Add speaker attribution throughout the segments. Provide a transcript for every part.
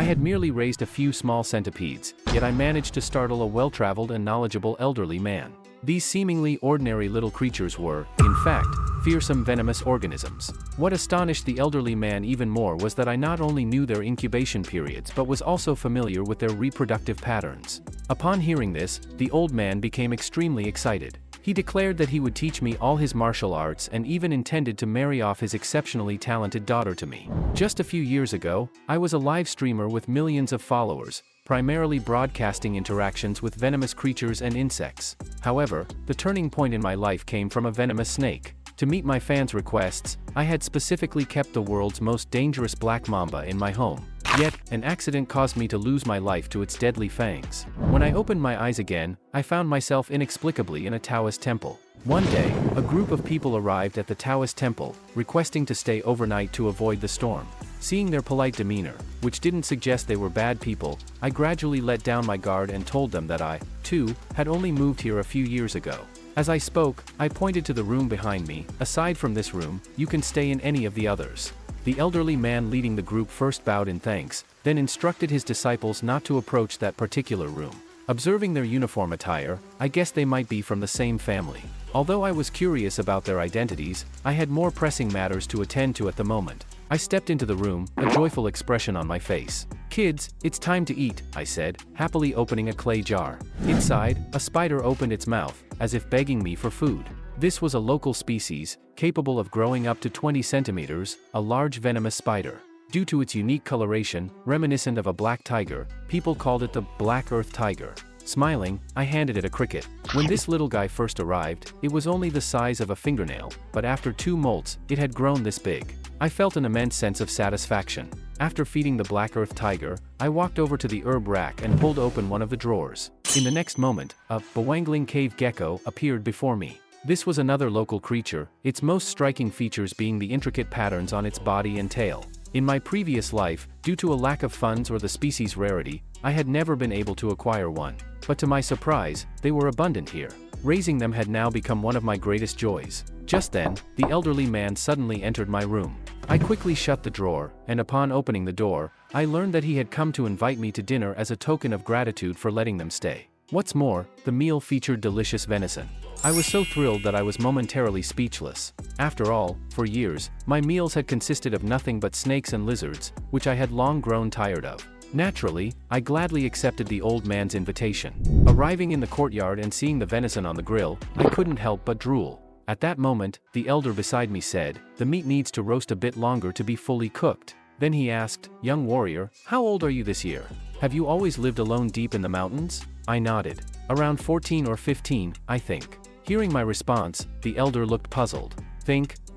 Speaker 1: I had merely raised a few small centipedes, yet I managed to startle a well-traveled and knowledgeable elderly man. These seemingly ordinary little creatures were, in fact, fearsome venomous organisms. What astonished the elderly man even more was that I not only knew their incubation periods but was also familiar with their reproductive patterns. Upon hearing this, the old man became extremely excited. He declared that he would teach me all his martial arts and even intended to marry off his exceptionally talented daughter to me. Just a few years ago, I was a live streamer with millions of followers, primarily broadcasting interactions with venomous creatures and insects. However, the turning point in my life came from a venomous snake. To meet my fans' requests, I had specifically kept the world's most dangerous black mamba in my home. Yet, an accident caused me to lose my life to its deadly fangs. When I opened my eyes again, I found myself inexplicably in a Taoist temple. One day, a group of people arrived at the Taoist temple, requesting to stay overnight to avoid the storm. Seeing their polite demeanor, which didn't suggest they were bad people, I gradually let down my guard and told them that I, too, had only moved here a few years ago. As I spoke, I pointed to the room behind me. Aside from this room, you can stay in any of the others. The elderly man leading the group first bowed in thanks, then instructed his disciples not to approach that particular room. Observing their uniform attire, I guessed they might be from the same family. Although I was curious about their identities, I had more pressing matters to attend to at the moment. I stepped into the room, a joyful expression on my face. "Kids, it's time to eat," I said, happily opening a clay jar. Inside, a spider opened its mouth, as if begging me for food. This was a local species, capable of growing up to 20 centimeters, a large venomous spider. Due to its unique coloration, reminiscent of a black tiger, people called it the Black Earth Tiger. Smiling, I handed it a cricket. When this little guy first arrived, it was only the size of a fingernail, but after 2 molts, it had grown this big. I felt an immense sense of satisfaction. After feeding the Black Earth Tiger, I walked over to the herb rack and pulled open one of the drawers. In the next moment, a bewangling cave gecko appeared before me. This was another local creature, its most striking features being the intricate patterns on its body and tail. In my previous life, due to a lack of funds or the species' rarity, I had never been able to acquire one. But to my surprise, they were abundant here. Raising them had now become one of my greatest joys. Just then, the elderly man suddenly entered my room. I quickly shut the drawer, and upon opening the door, I learned that he had come to invite me to dinner as a token of gratitude for letting them stay. What's more, the meal featured delicious venison. I was so thrilled that I was momentarily speechless. After all, for years, my meals had consisted of nothing but snakes and lizards, which I had long grown tired of. Naturally, I gladly accepted the old man's invitation. Arriving in the courtyard and seeing the venison on the grill, I couldn't help but drool. At that moment, the elder beside me said, "The meat needs to roast a bit longer to be fully cooked." Then he asked, "Young warrior, how old are you this year? Have you always lived alone deep in the mountains?" I nodded. "Around 14 or 15, I think." Hearing my response, the elder looked puzzled.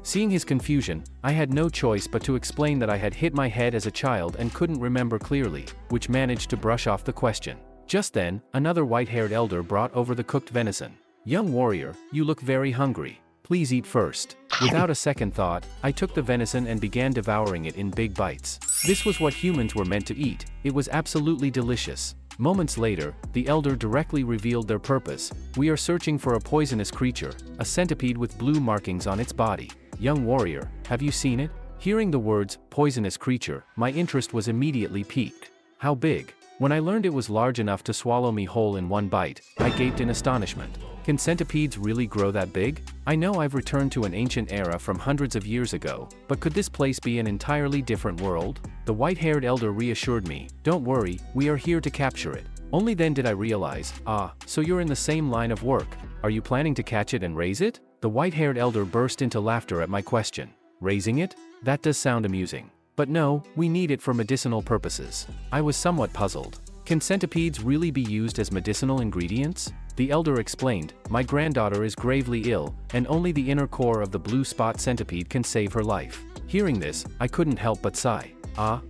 Speaker 1: Seeing his confusion, I had no choice but to explain that I had hit my head as a child and couldn't remember clearly, which managed to brush off the question. Just then, another white-haired elder brought over the cooked venison. "Young warrior, you look very hungry. Please eat first." Without a second thought, I took the venison and began devouring it in big bites. This was what humans were meant to eat. It was absolutely delicious. Moments later, the elder directly revealed their purpose. "We are searching for a poisonous creature, a centipede with blue markings on its body. Young warrior, have you seen it?" Hearing the words, poisonous creature, my interest was immediately piqued. How big? When I learned it was large enough to swallow me whole in one bite, I gaped in astonishment. Can centipedes really grow that big? I know I've returned to an ancient era from hundreds of years ago, but could this place be an entirely different world? The white-haired elder reassured me, "Don't worry, we are here to capture it." Only then did I realize, so you're in the same line of work. Are you planning to catch it and raise it? The white-haired elder burst into laughter at my question. Raising it? That does sound amusing. But no, we need it for medicinal purposes. I was somewhat puzzled. Can centipedes really be used as medicinal ingredients? The elder explained, "My granddaughter is gravely ill, and only the inner core of the blue spot centipede can save her life." Hearing this, I couldn't help but sigh.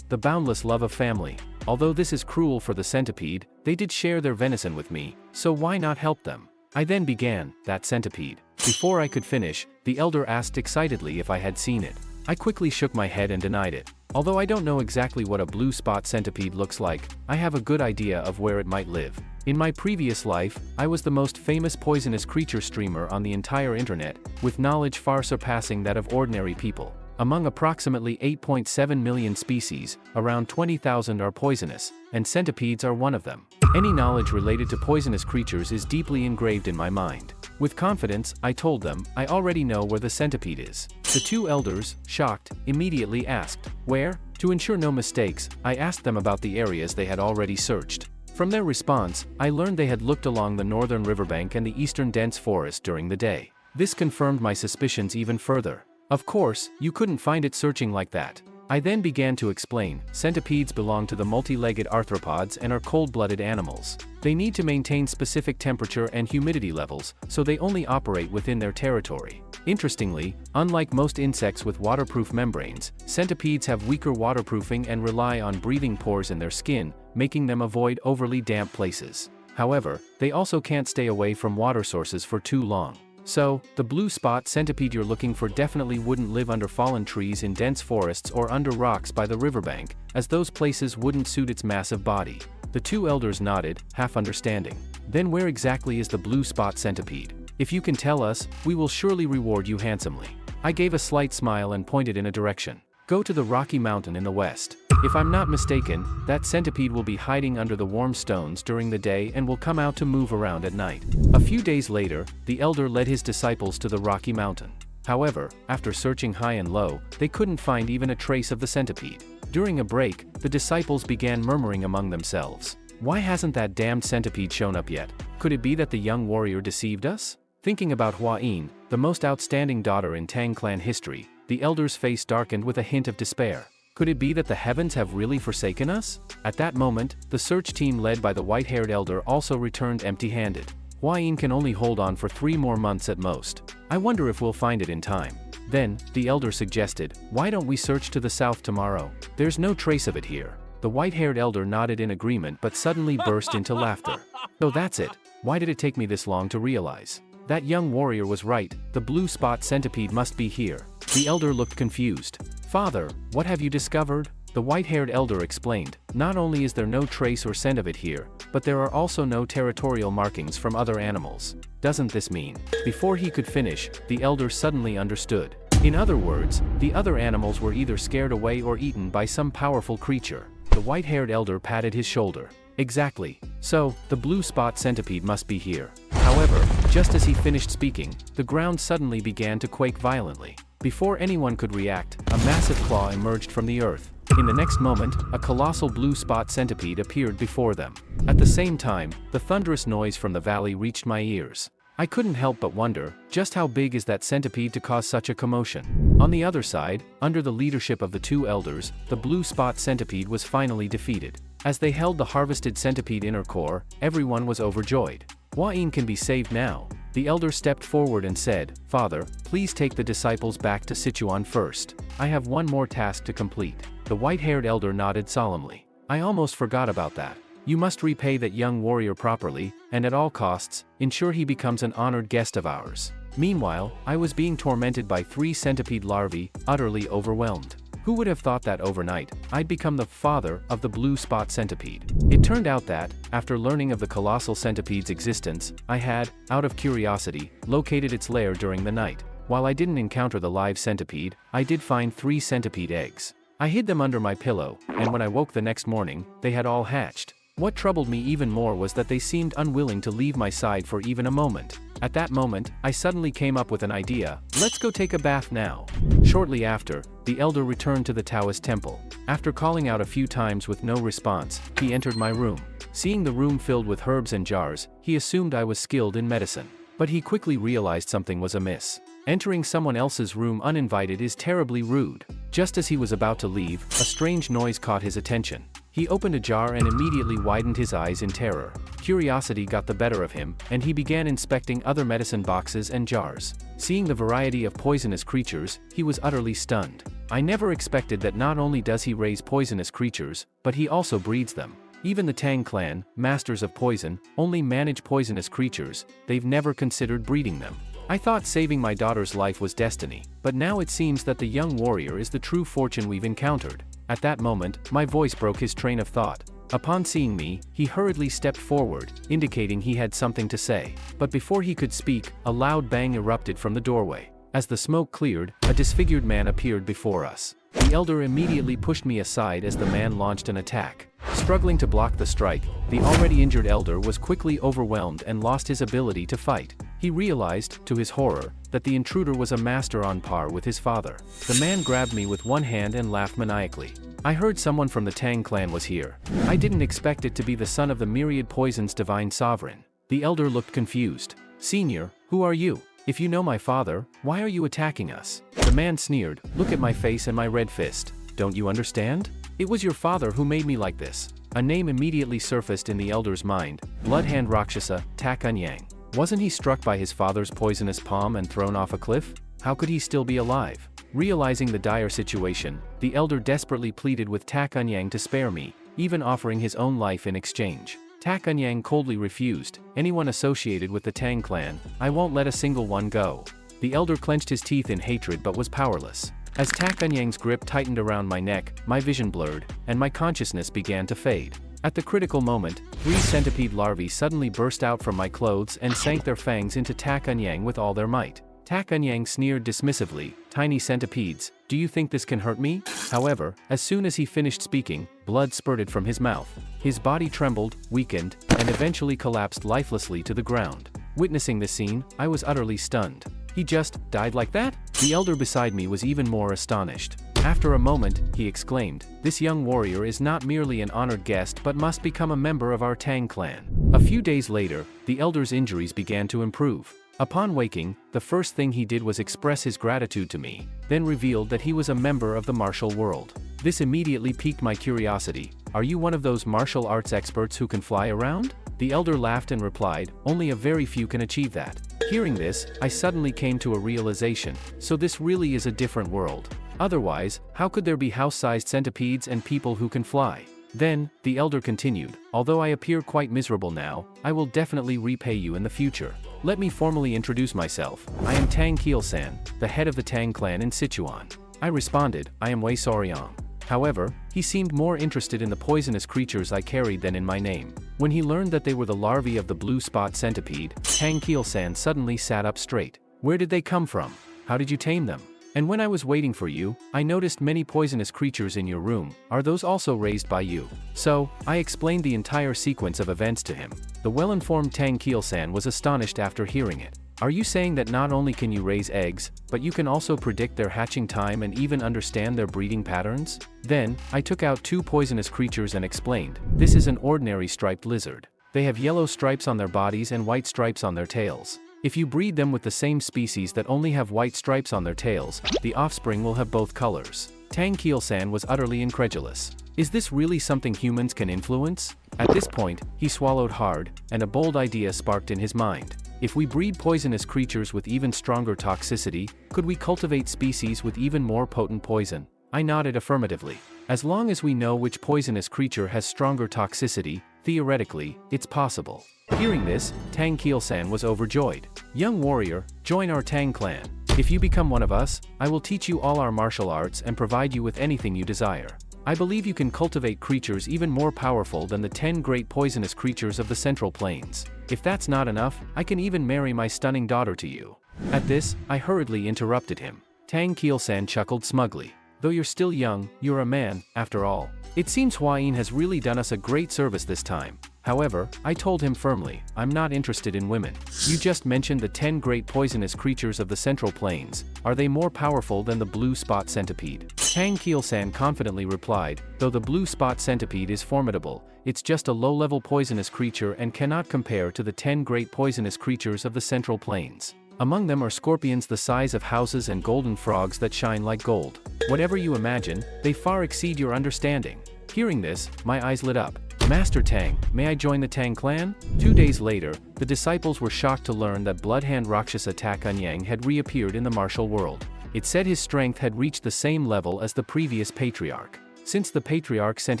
Speaker 1: The boundless love of family. Although this is cruel for the centipede, they did share their venison with me, so why not help them? I then began, that centipede. Before I could finish, the elder asked excitedly if I had seen it. I quickly shook my head and denied it. Although I don't know exactly what a blue spot centipede looks like, I have a good idea of where it might live. In my previous life, I was the most famous poisonous creature streamer on the entire internet, with knowledge far surpassing that of ordinary people. Among approximately 8.7 million species, around 20,000 are poisonous, and centipedes are one of them. Any knowledge related to poisonous creatures is deeply engraved in my mind. With confidence, I told them, I already know where the centipede is. The two elders, shocked, immediately asked, where? To ensure no mistakes, I asked them about the areas they had already searched. From their response, I learned they had looked along the northern riverbank and the eastern dense forest during the day. This confirmed my suspicions even further. Of course, you couldn't find it searching like that. I then began to explain, centipedes belong to the multi-legged arthropods and are cold-blooded animals. They need to maintain specific temperature and humidity levels, so they only operate within their territory. Interestingly, unlike most insects with waterproof membranes, centipedes have weaker waterproofing and rely on breathing pores in their skin, making them avoid overly damp places. However, they also can't stay away from water sources for too long. So, the blue spot centipede you're looking for definitely wouldn't live under fallen trees in dense forests or under rocks by the riverbank, as those places wouldn't suit its massive body. The two elders nodded, half understanding. Then where exactly is the blue spot centipede? If you can tell us, we will surely reward you handsomely. I gave a slight smile and pointed in a direction. Go to the Rocky Mountain in the west. If I'm not mistaken, that centipede will be hiding under the warm stones during the day and will come out to move around at night. A few days later, the elder led his disciples to the Rocky Mountain. However, after searching high and low, they couldn't find even a trace of the centipede. During a break, the disciples began murmuring among themselves. Why hasn't that damned centipede shown up yet? Could it be that the young warrior deceived us? Thinking about Hua Yin, the most outstanding daughter in Tang clan history, the elder's face darkened with a hint of despair. Could it be that the heavens have really forsaken us? At that moment, the search team led by the white-haired elder also returned empty-handed. Hua Yin can only hold on for 3 more months at most. I wonder if we'll find it in time. Then, the elder suggested, why don't we search to the south tomorrow? There's no trace of it here. The white-haired elder nodded in agreement but suddenly burst into laughter. So that's it. Why did it take me this long to realize? That young warrior was right, the blue spot centipede must be here. The elder looked confused. Father, what have you discovered? The white-haired elder explained, not only is there no trace or scent of it here, but there are also no territorial markings from other animals. Doesn't this mean? Before he could finish, the elder suddenly understood. In other words, the other animals were either scared away or eaten by some powerful creature. The white-haired elder patted his shoulder. Exactly. So, the blue spot centipede must be here. However, just as he finished speaking, the ground suddenly began to quake violently. Before anyone could react, a massive claw emerged from the earth. In the next moment, a colossal blue spot centipede appeared before them. At the same time, the thunderous noise from the valley reached my ears. I couldn't help but wonder, just how big is that centipede to cause such a commotion? On the other side, under the leadership of the two elders, the blue spot centipede was finally defeated. As they held the harvested centipede inner core, everyone was overjoyed. Hua Yin can be saved now. The elder stepped forward and said, Father, please take the disciples back to Sichuan first. I have one more task to complete. The white-haired elder nodded solemnly. I almost forgot about that. You must repay that young warrior properly, and at all costs, ensure he becomes an honored guest of ours. Meanwhile, I was being tormented by 3 centipede larvae, utterly overwhelmed. Who would have thought that overnight, I'd become the father of the blue spot centipede? It turned out that, after learning of the colossal centipede's existence, I had, out of curiosity, located its lair during the night. While I didn't encounter the live centipede, I did find 3 centipede eggs. I hid them under my pillow, and when I woke the next morning, they had all hatched. What troubled me even more was that they seemed unwilling to leave my side for even a moment. At that moment, I suddenly came up with an idea. Let's go take a bath now. Shortly after, the elder returned to the Taoist temple. After calling out a few times with no response, he entered my room. Seeing the room filled with herbs and jars, he assumed I was skilled in medicine. But he quickly realized something was amiss. Entering someone else's room uninvited is terribly rude. Just as he was about to leave, a strange noise caught his attention. He opened a jar and immediately widened his eyes in terror. Curiosity got the better of him, and he began inspecting other medicine boxes and jars. Seeing the variety of poisonous creatures, he was utterly stunned. I never expected that not only does he raise poisonous creatures, but he also breeds them. Even the Tang clan, masters of poison, only manage poisonous creatures. They've never considered breeding them. I thought saving my daughter's life was destiny, but now it seems that the young warrior is the true fortune we've encountered. At that moment, my voice broke his train of thought. Upon seeing me, he hurriedly stepped forward, indicating he had something to say. But before he could speak, a loud bang erupted from the doorway. As the smoke cleared, a disfigured man appeared before us. The elder immediately pushed me aside as the man launched an attack. Struggling to block the strike, the already injured elder was quickly overwhelmed and lost his ability to fight. He realized, to his horror, that the intruder was a master on par with his father. The man grabbed me with one hand and laughed maniacally. I heard someone from the Tang clan was here. I didn't expect it to be the son of the myriad poison's divine sovereign. The elder looked confused. Senior, who are you? If you know my father, why are you attacking us? The man sneered, look at my face and my red fist. Don't you understand? It was your father who made me like this. A name immediately surfaced in the elder's mind, Bloodhand Rakshasa, Ta Kunyang. Wasn't he struck by his father's poisonous palm and thrown off a cliff? How could he still be alive? Realizing the dire situation, the elder desperately pleaded with Ta Kunyang to spare me, even offering his own life in exchange. Ta Kunyang coldly refused. Anyone associated with the Tang clan, I won't let a single one go. The elder clenched his teeth in hatred but was powerless. As Ta Kunyang's grip tightened around my neck, my vision blurred, and my consciousness began to fade. At the critical moment, 3 centipede larvae suddenly burst out from my clothes and sank their fangs into Ta Kunyang with all their might. Ta Kunyang sneered dismissively, tiny centipedes, do you think this can hurt me? However, as soon as he finished speaking, blood spurted from his mouth. His body trembled, weakened, and eventually collapsed lifelessly to the ground. Witnessing this scene, I was utterly stunned. He just died like that? The elder beside me was even more astonished. After a moment, he exclaimed, this young warrior is not merely an honored guest but must become a member of our Tang clan. A few days later, the elder's injuries began to improve. Upon waking, the first thing he did was express his gratitude to me, then revealed that he was a member of the martial world. This immediately piqued my curiosity. Are you one of those martial arts experts who can fly around? The elder laughed and replied, only a very few can achieve that. Hearing this, I suddenly came to a realization, so this really is a different world. Otherwise, how could there be house-sized centipedes and people who can fly? Then, the elder continued, although I appear quite miserable now, I will definitely repay you in the future. Let me formally introduce myself. I am Tang Kielsan, the head of the Tang clan in Sichuan. I responded, I am Wei Saryong. However, he seemed more interested in the poisonous creatures I carried than in my name. When he learned that they were the larvae of the blue spot centipede, Tang Kielsan suddenly sat up straight. Where did they come from? How did you tame them? And when I was waiting for you, I noticed many poisonous creatures in your room. Are those also raised by you? So, I explained the entire sequence of events to him. The well-informed Tang Kielsan was astonished after hearing it. Are you saying that not only can you raise eggs, but you can also predict their hatching time and even understand their breeding patterns? Then, I took out 2 poisonous creatures and explained, this is an ordinary striped lizard. They have yellow stripes on their bodies and white stripes on their tails. If you breed them with the same species that only have white stripes on their tails, the offspring will have both colors. Tang Kielsan was utterly incredulous. Is this really something humans can influence? At this point, he swallowed hard, and a bold idea sparked in his mind. If we breed poisonous creatures with even stronger toxicity, could we cultivate species with even more potent poison? I nodded affirmatively. As long as we know which poisonous creature has stronger toxicity, theoretically, it's possible. Hearing this, Tang Kielsan was overjoyed. Young warrior, join our Tang clan. If you become one of us, I will teach you all our martial arts and provide you with anything you desire. I believe you can cultivate creatures even more powerful than the 10 great poisonous creatures of the Central Plains. If that's not enough, I can even marry my stunning daughter to you. At this, I hurriedly interrupted him. Tang Kielsan chuckled smugly. Though you're still young, you're a man, after all. It seems Huayin has really done us a great service this time. However, I told him firmly, I'm not interested in women. You just mentioned the 10 great poisonous creatures of the Central Plains. Are they more powerful than the blue spot centipede? Tang Kielsan confidently replied, though the blue spot centipede is formidable, it's just a low-level poisonous creature and cannot compare to the 10 great poisonous creatures of the Central Plains. Among them are scorpions the size of houses and golden frogs that shine like gold. Whatever you imagine, they far exceed your understanding. Hearing this, my eyes lit up. Master Tang, may I join the Tang clan? 2 days later, the disciples were shocked to learn that Bloodhand Rakshasa Ta Kunyang had reappeared in the martial world. It said his strength had reached the same level as the previous patriarch. Since the patriarch sent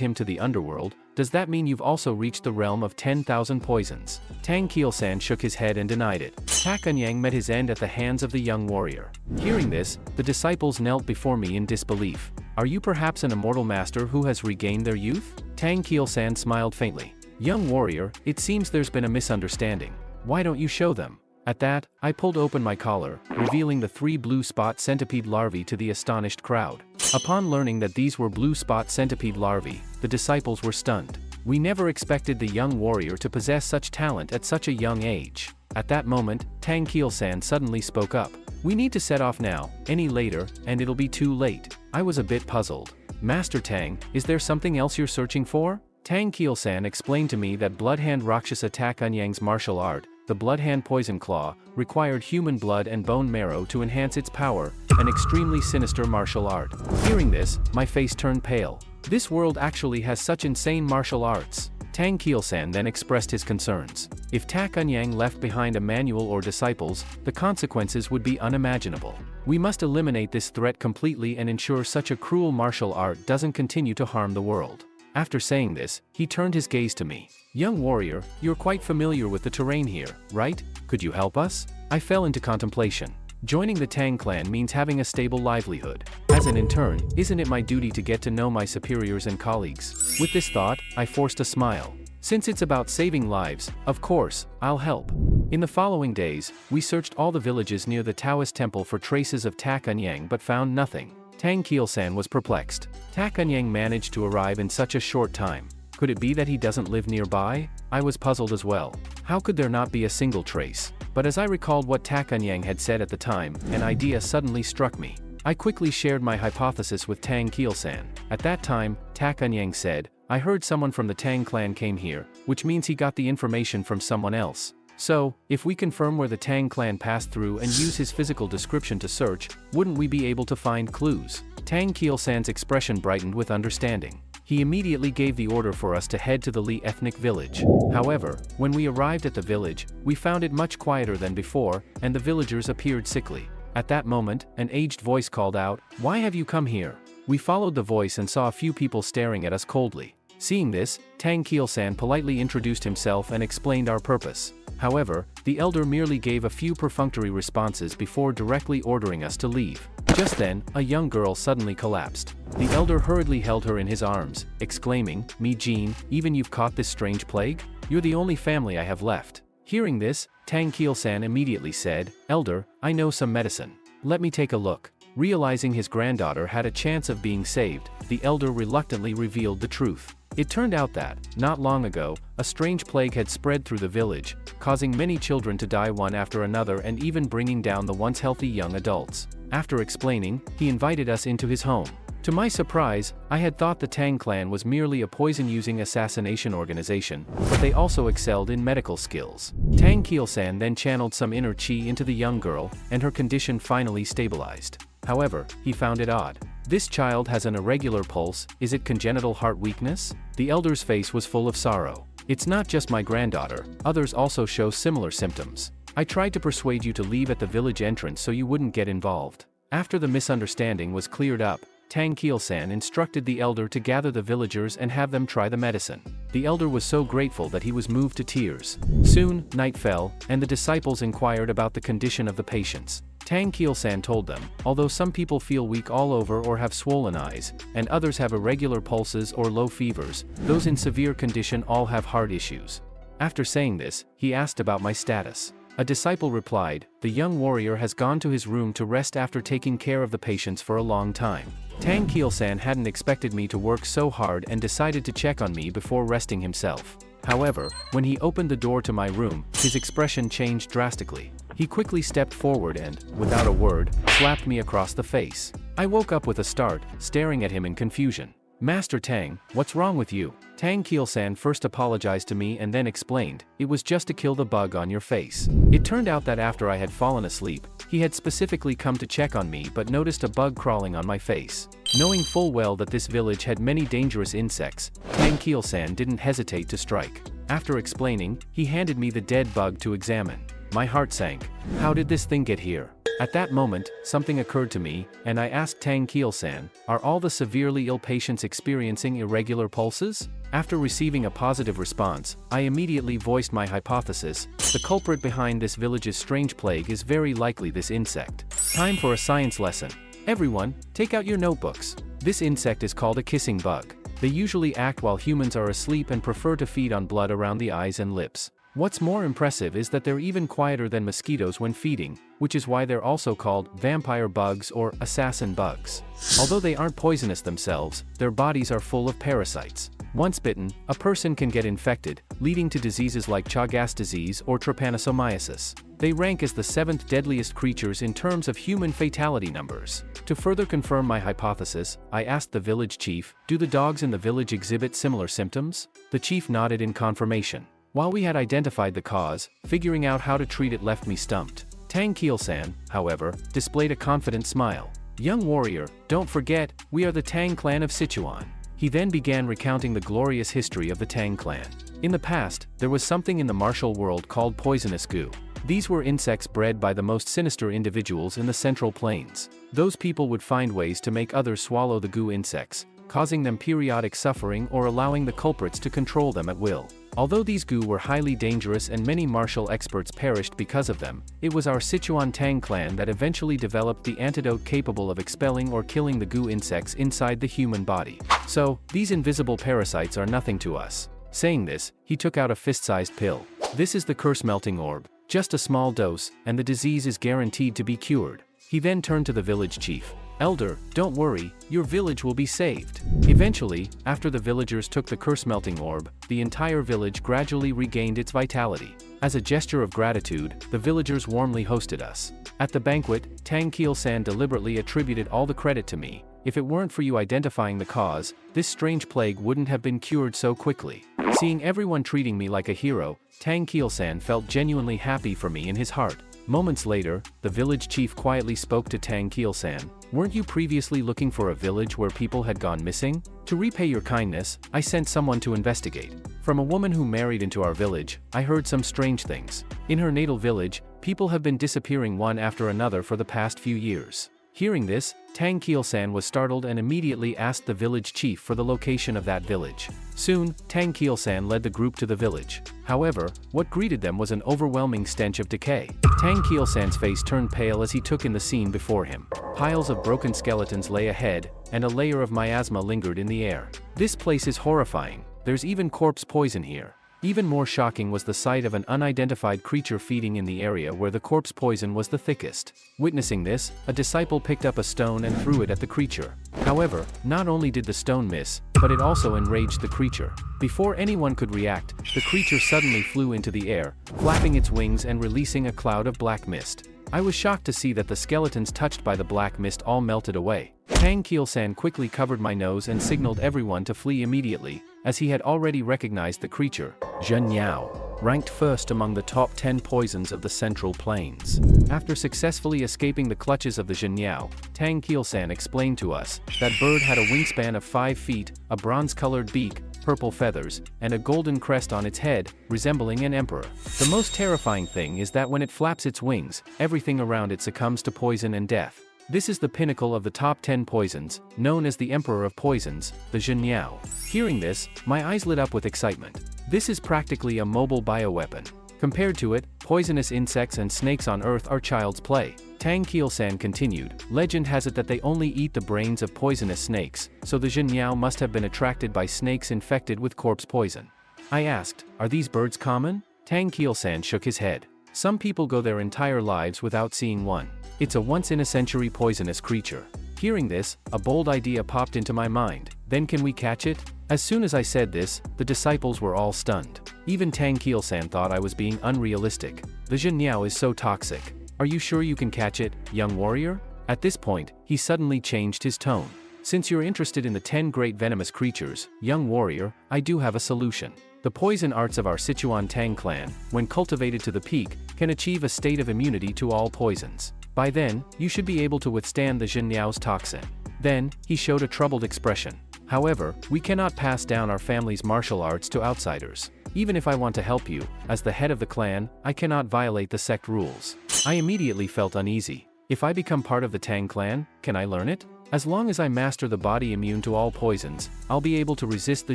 Speaker 1: him to the underworld, does that mean you've also reached the realm of 10,000 poisons? Tang Kielsan shook his head and denied it. Ta Kunyang met his end at the hands of the young warrior. Hearing this, the disciples knelt before me in disbelief. Are you perhaps an immortal master who has regained their youth? Tang Kielsan smiled faintly. Young warrior, it seems there's been a misunderstanding. Why don't you show them? At that, I pulled open my collar, revealing the 3 blue spot centipede larvae to the astonished crowd. Upon learning that these were blue spot centipede larvae, the disciples were stunned. We never expected the young warrior to possess such talent at such a young age. At that moment, Tang Kielsan suddenly spoke up. "We need to set off now, any later, and it'll be too late." I was a bit puzzled. "Master Tang, is there something else you're searching for?" Tang Kielsan explained to me that Bloodhand Rakshasa Tak Unyang's martial art, the Bloodhand Poison Claw, required human blood and bone marrow to enhance its power, an extremely sinister martial art. Hearing this, my face turned pale. This world actually has such insane martial arts. Tang Kielsan then expressed his concerns. If Tak Unyang left behind a manual or disciples, the consequences would be unimaginable. We must eliminate this threat completely and ensure such a cruel martial art doesn't continue to harm the world. After saying this, he turned his gaze to me. "Young warrior, you're quite familiar with the terrain here, right? Could you help us?" I fell into contemplation. Joining the Tang clan means having a stable livelihood. As an intern, isn't it my duty to get to know my superiors and colleagues? With this thought, I forced a smile. Since it's about saving lives, of course, I'll help. In the following days, we searched all the villages near the Taoist temple for traces of Tak Unyang but found nothing. Tang Kielsan was perplexed. Tak Unyang managed to arrive in such a short time. Could it be that he doesn't live nearby? I was puzzled as well. How could there not be a single trace? But as I recalled what Tak Unyang had said at the time, an idea suddenly struck me. I quickly shared my hypothesis with Tang Kielsan. At that time, Tak Unyang said, "I heard someone from the Tang clan came here, which means he got the information from someone else. So, if we confirm where the Tang clan passed through and use his physical description to search, wouldn't we be able to find clues?" Tang Kielsan's expression brightened with understanding. He immediately gave the order for us to head to the Li ethnic village. However, when we arrived at the village, we found it much quieter than before, and the villagers appeared sickly. At that moment, an aged voice called out, "Why have you come here?" We followed the voice and saw a few people staring at us coldly. Seeing this, Tang Kielsan politely introduced himself and explained our purpose. However, the elder merely gave a few perfunctory responses before directly ordering us to leave. Just then, a young girl suddenly collapsed. The elder hurriedly held her in his arms, exclaiming, "Me Jean, even you've caught this strange plague? You're the only family I have left." Hearing this, Tang Kielsan immediately said, "Elder, I know some medicine. Let me take a look." Realizing his granddaughter had a chance of being saved, the elder reluctantly revealed the truth. It turned out that, not long ago, a strange plague had spread through the village, causing many children to die one after another and even bringing down the once healthy young adults. After explaining, he invited us into his home. To my surprise, I had thought the Tang clan was merely a poison-using assassination organization, but they also excelled in medical skills. Tang Kielsan then channeled some inner chi into the young girl, and her condition finally stabilized. However, he found it odd. "This child has an irregular pulse, is it congenital heart weakness?" The elder's face was full of sorrow. "It's not just my granddaughter, others also show similar symptoms. I tried to persuade you to leave at the village entrance so you wouldn't get involved." After the misunderstanding was cleared up, Tang Kielsan instructed the elder to gather the villagers and have them try the medicine. The elder was so grateful that he was moved to tears. Soon, night fell, and the disciples inquired about the condition of the patients. Tang Kielsan told them, although some people feel weak all over or have swollen eyes, and others have irregular pulses or low fevers, those in severe condition all have heart issues. After saying this, he asked about my status. A disciple replied, "The young warrior has gone to his room to rest after taking care of the patients for a long time." Tang Kielsan hadn't expected me to work so hard and decided to check on me before resting himself. However, when he opened the door to my room, his expression changed drastically. He quickly stepped forward and, without a word, slapped me across the face. I woke up with a start, staring at him in confusion. "Master Tang, what's wrong with you?" Tang Kielsan first apologized to me and then explained, "It was just to kill the bug on your face." It turned out that after I had fallen asleep, he had specifically come to check on me but noticed a bug crawling on my face. Knowing full well that this village had many dangerous insects, Tang Kielsan didn't hesitate to strike. After explaining, he handed me the dead bug to examine. My heart sank. How did this thing get here? At that moment, something occurred to me, and I asked Tang Kielsan, "Are all the severely ill patients experiencing irregular pulses?" After receiving a positive response, I immediately voiced my hypothesis: the culprit behind this village's strange plague is very likely this insect. Time for a science lesson. Everyone, take out your notebooks. This insect is called a kissing bug. They usually act while humans are asleep and prefer to feed on blood around the eyes and lips. What's more impressive is that they're even quieter than mosquitoes when feeding, which is why they're also called vampire bugs or assassin bugs. Although they aren't poisonous themselves, their bodies are full of parasites. Once bitten, a person can get infected, leading to diseases like Chagas disease or trypanosomiasis. They rank as the 7th deadliest creatures in terms of human fatality numbers. To further confirm my hypothesis, I asked the village chief, "Do the dogs in the village exhibit similar symptoms?" The chief nodded in confirmation. While we had identified the cause, figuring out how to treat it left me stumped. Tang Keelsan, however, displayed a confident smile. "Young warrior, don't forget, we are the Tang clan of Sichuan." He then began recounting the glorious history of the Tang clan. In the past, there was something in the martial world called poisonous goo. These were insects bred by the most sinister individuals in the Central Plains. Those people would find ways to make others swallow the goo insects, causing them periodic suffering or allowing the culprits to control them at will. Although these goo were highly dangerous and many martial experts perished because of them, it was our Sichuan Tang clan that eventually developed the antidote capable of expelling or killing the goo insects inside the human body. So, these invisible parasites are nothing to us. Saying this, he took out a fist-sized pill. "This is the curse-melting orb. Just a small dose, and the disease is guaranteed to be cured." He then turned to the village chief. "Elder, don't worry, your village will be saved." Eventually, after the villagers took the curse-melting orb, the entire village gradually regained its vitality. As a gesture of gratitude, the villagers warmly hosted us. At the banquet, Tang Keelsan deliberately attributed all the credit to me. "If it weren't for you identifying the cause, this strange plague wouldn't have been cured so quickly." Seeing everyone treating me like a hero, Tang Keelsan felt genuinely happy for me in his heart. Moments later, the village chief quietly spoke to Tang Keelsan. "Weren't you previously looking for a village where people had gone missing? To repay your kindness, I sent someone to investigate. From a woman who married into our village, I heard some strange things. In her natal village, people have been disappearing one after another for the past few years." Hearing this, Tang Keelsan was startled and immediately asked the village chief for the location of that village. Soon, Tang Keelsan led the group to the village. However, what greeted them was an overwhelming stench of decay. Tang Keelsan's face turned pale as he took in the scene before him. Piles of broken skeletons lay ahead, and a layer of miasma lingered in the air. "This place is horrifying. There's even corpse poison here." Even more shocking was the sight of an unidentified creature feeding in the area where the corpse poison was the thickest. Witnessing this, a disciple picked up a stone and threw it at the creature. However, not only did the stone miss, but it also enraged the creature. Before anyone could react, the creature suddenly flew into the air, flapping its wings and releasing a cloud of black mist. I was shocked to see that the skeletons touched by the black mist all melted away. Tang Keelsan quickly covered my nose and signaled everyone to flee immediately, as he had already recognized the creature. Zhenyao, ranked first among the top 10 poisons of the Central Plains. After successfully escaping the clutches of the Zhenyao, Tang Keelsan explained to us that bird had a wingspan of 5 feet, a bronze-colored beak, purple feathers, and a golden crest on its head, resembling an emperor. The most terrifying thing is that when it flaps its wings, everything around it succumbs to poison and death. This is the pinnacle of the top 10 poisons, known as the Emperor of Poisons, the Zhenyao. Hearing this, my eyes lit up with excitement. This is practically a mobile bioweapon. Compared to it, poisonous insects and snakes on Earth are child's play. Tang Keelsan continued, "Legend has it that they only eat the brains of poisonous snakes, so the Zhenyao must have been attracted by snakes infected with corpse poison." I asked, "Are these birds common?" Tang Keelsan shook his head. "Some people go their entire lives without seeing one. It's a once-in-a-century poisonous creature." Hearing this, a bold idea popped into my mind. "Then can we catch it?" As soon as I said this, the disciples were all stunned. Even Tang Keelsan thought I was being unrealistic. "The Zhenyao is so toxic. Are you sure you can catch it, young warrior?" At this point, he suddenly changed his tone. "Since you're interested in the 10 great venomous creatures, young warrior, I do have a solution. The poison arts of our Sichuan Tang clan, when cultivated to the peak, can achieve a state of immunity to all poisons. By then, you should be able to withstand the Zhenyao's toxin." Then, he showed a troubled expression. "However, we cannot pass down our family's martial arts to outsiders. Even if I want to help you, as the head of the clan, I cannot violate the sect rules." I immediately felt uneasy. If I become part of the Tang clan, can I learn it? As long as I master the body immune to all poisons, I'll be able to resist the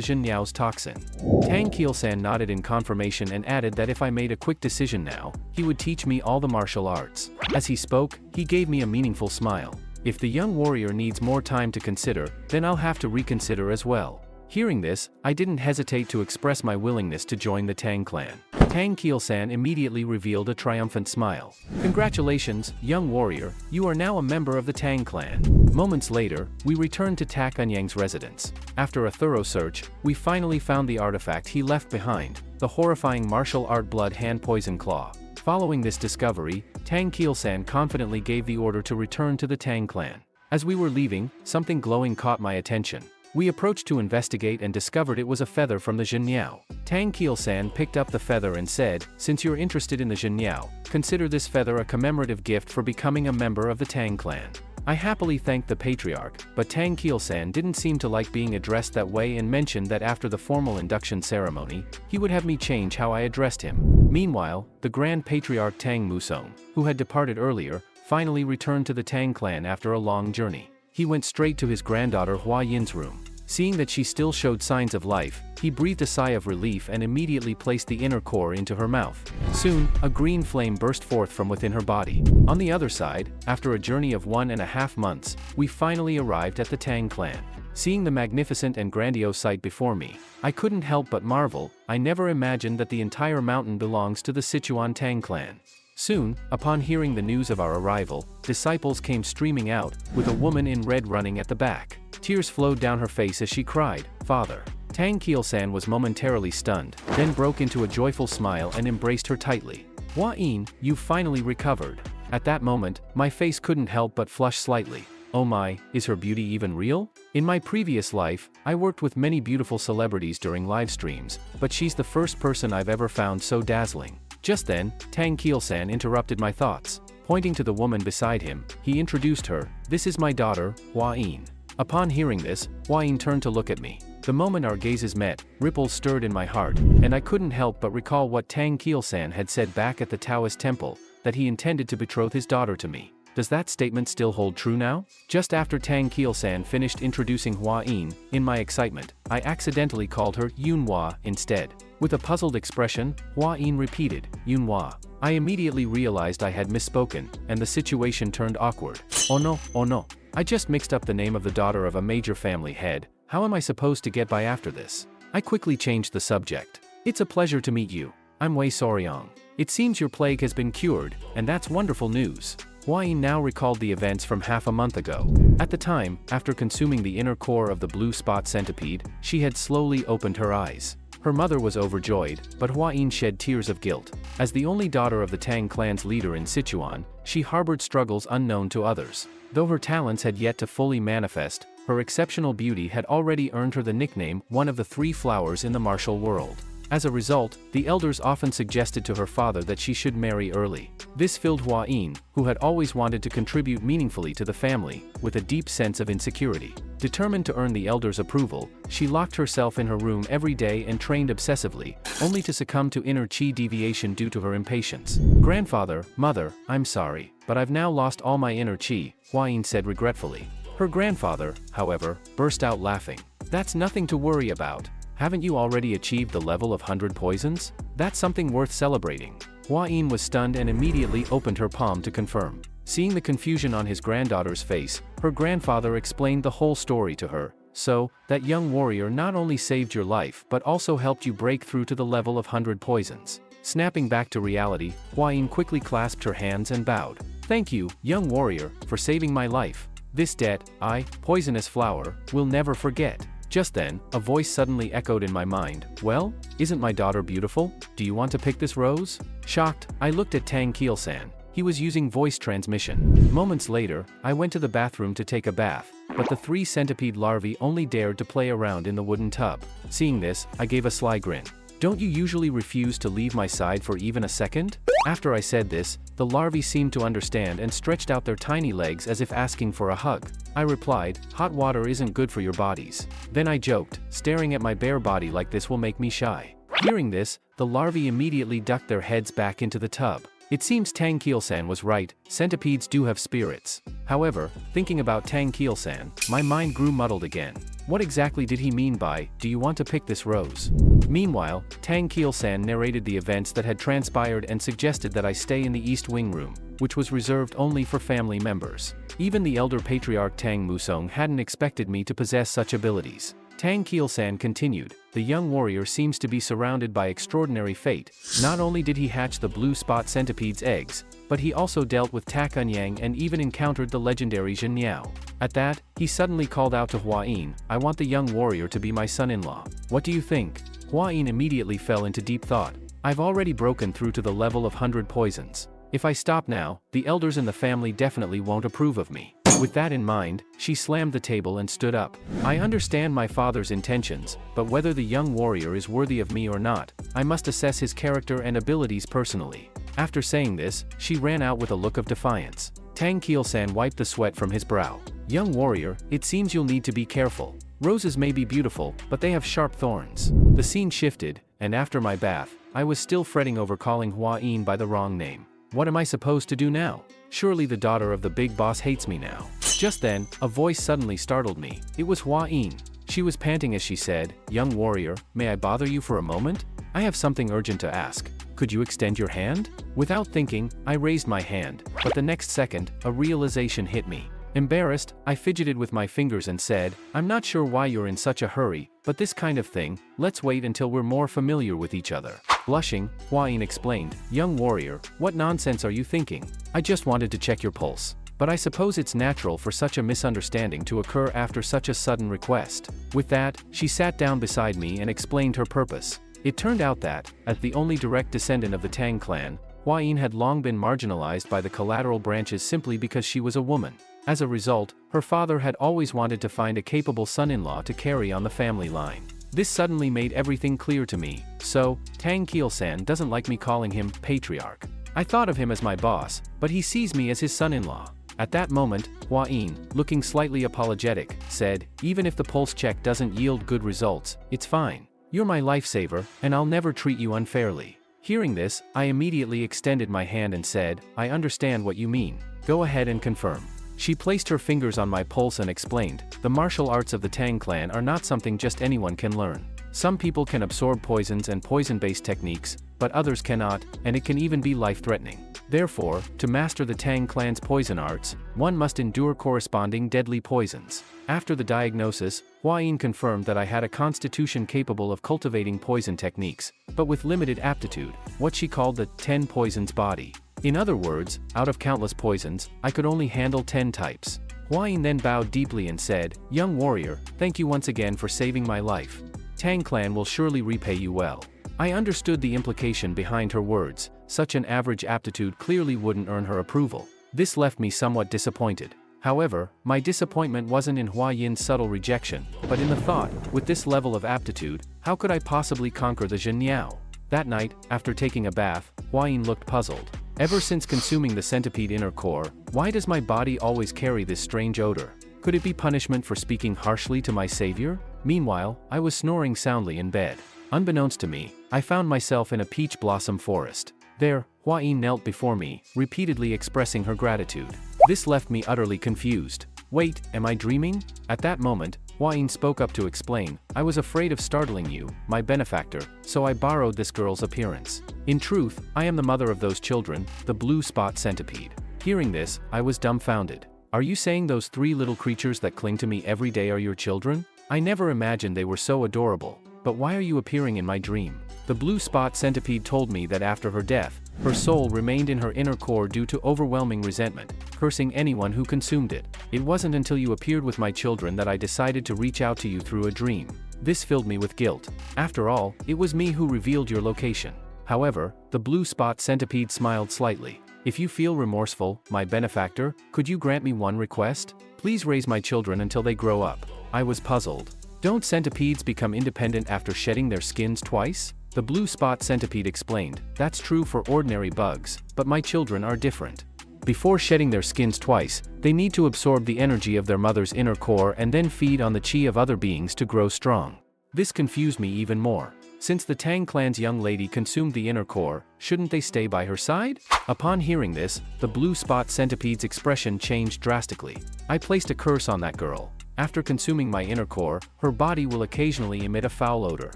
Speaker 1: Zhenyao's toxin. Tang Keelsan nodded in confirmation and added that if I made a quick decision now, he would teach me all the martial arts. As he spoke, he gave me a meaningful smile. If the young warrior needs more time to consider, then I'll have to reconsider as well. Hearing this, I didn't hesitate to express my willingness to join the Tang clan. Tang Kiel-san immediately revealed a triumphant smile. Congratulations, young warrior, you are now a member of the Tang clan. Moments later, we returned to Tak Enyang's residence. After a thorough search, we finally found the artifact he left behind, the horrifying martial art blood hand poison claw. Following this discovery, Tang Kiel-san confidently gave the order to return to the Tang clan. As we were leaving, something glowing caught my attention. We approached to investigate and discovered it was a feather from the Zhenniao. Tang Kiel-san picked up the feather and said, "Since you're interested in the Zhenniao, consider this feather a commemorative gift for becoming a member of the Tang clan." I happily thanked the patriarch, but Tang Kiel-san didn't seem to like being addressed that way and mentioned that after the formal induction ceremony, he would have me change how I addressed him. Meanwhile, the Grand Patriarch Tang Musong, who had departed earlier, finally returned to the Tang clan after a long journey. He went straight to his granddaughter Hua Yin's room. Seeing that she still showed signs of life, he breathed a sigh of relief and immediately placed the inner core into her mouth. Soon, a green flame burst forth from within her body. On the other side, after a journey of 1.5 months, we finally arrived at the Tang clan. Seeing the magnificent and grandiose sight before me, I couldn't help but marvel. I never imagined that the entire mountain belongs to the Sichuan Tang clan. Soon, upon hearing the news of our arrival, disciples came streaming out, with a woman in red running at the back. Tears flowed down her face as she cried, "Father." Tang Kiel-san was momentarily stunned, then broke into a joyful smile and embraced her tightly. "Hua Yin, you've finally recovered." At that moment, my face couldn't help but flush slightly. Oh my, is her beauty even real? In my previous life, I worked with many beautiful celebrities during live streams, but she's the first person I've ever found so dazzling. Just then, Tang Kiel-san interrupted my thoughts. Pointing to the woman beside him, he introduced her. "This is my daughter, Hua Yin." Upon hearing this, Hua Yin turned to look at me. The moment our gazes met, ripples stirred in my heart, and I couldn't help but recall what Tang Kiel-san had said back at the Taoist temple, that he intended to betroth his daughter to me. Does that statement still hold true now? Just after Tang Kiel-san finished introducing Hua Yin, in my excitement, I accidentally called her Yunhua instead. With a puzzled expression, Hua Yin repeated, "Yunhua." I immediately realized I had misspoken, and the situation turned awkward. Oh no. I just mixed up the name of the daughter of a major family head. How am I supposed to get by after this? I quickly changed the subject. "It's a pleasure to meet you. I'm Wei Soryong. It seems your plague has been cured, and that's wonderful news." Hua Yin now recalled the events from half a month ago. At the time, after consuming the inner core of the blue spot centipede, she had slowly opened her eyes. Her mother was overjoyed, but Hua Yin shed tears of guilt. As the only daughter of the Tang clan's leader in Sichuan, she harbored struggles unknown to others. Though her talents had yet to fully manifest, her exceptional beauty had already earned her the nickname "one of the 3 flowers in the martial world." As a result, the elders often suggested to her father that she should marry early. This filled Hua Yin, who had always wanted to contribute meaningfully to the family, with a deep sense of insecurity. Determined to earn the elders' approval, she locked herself in her room every day and trained obsessively, only to succumb to inner chi deviation due to her impatience. "Grandfather, mother, I'm sorry, but I've now lost all my inner chi," Hua Yin said regretfully. Her grandfather, however, burst out laughing. "That's nothing to worry about. Haven't you already achieved the level of 100 poisons? That's something worth celebrating." Hua Yin was stunned and immediately opened her palm to confirm. Seeing the confusion on his granddaughter's face, her grandfather explained the whole story to her. "So, that young warrior not only saved your life but also helped you break through to the level of 100 poisons." Snapping back to reality, Hua Yin quickly clasped her hands and bowed. "Thank you, young warrior, for saving my life. This debt, I, poisonous flower, will never forget." Just then, a voice suddenly echoed in my mind. "Well, isn't my daughter beautiful? Do you want to pick this rose?" Shocked, I looked at Tang Kiel-san. He was using voice transmission. Moments later, I went to the bathroom to take a bath, but the 3 centipede larvae only dared to play around in the wooden tub. Seeing this, I gave a sly grin. "Don't you usually refuse to leave my side for even a second?" After I said this, the larvae seemed to understand and stretched out their tiny legs as if asking for a hug. I replied, "Hot water isn't good for your bodies." Then I joked, "Staring at my bare body like this will make me shy." Hearing this, the larvae immediately ducked their heads back into the tub. It seems Tang Kiel-san was right, centipedes do have spirits. However, thinking about Tang Kiel-san, my mind grew muddled again. What exactly did he mean by, "Do you want to pick this rose?" Meanwhile, Tang Kiel-san narrated the events that had transpired and suggested that I stay in the East Wing room, which was reserved only for family members. Even the elder patriarch Tang Musong hadn't expected me to possess such abilities. Tang Keelsan continued, the young warrior seems to be surrounded by extraordinary fate. Not only did he hatch the blue spot centipede's eggs, but he also dealt with Ta Kunyang and even encountered the legendary Zhen Niao. At that, he suddenly called out to Hua Yin, I want the young warrior to be my son-in-law. What do you think? Hua Yin immediately fell into deep thought. I've already broken through to the level of 100 poisons. If I stop now, the elders in the family definitely won't approve of me. With that in mind, she slammed the table and stood up. I understand my father's intentions, but whether the young warrior is worthy of me or not, I must assess his character and abilities personally. After saying this, she ran out with a look of defiance. Tang Keelsan wiped the sweat from his brow. Young warrior, it seems you'll need to be careful. Roses may be beautiful, but they have sharp thorns. The scene shifted, and after my bath, I was still fretting over calling Hua Yin by the wrong name. What am I supposed to do now? Surely the daughter of the big boss hates me now. Just then, a voice suddenly startled me. It was Hua Yin. She was panting as she said, young warrior, may I bother you for a moment? I have something urgent to ask. Could you extend your hand? Without thinking, I raised my hand, but the next second, a realization hit me. Embarrassed, I fidgeted with my fingers and said, I'm not sure why you're in such a hurry, but this kind of thing, let's wait until we're more familiar with each other. Blushing, Hua Yin explained, young warrior, what nonsense are you thinking? I just wanted to check your pulse. But I suppose it's natural for such a misunderstanding to occur after such a sudden request. With that, she sat down beside me and explained her purpose. It turned out that, as the only direct descendant of the Tang clan, Hua Yin had long been marginalized by the collateral branches simply because she was a woman. As a result, her father had always wanted to find a capable son-in-law to carry on the family line. This suddenly made everything clear to me, so, Tang Keelsan doesn't like me calling him patriarch. I thought of him as my boss, but he sees me as his son-in-law. At that moment, Hua Yin, looking slightly apologetic, said, even if the pulse check doesn't yield good results, it's fine. You're my lifesaver, and I'll never treat you unfairly. Hearing this, I immediately extended my hand and said, I understand what you mean. Go ahead and confirm. She placed her fingers on my pulse and explained, the martial arts of the Tang clan are not something just anyone can learn. Some people can absorb poisons and poison-based techniques, but others cannot, and it can even be life-threatening. Therefore, to master the Tang clan's poison arts, one must endure corresponding deadly poisons. After the diagnosis, Hua Yin confirmed that I had a constitution capable of cultivating poison techniques, but with limited aptitude, what she called the 10 poisons body. In other words, out of countless poisons, I could only handle 10 types. Hua Yin then bowed deeply and said, young warrior, thank you once again for saving my life. Tang clan will surely repay you well. I understood the implication behind her words. Such an average aptitude clearly wouldn't earn her approval. This left me somewhat disappointed. However, my disappointment wasn't in Hua Yin's subtle rejection, but in the thought, with this level of aptitude, how could I possibly conquer the Zhen Niao? That night, after taking a bath, Hua Yin looked puzzled. Ever since consuming the centipede inner core, why does my body always carry this strange odor? Could it be punishment for speaking harshly to my savior? Meanwhile, I was snoring soundly in bed. Unbeknownst to me, I found myself in a peach blossom forest. There, Hua Yin knelt before me, repeatedly expressing her gratitude. This left me utterly confused. Wait, am I dreaming? At that moment, Hua Yin spoke up to explain, I was afraid of startling you, my benefactor, so I borrowed this girl's appearance. In truth, I am the mother of those children, the blue spot centipede. Hearing this, I was dumbfounded. Are you saying those 3 little creatures that cling to me every day are your children? I never imagined they were so adorable. But why are you appearing in my dream? The blue spot centipede told me that after her death, her soul remained in her inner core due to overwhelming resentment, cursing anyone who consumed it. It wasn't until you appeared with my children that I decided to reach out to you through a dream. This filled me with guilt. After all, it was me who revealed your location. However, the blue spot centipede smiled slightly. If you feel remorseful, my benefactor, could you grant me one request? Please raise my children until they grow up. I was puzzled. Don't centipedes become independent after shedding their skins twice? The blue spot centipede explained, that's true for ordinary bugs, but my children are different. Before shedding their skins twice, they need to absorb the energy of their mother's inner core and then feed on the chi of other beings to grow strong. This confused me even more. Since the Tang clan's young lady consumed the inner core, shouldn't they stay by her side? Upon hearing this, the blue spot centipede's expression changed drastically. I placed a curse on that girl. After consuming my inner core, her body will occasionally emit a foul odor.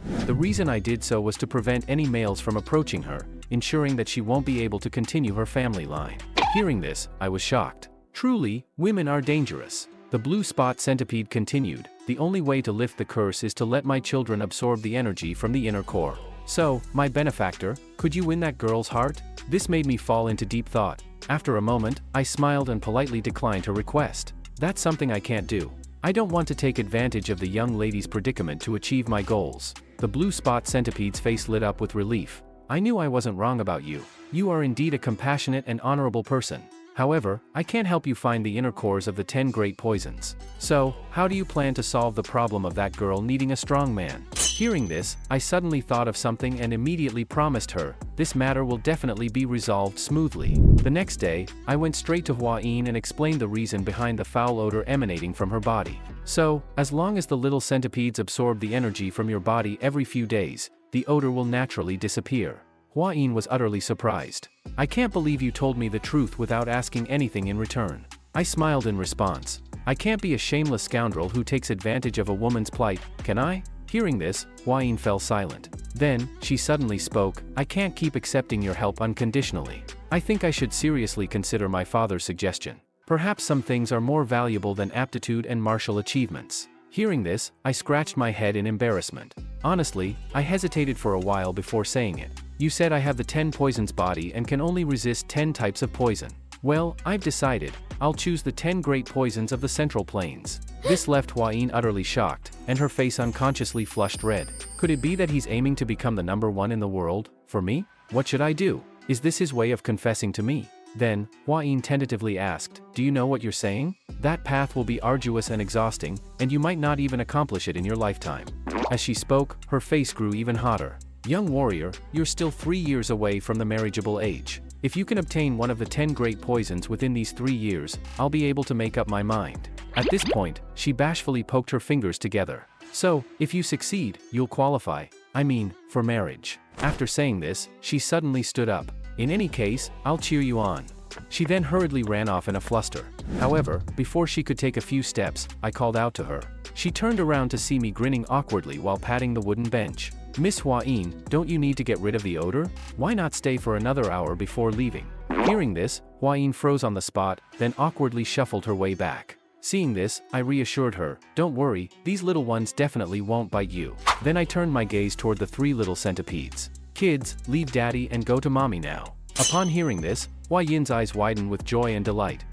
Speaker 1: The reason I did so was to prevent any males from approaching her, ensuring that she won't be able to continue her family line. Hearing this, I was shocked. Truly, women are dangerous. The blue spot centipede continued, the only way to lift the curse is to let my children absorb the energy from the inner core. So, my benefactor, could you win that girl's heart? This made me fall into deep thought. After a moment, I smiled and politely declined her request. That's something I can't do. I don't want to take advantage of the young lady's predicament to achieve my goals. The blue spot centipede's face lit up with relief. I knew I wasn't wrong about you. You are indeed a compassionate and honorable person. However, I can't help you find the inner cores of the 10 great poisons. So, how do you plan to solve the problem of that girl needing a strong man? Hearing this, I suddenly thought of something and immediately promised her, this matter will definitely be resolved smoothly. The next day, I went straight to Hua Yin and explained the reason behind the foul odor emanating from her body. So, as long as the little centipedes absorb the energy from your body every few days, the odor will naturally disappear. Hua Yin was utterly surprised. I can't believe you told me the truth without asking anything in return. I smiled in response. I can't be a shameless scoundrel who takes advantage of a woman's plight, can I? Hearing this, Hua Yin fell silent. Then, she suddenly spoke, I can't keep accepting your help unconditionally. I think I should seriously consider my father's suggestion. Perhaps some things are more valuable than aptitude and martial achievements. Hearing this, I scratched my head in embarrassment. Honestly, I hesitated for a while before saying it. You said I have the 10 poisons body and can only resist 10 types of poison. Well, I've decided. I'll choose the 10 great poisons of the Central Plains. This left Hua Yin utterly shocked, and her face unconsciously flushed red. Could it be that he's aiming to become the #1 in the world, for me? What should I do? Is this his way of confessing to me? Then, Hua Yin tentatively asked, do you know what you're saying? That path will be arduous and exhausting, and you might not even accomplish it in your lifetime. As she spoke, her face grew even hotter. Young warrior, you're still 3 years away from the marriageable age. If you can obtain one of the 10 great poisons within these 3 years, I'll be able to make up my mind. At this point, she bashfully poked her fingers together. So, if you succeed, you'll qualify. I mean, for marriage. After saying this, she suddenly stood up. In any case, I'll cheer you on. She then hurriedly ran off in a fluster. However, before she could take a few steps, I called out to her. She turned around to see me grinning awkwardly while patting the wooden bench. Miss Hua Yin, don't you need to get rid of the odor? Why not stay for another hour before leaving? Hearing this, Hua Yin froze on the spot, then awkwardly shuffled her way back. Seeing this, I reassured her, don't worry, these little ones definitely won't bite you. Then I turned my gaze toward the 3 little centipedes. Kids, leave daddy and go to mommy now. Upon hearing this, Hua Yin's eyes widened with joy and delight.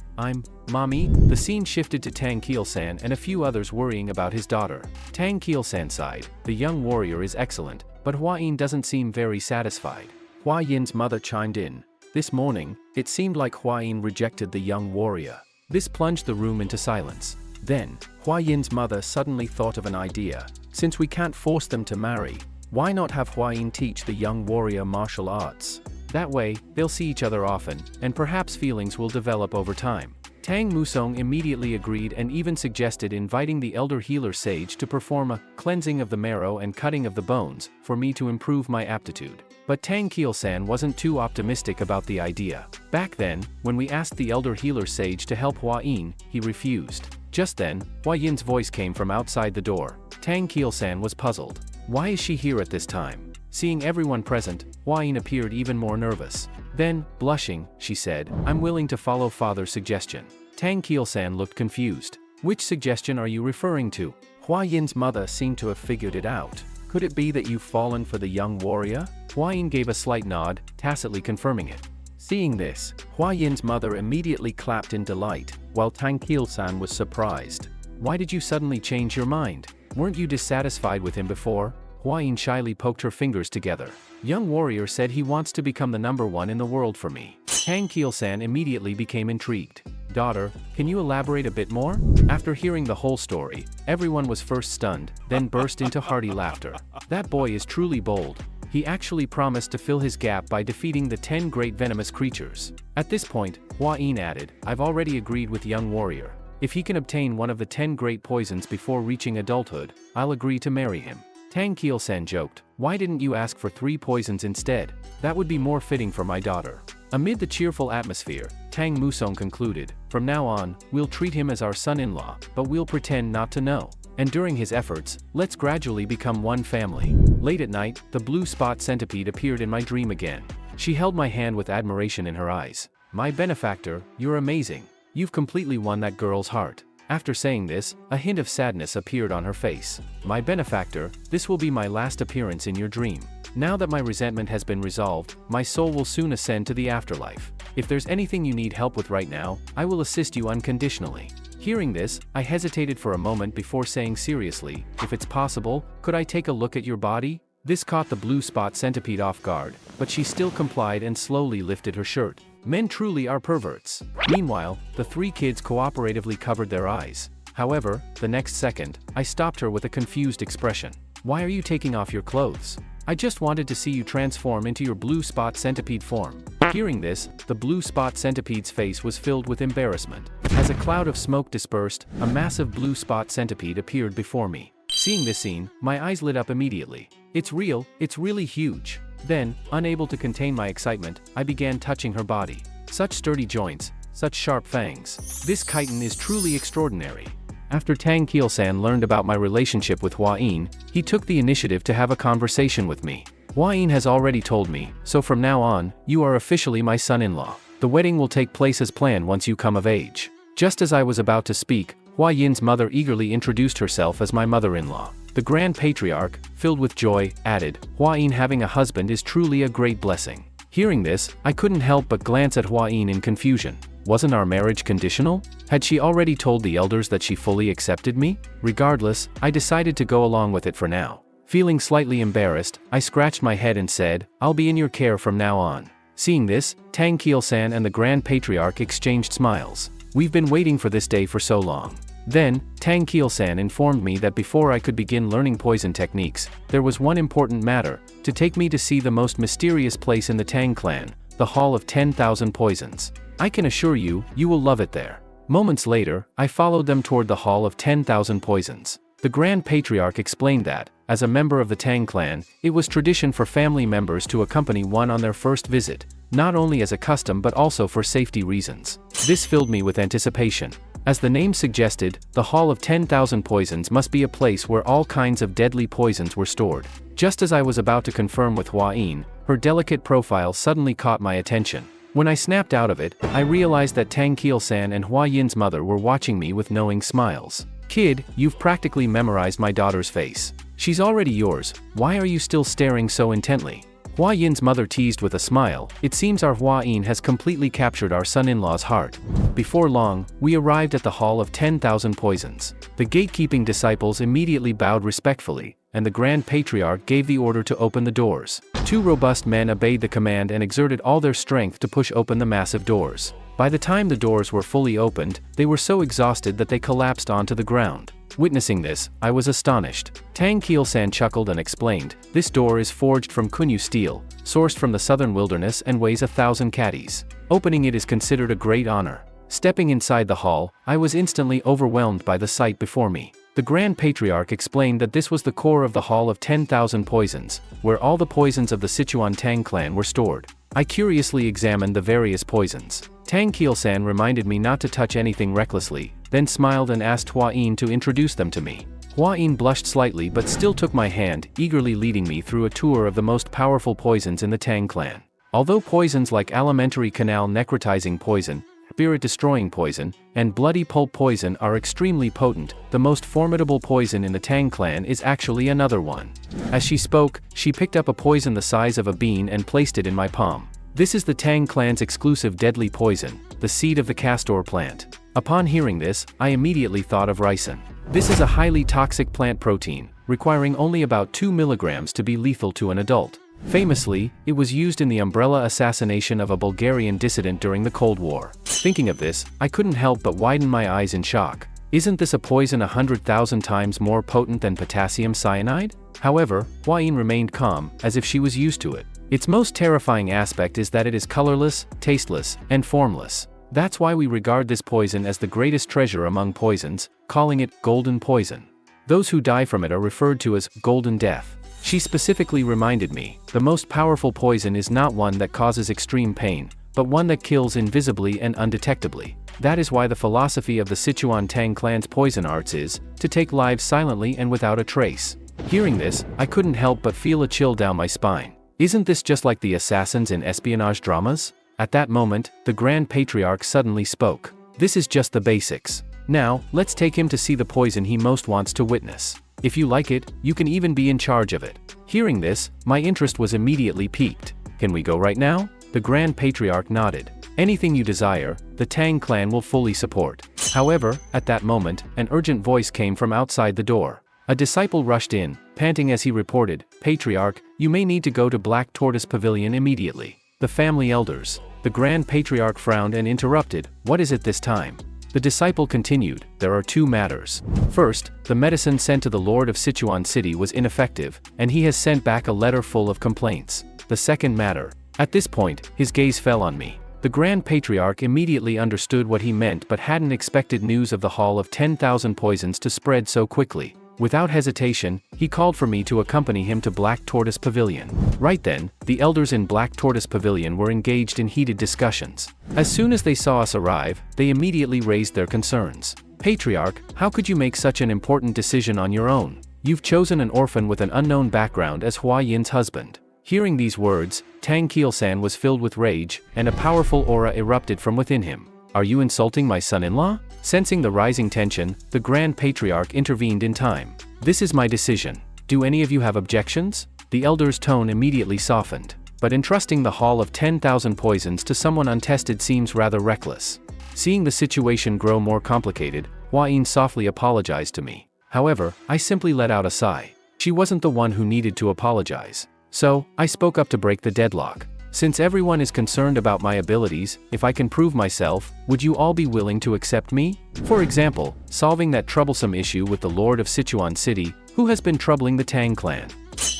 Speaker 1: Mommy? The scene shifted to Tang Keelsan and a few others worrying about his daughter. Tang Keelsan sighed, the young warrior is excellent, but Hua Yin doesn't seem very satisfied. Hua Yin's mother chimed in. This morning, it seemed like Hua Yin rejected the young warrior. This plunged the room into silence. Then, Hua Yin's mother suddenly thought of an idea. Since we can't force them to marry, why not have Hua Yin teach the young warrior martial arts? That way, they'll see each other often, and perhaps feelings will develop over time. Tang Musong immediately agreed and even suggested inviting the elder healer sage to perform a cleansing of the marrow and cutting of the bones, for me to improve my aptitude. But Tang Keelsan wasn't too optimistic about the idea. Back then, when we asked the elder healer sage to help Hua Yin, he refused. Just then, Hua Yin's voice came from outside the door. Tang Keelsan was puzzled. Why is she here at this time? Seeing everyone present, Hua Yin appeared even more nervous. Then, blushing, she said, I'm willing to follow father's suggestion. Tang Keelsan looked confused. Which suggestion are you referring to? Hua Yin's mother seemed to have figured it out. Could it be that you've fallen for the young warrior? Hua Yin gave a slight nod, tacitly confirming it. Seeing this, Hua Yin's mother immediately clapped in delight, while Tang Keelsan was surprised. Why did you suddenly change your mind? Weren't you dissatisfied with him before? Hua Yin shyly poked her fingers together. Young warrior said he wants to become the #1 in the world for me. Tang Keelsan immediately became intrigued. Daughter, can you elaborate a bit more? After hearing the whole story, everyone was first stunned, then burst into hearty laughter. That boy is truly bold. He actually promised to fill his gap by defeating the 10 great venomous creatures. At this point, Hua Yin added, I've already agreed with young warrior. If he can obtain one of the 10 great poisons before reaching adulthood, I'll agree to marry him. Tang Keelsan joked, why didn't you ask for 3 poisons instead? That would be more fitting for my daughter. Amid the cheerful atmosphere, Tang Musong concluded, from now on, we'll treat him as our son-in-law, but we'll pretend not to know. And during his efforts, let's gradually become one family. Late at night, the blue spot centipede appeared in my dream again. She held my hand with admiration in her eyes. My benefactor, you're amazing. You've completely won that girl's heart. After saying this, a hint of sadness appeared on her face. My benefactor, this will be my last appearance in your dream. Now that my resentment has been resolved, my soul will soon ascend to the afterlife. If there's anything you need help with right now, I will assist you unconditionally. Hearing this, I hesitated for a moment before saying seriously, if it's possible, could I take a look at your body? This caught the blue spot centipede off guard, but she still complied and slowly lifted her shirt. Men truly are perverts. Meanwhile, the three kids cooperatively covered their eyes. However, the next second, I stopped her with a confused expression. Why are you taking off your clothes? I just wanted to see you transform into your blue spot centipede form. Hearing this, the blue spot centipede's face was filled with embarrassment. As a cloud of smoke dispersed, a massive blue spot centipede appeared before me. Seeing this scene, my eyes lit up immediately. It's real, it's really huge. Then, unable to contain my excitement, I began touching her body. Such sturdy joints, such sharp fangs. This chitin is truly extraordinary. After Tang Kielsan learned about my relationship with Hua Yin, he took the initiative to have a conversation with me. Hua Yin has already told me, so from now on, you are officially my son-in-law. The wedding will take place as planned once you come of age. Just as I was about to speak, Hua Yin's mother eagerly introduced herself as my mother-in-law. The Grand Patriarch, filled with joy, added, Hua Yin having a husband is truly a great blessing. Hearing this, I couldn't help but glance at Hua Yin in confusion. Wasn't our marriage conditional? Had she already told the elders that she fully accepted me? Regardless, I decided to go along with it for now. Feeling slightly embarrassed, I scratched my head and said, I'll be in your care from now on. Seeing this, Tang Kielsan and the Grand Patriarch exchanged smiles. We've been waiting for this day for so long. Then, Tang Kielsan informed me that before I could begin learning poison techniques, there was one important matter, to take me to see the most mysterious place in the Tang clan, the Hall of 10,000 Poisons. I can assure you, you will love it there. Moments later, I followed them toward the Hall of 10,000 Poisons. The Grand Patriarch explained that, as a member of the Tang clan, it was tradition for family members to accompany one on their first visit, not only as a custom but also for safety reasons. This filled me with anticipation. As the name suggested, the Hall of 10,000 Poisons must be a place where all kinds of deadly poisons were stored. Just as I was about to confirm with Hua Yin, her delicate profile suddenly caught my attention. When I snapped out of it, I realized that Tang Kielsan and Hua Yin's mother were watching me with knowing smiles. Kid, you've practically memorized my daughter's face. She's already yours, why are you still staring so intently? Hua Yin's mother teased with a smile, it seems our Hua Yin has completely captured our son-in-law's heart. Before long, we arrived at the Hall of 10,000 Poisons. The gatekeeping disciples immediately bowed respectfully, and the Grand Patriarch gave the order to open the doors. Two robust men obeyed the command and exerted all their strength to push open the massive doors. By the time the doors were fully opened, they were so exhausted that they collapsed onto the ground. Witnessing this, I was astonished. Tang Kielsan chuckled and explained, this door is forged from Kunyu steel, sourced from the southern wilderness and weighs 1,000 catties. Opening it is considered a great honor. Stepping inside the hall, I was instantly overwhelmed by the sight before me. The Grand Patriarch explained that this was the core of the Hall of 10,000 Poisons, where all the poisons of the Sichuan Tang clan were stored. I curiously examined the various poisons. Tang Kielsan reminded me not to touch anything recklessly, then smiled and asked Hua Yin to introduce them to me. Hua Yin blushed slightly but still took my hand, eagerly leading me through a tour of the most powerful poisons in the Tang clan. Although poisons like alimentary canal necrotizing poison, spirit-destroying poison, and bloody pulp poison are extremely potent, the most formidable poison in the Tang clan is actually another one. As she spoke, she picked up a poison the size of a bean and placed it in my palm. This is the Tang clan's exclusive deadly poison, the seed of the castor plant. Upon hearing this, I immediately thought of ricin. This is a highly toxic plant protein, requiring only about 2 milligrams to be lethal to an adult. Famously, it was used in the umbrella assassination of a Bulgarian dissident during the Cold War. Thinking of this, I couldn't help but widen my eyes in shock. Isn't this a poison 100,000 times more potent than potassium cyanide? However, Hua Yin remained calm, as if she was used to it. Its most terrifying aspect is that it is colorless, tasteless, and formless. That's why we regard this poison as the greatest treasure among poisons, calling it golden poison. Those who die from it are referred to as golden death. She specifically reminded me, the most powerful poison is not one that causes extreme pain, but one that kills invisibly and undetectably. That is why the philosophy of the Sichuan Tang clan's poison arts is, to take lives silently and without a trace. Hearing this, I couldn't help but feel a chill down my spine. Isn't this just like the assassins in espionage dramas? At that moment, the Grand Patriarch suddenly spoke. This is just the basics. Now, let's take him to see the poison he most wants to witness. If you like it, you can even be in charge of it." Hearing this, my interest was immediately piqued. "Can we go right now?" The Grand Patriarch nodded. "Anything you desire, the Tang clan will fully support." However, at that moment, an urgent voice came from outside the door. A disciple rushed in, panting as he reported, "Patriarch, you may need to go to Black Tortoise Pavilion immediately." The family elders. The Grand Patriarch frowned and interrupted, "What is it this time?" The disciple continued, "There are two matters. First, the medicine sent to the Lord of Sichuan City was ineffective, and he has sent back a letter full of complaints. The second matter." At this point, his gaze fell on me. The Grand Patriarch immediately understood what he meant but hadn't expected news of the Hall of 10,000 Poisons to spread so quickly. Without hesitation, he called for me to accompany him to Black Tortoise Pavilion. Right then, the elders in Black Tortoise Pavilion were engaged in heated discussions. As soon as they saw us arrive, they immediately raised their concerns. "Patriarch, how could you make such an important decision on your own? You've chosen an orphan with an unknown background as Hua Yin's husband." Hearing these words, Tang Keelsan was filled with rage, and a powerful aura erupted from within him. "Are you insulting my son-in-law?" Sensing the rising tension, the Grand Patriarch intervened in time. "This is my decision. Do any of you have objections?" The elder's tone immediately softened. "But entrusting the Hall of 10,000 Poisons to someone untested seems rather reckless." Seeing the situation grow more complicated, Hua Yin softly apologized to me. However, I simply let out a sigh. She wasn't the one who needed to apologize. So, I spoke up to break the deadlock. "Since everyone is concerned about my abilities, if I can prove myself, would you all be willing to accept me? For example, solving that troublesome issue with the Lord of Sichuan City, who has been troubling the Tang clan."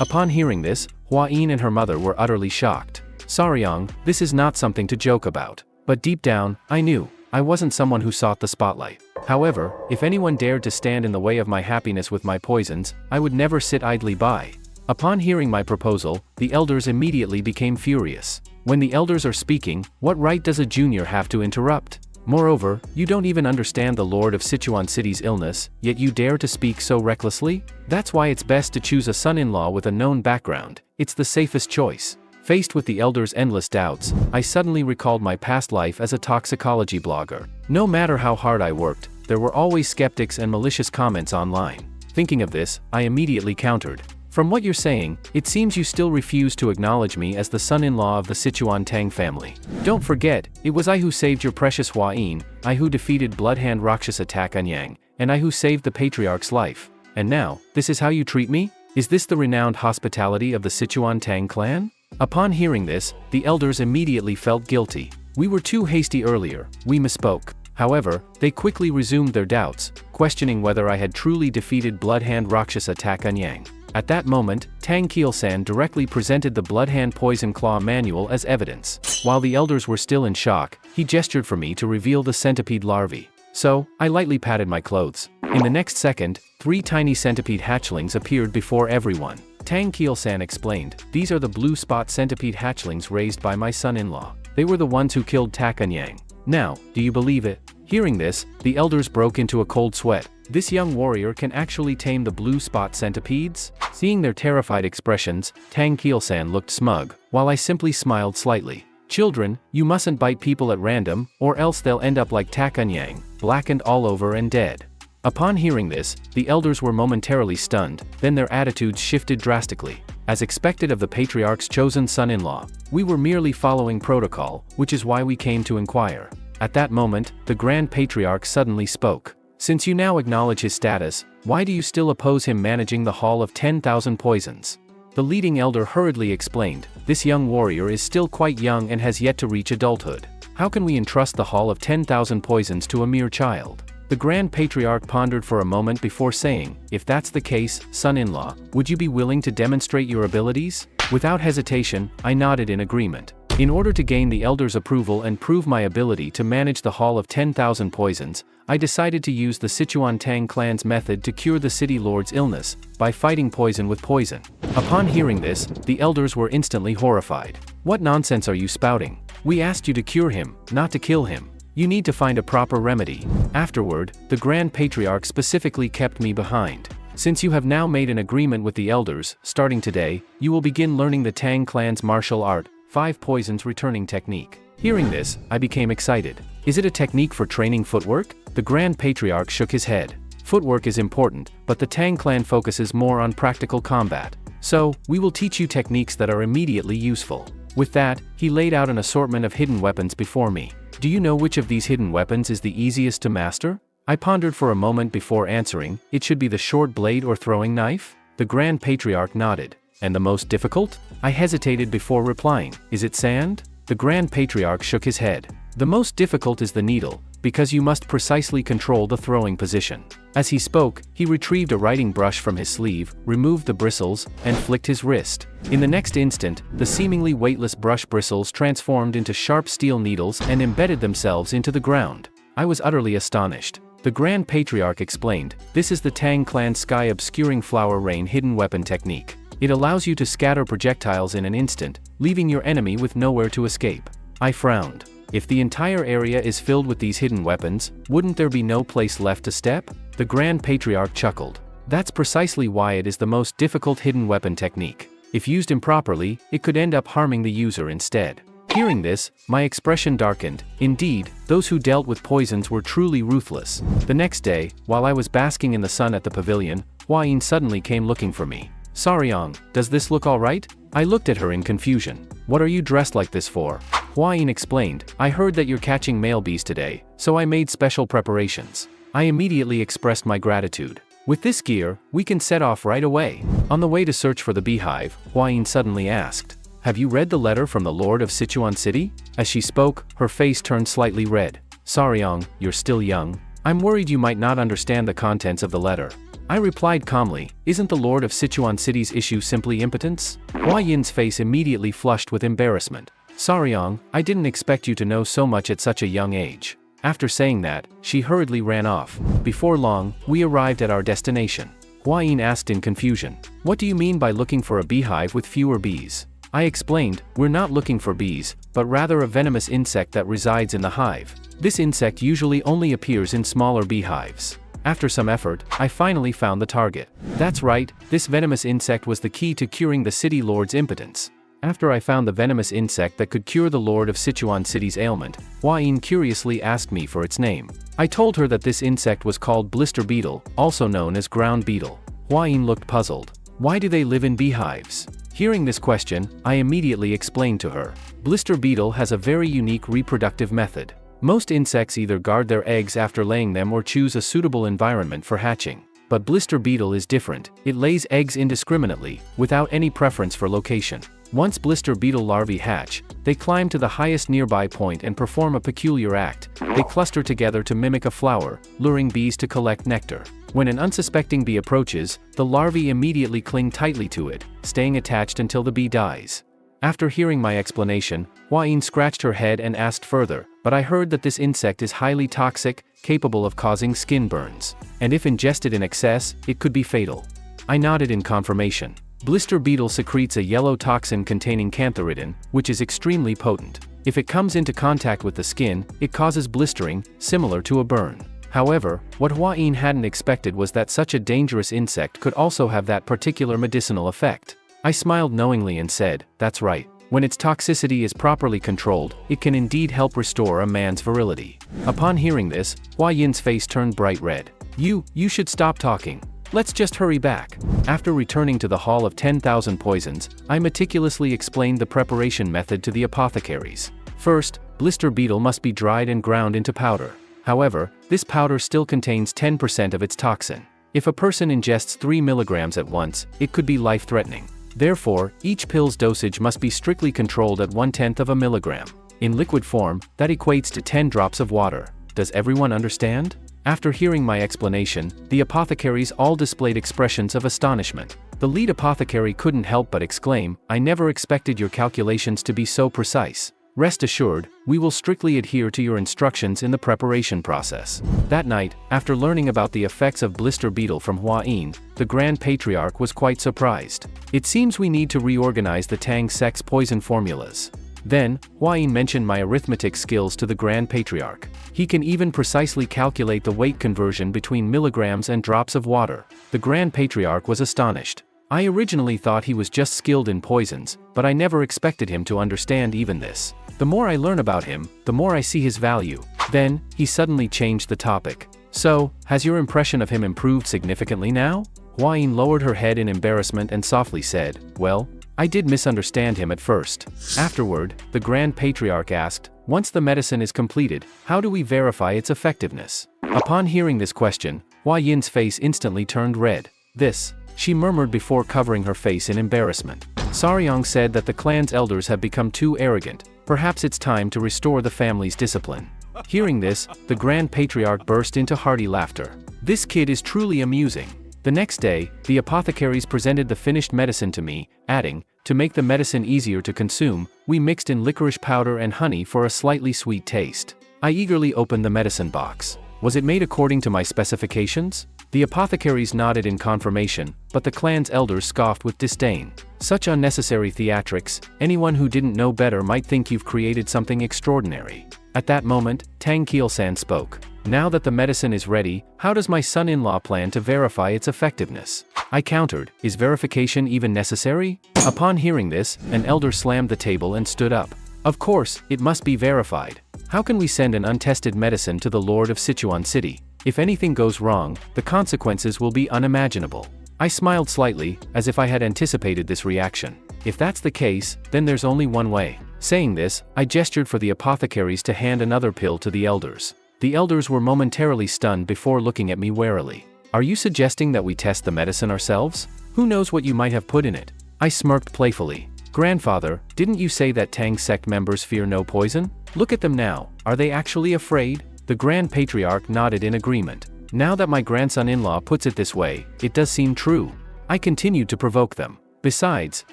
Speaker 1: Upon hearing this, Hua Yin and her mother were utterly shocked. "Sacheon, this is not something to joke about." But deep down, I knew, I wasn't someone who sought the spotlight. However, if anyone dared to stand in the way of my happiness with my poisons, I would never sit idly by. Upon hearing my proposal, the elders immediately became furious. When the elders are speaking, what right does a junior have to interrupt? Moreover, you don't even understand the Lord of Sichuan City's illness, yet you dare to speak so recklessly? That's why it's best to choose a son-in-law with a known background. It's the safest choice. Faced with the elders' endless doubts, I suddenly recalled my past life as a toxicology blogger. No matter how hard I worked, there were always skeptics and malicious comments online. Thinking of this, I immediately countered. "From what you're saying, it seems you still refuse to acknowledge me as the son-in-law of the Sichuan Tang family. Don't forget, it was I who saved your precious Hua Yin, I who defeated Bloodhand Rakshasa Takanyang, and I who saved the Patriarch's life. And now, this is how you treat me? Is this the renowned hospitality of the Sichuan Tang clan?" Upon hearing this, the elders immediately felt guilty. "We were too hasty earlier, we misspoke." However, they quickly resumed their doubts, questioning whether I had truly defeated Bloodhand Rakshasa Takanyang. At that moment, Tang Keelsan directly presented the Bloodhand Poison Claw manual as evidence. While the elders were still in shock, he gestured for me to reveal the centipede larvae. So, I lightly patted my clothes. In the next second, 3 tiny centipede hatchlings appeared before everyone. Tang Keelsan explained, "These are the blue spot centipede hatchlings raised by my son-in-law. They were the ones who killed Takanyang. Now, do you believe it?" Hearing this, the elders broke into a cold sweat. This young warrior can actually tame the blue spot centipedes? Seeing their terrified expressions, Tang Keelsan looked smug, while I simply smiled slightly. "Children, you mustn't bite people at random, or else they'll end up like Takanyang, blackened all over and dead." Upon hearing this, the elders were momentarily stunned, then their attitudes shifted drastically. As expected of the Patriarch's chosen son-in-law, we were merely following protocol, which is why we came to inquire. At that moment, the Grand Patriarch suddenly spoke. "Since you now acknowledge his status, why do you still oppose him managing the Hall of 10,000 Poisons?" The leading elder hurriedly explained, "This young warrior is still quite young and has yet to reach adulthood. How can we entrust the Hall of 10,000 Poisons to a mere child?" The Grand Patriarch pondered for a moment before saying, "If that's the case, son-in-law, would you be willing to demonstrate your abilities?" Without hesitation, I nodded in agreement. In order to gain the elders' approval and prove my ability to manage the Hall of 10,000 Poisons, I decided to use the Sichuan Tang clan's method to cure the city lord's illness, by fighting poison with poison. Upon hearing this, the elders were instantly horrified. "What nonsense are you spouting? We asked you to cure him, not to kill him. You need to find a proper remedy." Afterward, the Grand Patriarch specifically kept me behind. "Since you have now made an agreement with the elders, starting today, you will begin learning the Tang clan's martial art, 5 Poisons Returning Technique. Hearing this, I became excited. Is it a technique for training footwork? The Grand Patriarch shook his head. Footwork is important, but the Tang clan focuses more on practical combat. So, we will teach you techniques that are immediately useful. With that, he laid out an assortment of hidden weapons before me. Do you know which of these hidden weapons is the easiest to master? I pondered for a moment before answering. It should be the short blade or throwing knife? The Grand Patriarch nodded. And the most difficult? I hesitated before replying. Is it sand? The Grand Patriarch shook his head. The most difficult is the needle, because you must precisely control the throwing position. As he spoke, he retrieved a writing brush from his sleeve, removed the bristles, and flicked his wrist. In the next instant, the seemingly weightless brush bristles transformed into sharp steel needles and embedded themselves into the ground. I was utterly astonished. The Grand Patriarch explained, "This is the Tang clan sky-obscuring flower rain hidden weapon technique. It allows you to scatter projectiles in an instant, leaving your enemy with nowhere to escape." I frowned. If the entire area is filled with these hidden weapons, wouldn't there be no place left to step? The Grand Patriarch chuckled. That's precisely why it is the most difficult hidden weapon technique. If used improperly, it could end up harming the user instead. Hearing this, my expression darkened. Indeed, those who dealt with poisons were truly ruthless. The next day, while I was basking in the sun at the pavilion, Hua Yin suddenly came looking for me. "Sacheon, does this look alright?" I looked at her in confusion. "What are you dressed like this for?" Hua Yin explained, "I heard that you're catching male bees today, so I made special preparations." I immediately expressed my gratitude. "With this gear, we can set off right away." On the way to search for the beehive, Hua Yin suddenly asked, "Have you read the letter from the Lord of Sichuan City?" As she spoke, her face turned slightly red. "Sacheon, you're still young. I'm worried you might not understand the contents of the letter." I replied calmly, "Isn't the Lord of Sichuan City's issue simply impotence?" Hua Yin's face immediately flushed with embarrassment. "Sacheon, I didn't expect you to know so much at such a young age." After saying that, she hurriedly ran off. Before long, we arrived at our destination. Hua Yin asked in confusion, "What do you mean by looking for a beehive with fewer bees?" I explained, "We're not looking for bees, but rather a venomous insect that resides in the hive. This insect usually only appears in smaller beehives." After some effort, I finally found the target. That's right, this venomous insect was the key to curing the city lord's impotence. After I found the venomous insect that could cure the Lord of Sichuan City's ailment, Hua Yin curiously asked me for its name. I told her that this insect was called blister beetle, also known as ground beetle. Hua Yin looked puzzled. "Why do they live in beehives?" Hearing this question, I immediately explained to her. Blister beetle has a very unique reproductive method. Most insects either guard their eggs after laying them or choose a suitable environment for hatching. But blister beetle is different. It lays eggs indiscriminately, without any preference for location. Once blister beetle larvae hatch, they climb to the highest nearby point and perform a peculiar act. They cluster together to mimic a flower, luring bees to collect nectar. When an unsuspecting bee approaches, the larvae immediately cling tightly to it, staying attached until the bee dies. After hearing my explanation, Hua Yin scratched her head and asked further, "But I heard that this insect is highly toxic, capable of causing skin burns. And if ingested in excess, it could be fatal." I nodded in confirmation. Blister beetle secretes a yellow toxin containing cantharidin, which is extremely potent. If it comes into contact with the skin, it causes blistering, similar to a burn. However, what Hua Yin hadn't expected was that such a dangerous insect could also have that particular medicinal effect. I smiled knowingly and said, "That's right. When its toxicity is properly controlled, it can indeed help restore a man's virility." Upon hearing this, Hua Yin's face turned bright red. You should stop talking. Let's just hurry back." After returning to the Hall of 10,000 Poisons, I meticulously explained the preparation method to the apothecaries. First, blister beetle must be dried and ground into powder. However, this powder still contains 10% of its toxin. If a person ingests 3 milligrams at once, it could be life-threatening. Therefore, each pill's dosage must be strictly controlled at 1/10 of a milligram. In liquid form, that equates to 10 drops of water. Does everyone understand? After hearing my explanation, the apothecaries all displayed expressions of astonishment. The lead apothecary couldn't help but exclaim, "I never expected your calculations to be so precise. Rest assured, we will strictly adhere to your instructions in the preparation process." That night, after learning about the effects of blister beetle from Hua Yin, the Grand Patriarch was quite surprised. "It seems we need to reorganize the Tang sect's poison formulas." Then, Hua Yin mentioned my arithmetic skills to the Grand Patriarch. He can even precisely calculate the weight conversion between milligrams and drops of water. The Grand Patriarch was astonished. I originally thought he was just skilled in poisons, but I never expected him to understand even this. The more I learn about him, the more I see his value. Then, he suddenly changed the topic. So, has your impression of him improved significantly now? Hua Yin lowered her head in embarrassment and softly said, well, I did misunderstand him at first. Afterward, the Grand Patriarch asked, once the medicine is completed, how do we verify its effectiveness? Upon hearing this question, Hua Yin's face instantly turned red. This, she murmured before covering her face in embarrassment. Sacheon said that the clan's elders have become too arrogant. Perhaps it's time to restore the family's discipline. Hearing this, the Grand Patriarch burst into hearty laughter. This kid is truly amusing. The next day, the apothecaries presented the finished medicine to me, adding, to make the medicine easier to consume, we mixed in licorice powder and honey for a slightly sweet taste. I eagerly opened the medicine box. Was it made according to my specifications? The apothecaries nodded in confirmation, but the clan's elders scoffed with disdain. Such unnecessary theatrics, anyone who didn't know better might think you've created something extraordinary. At that moment, Tang Keelsan spoke. Now that the medicine is ready, how does my son-in-law plan to verify its effectiveness? I countered, is verification even necessary? Upon hearing this, an elder slammed the table and stood up. Of course, it must be verified. How can we send an untested medicine to the Lord of Sichuan City? If anything goes wrong, the consequences will be unimaginable. I smiled slightly, as if I had anticipated this reaction. If that's the case, then there's only one way. Saying this, I gestured for the apothecaries to hand another pill to the elders. The elders were momentarily stunned before looking at me warily. Are you suggesting that we test the medicine ourselves? Who knows what you might have put in it? I smirked playfully. Grandfather, didn't you say that Tang sect members fear no poison? Look at them now, are they actually afraid? The Grand Patriarch nodded in agreement. Now that my grandson-in-law puts it this way, it does seem true. I continued to provoke them. Besides,